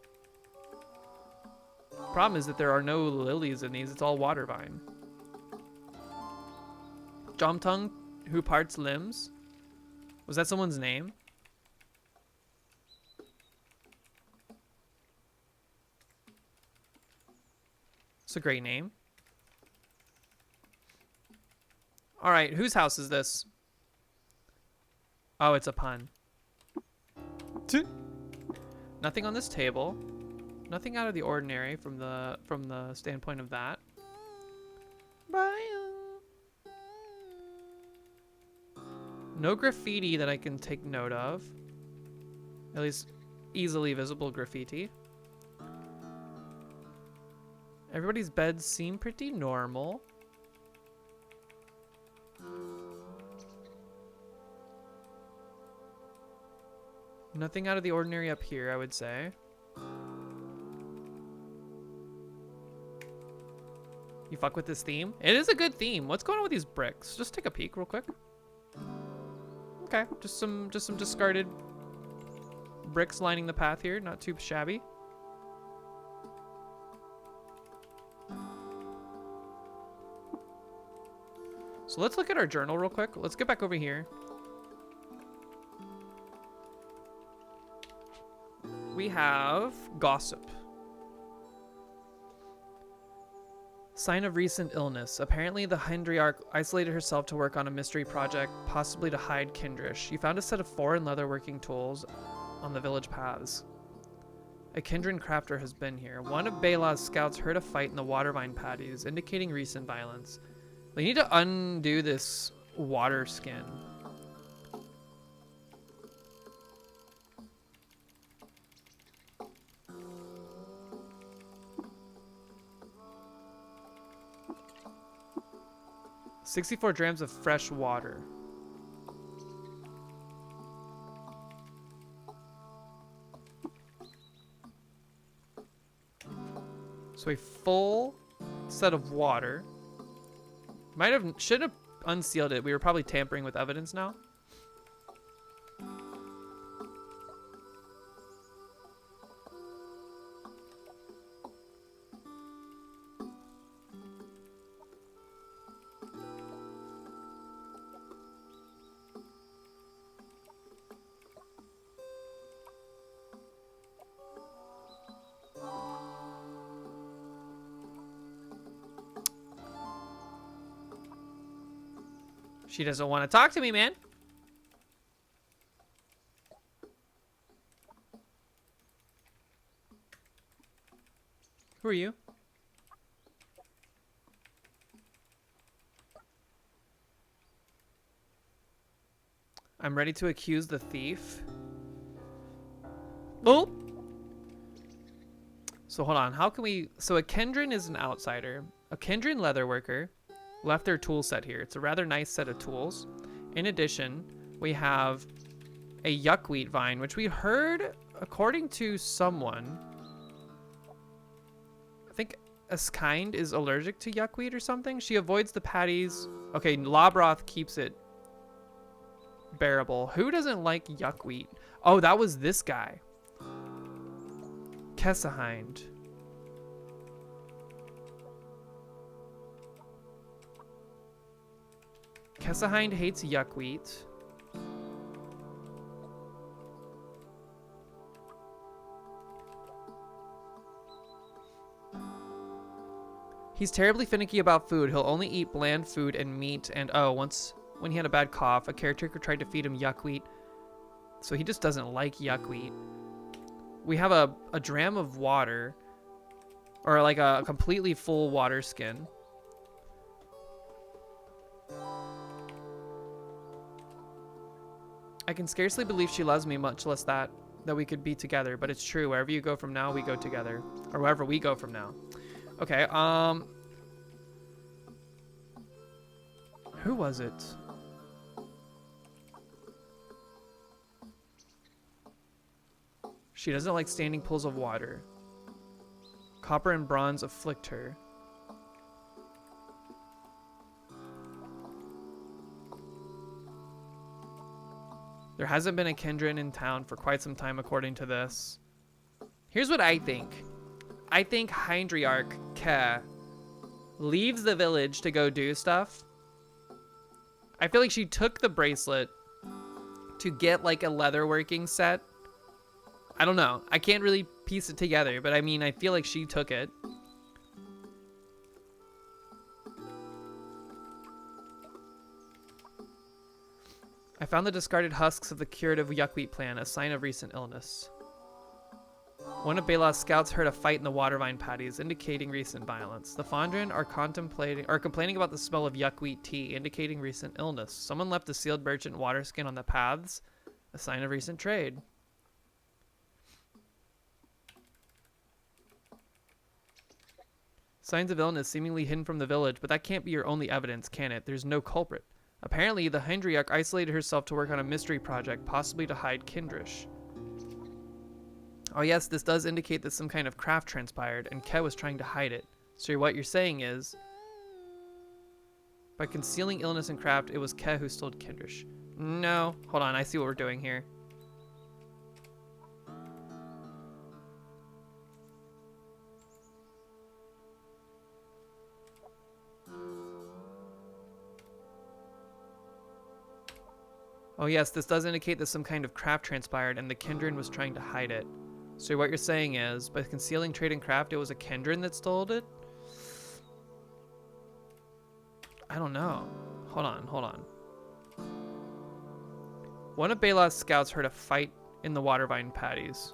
Problem is that there are no lilies in these, it's all water vine. Jomtung, who parts limbs? Was that someone's name? It's a great name. All right, whose house is this? Oh, it's a pun. Nothing on this table. Nothing out of the ordinary from the standpoint of that. No graffiti that I can take note of. At least easily visible graffiti. Everybody's beds seem pretty normal. Nothing out of the ordinary up here, I would say. You fuck with this theme? It is a good theme. What's going on with these bricks? Just take a peek real quick. Okay, just some discarded bricks lining the path here. Not too shabby. So let's look at our journal real quick. Let's get back over here. We have gossip. Sign of recent illness. Apparently the Hendriarch isolated herself to work on a mystery project, possibly to hide Kindrish. She found a set of foreign leatherworking tools on the village paths. A Kindred crafter has been here. One of Belah's scouts heard a fight in the watervine patties, indicating recent violence. We need to undo this water skin. $64 drams of fresh water. So a full set of water. Should have unsealed it. We were probably tampering with evidence now. She doesn't want to talk to me, man. Who are you? I'm ready to accuse the thief. Oh! So hold on, how can we... So a Kendrin is an outsider. A Kendrin leatherworker left their tool set here. It's a rather nice set of tools. In addition, we have a yuckweed vine, which we heard, according to someone, I think Askind is allergic to yuckweed or something. She avoids the patties. Okay, Lobroth keeps it bearable. Who doesn't like yuckweed? Oh, that was this guy. Kessahind. Kessahind hates yuckweed. He's terribly finicky about food. He'll only eat bland food and meat. And once when he had a bad cough, a caretaker tried to feed him yuckweed. So he just doesn't like yuckweed. We have a dram of water, or like a completely full water skin. I can scarcely believe she loves me, much less that we could be together. But it's true. Wherever you go from now, we go together. Or wherever we go from now. Okay, who was it? She doesn't like standing pools of water. Copper and bronze afflict her. There hasn't been a Kendrin in town for quite some time, according to this. Here's what I think. I think Hindriarch Ke leaves the village to go do stuff. I feel like she took the bracelet to get like a leatherworking set. I don't know. I can't really piece it together, but I mean, I feel like she took it. I found the discarded husks of the curative yuckweed plant, a sign of recent illness. One of Bela's scouts heard a fight in the watervine patties, indicating recent violence. The Fondren are complaining about the smell of yuckweed tea, indicating recent illness. Someone left a sealed merchant water skin on the paths, a sign of recent trade. Signs of illness seemingly hidden from the village, but that can't be your only evidence, can it? There's no culprit. Apparently, the Hindriarch isolated herself to work on a mystery project, possibly to hide Kindrish. Oh yes, this does indicate that some kind of craft transpired, and Ke was trying to hide it. So what you're saying is, by concealing illness and craft, it was Ke who stole Kindrish. No, hold on, I see what we're doing here. Oh yes, this does indicate that some kind of craft transpired, and the Kendrin was trying to hide it. So what you're saying is, by concealing trade and craft, it was a Kendrin that stole it? I don't know. Hold on. One of Bela's scouts heard a fight in the watervine patties.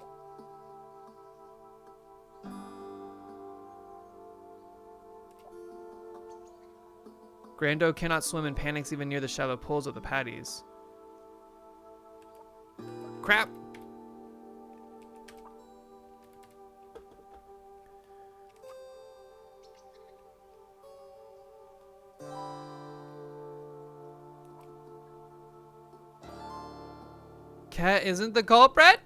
Grando cannot swim and panics even near the shallow pools of the patties. Crap! Ke isn't the culprit?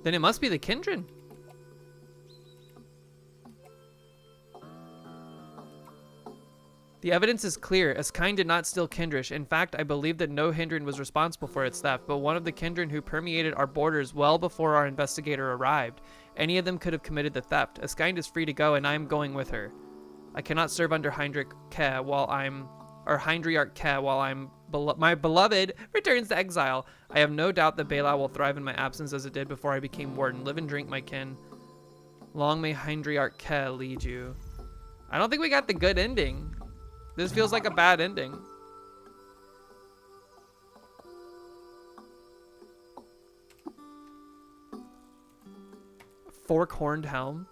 Then it must be the Kendrin. The evidence is clear. Askind did not steal Kindrish. In fact, I believe that no Hindrin was responsible for its theft, but one of the Kindrin who permeated our borders well before our investigator arrived. Any of them could have committed the theft. Askind is free to go, and I am going with her. I cannot serve under Hindriarch Ke while my beloved returns to exile. I have no doubt that Bela will thrive in my absence as it did before I became warden. Live and drink, my kin. Long may Hindriarch Ke lead you. I don't think we got the good ending. This feels like a bad ending. Fork-horned helm.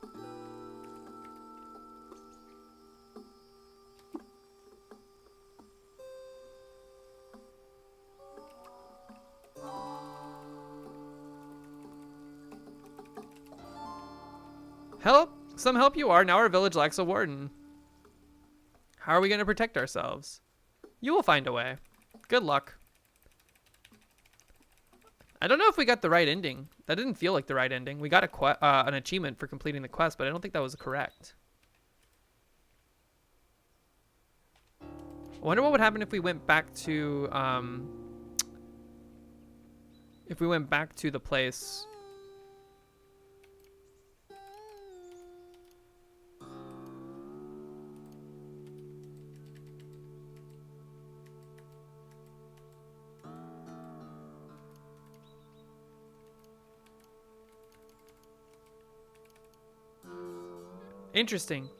Help! Some help you are. Now our village lacks a warden. How are we going to protect ourselves? You will find a way. Good luck. I don't know if we got the right ending. That didn't feel like the right ending. We got an achievement for completing the quest, but I don't think that was correct. I wonder what would happen if we went back to the place. Interesting.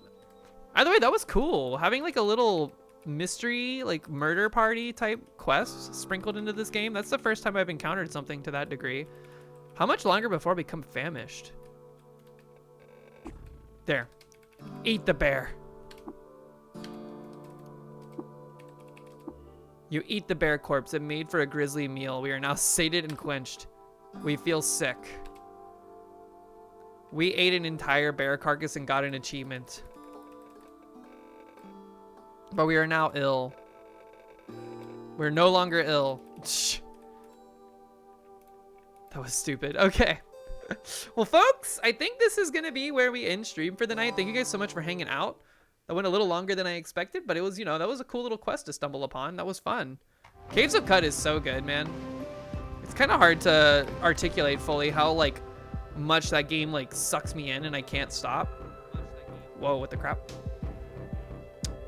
Either way, that was cool. Having like a little mystery, like murder party type quests sprinkled into this game. That's the first time I've encountered something to that degree. How much longer before I become famished? There. Eat the bear. You eat the bear corpse. It made for a grisly meal. We are now sated and quenched. We feel sick. We ate an entire bear carcass and got an achievement. But we are now ill. We're no longer ill. That was stupid. Okay. Well, folks, I think this is going to be where we end stream for the night. Thank you guys so much for hanging out. That went a little longer than I expected, but it was, you know, that was a cool little quest to stumble upon. That was fun. Caves of Cut is so good, man. It's kind of hard to articulate fully how, like, much that game like sucks me in and I can't stop. Whoa, what the crap?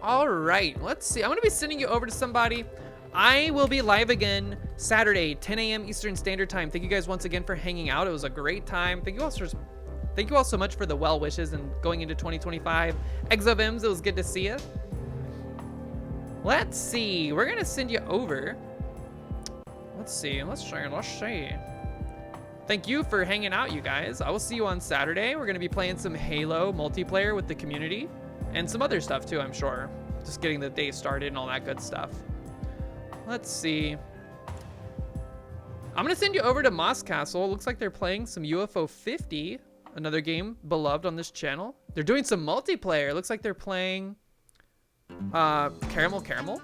All right, let's see. I'm gonna be sending you over to somebody. I will be live again Saturday, 10 a.m. Eastern Standard Time. Thank you guys once again for hanging out. It was a great time. Thank you all so much for the well wishes and going into 2025. Exovims, it was good to see you. Let's see. We're gonna send you over. Let's see. Thank you for hanging out, you guys. I will see you on Saturday. We're going to be playing some Halo multiplayer with the community and some other stuff too, I'm sure. Just getting the day started and all that good stuff. Let's see. I'm going to send you over to Moss Castle. Looks like they're playing some UFO 50, another game beloved on this channel. They're doing some multiplayer. Looks like they're playing Caramel.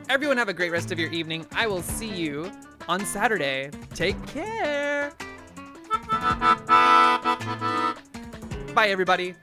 Everyone have a great rest of your evening. I will see you on Saturday. Take care. Bye, everybody.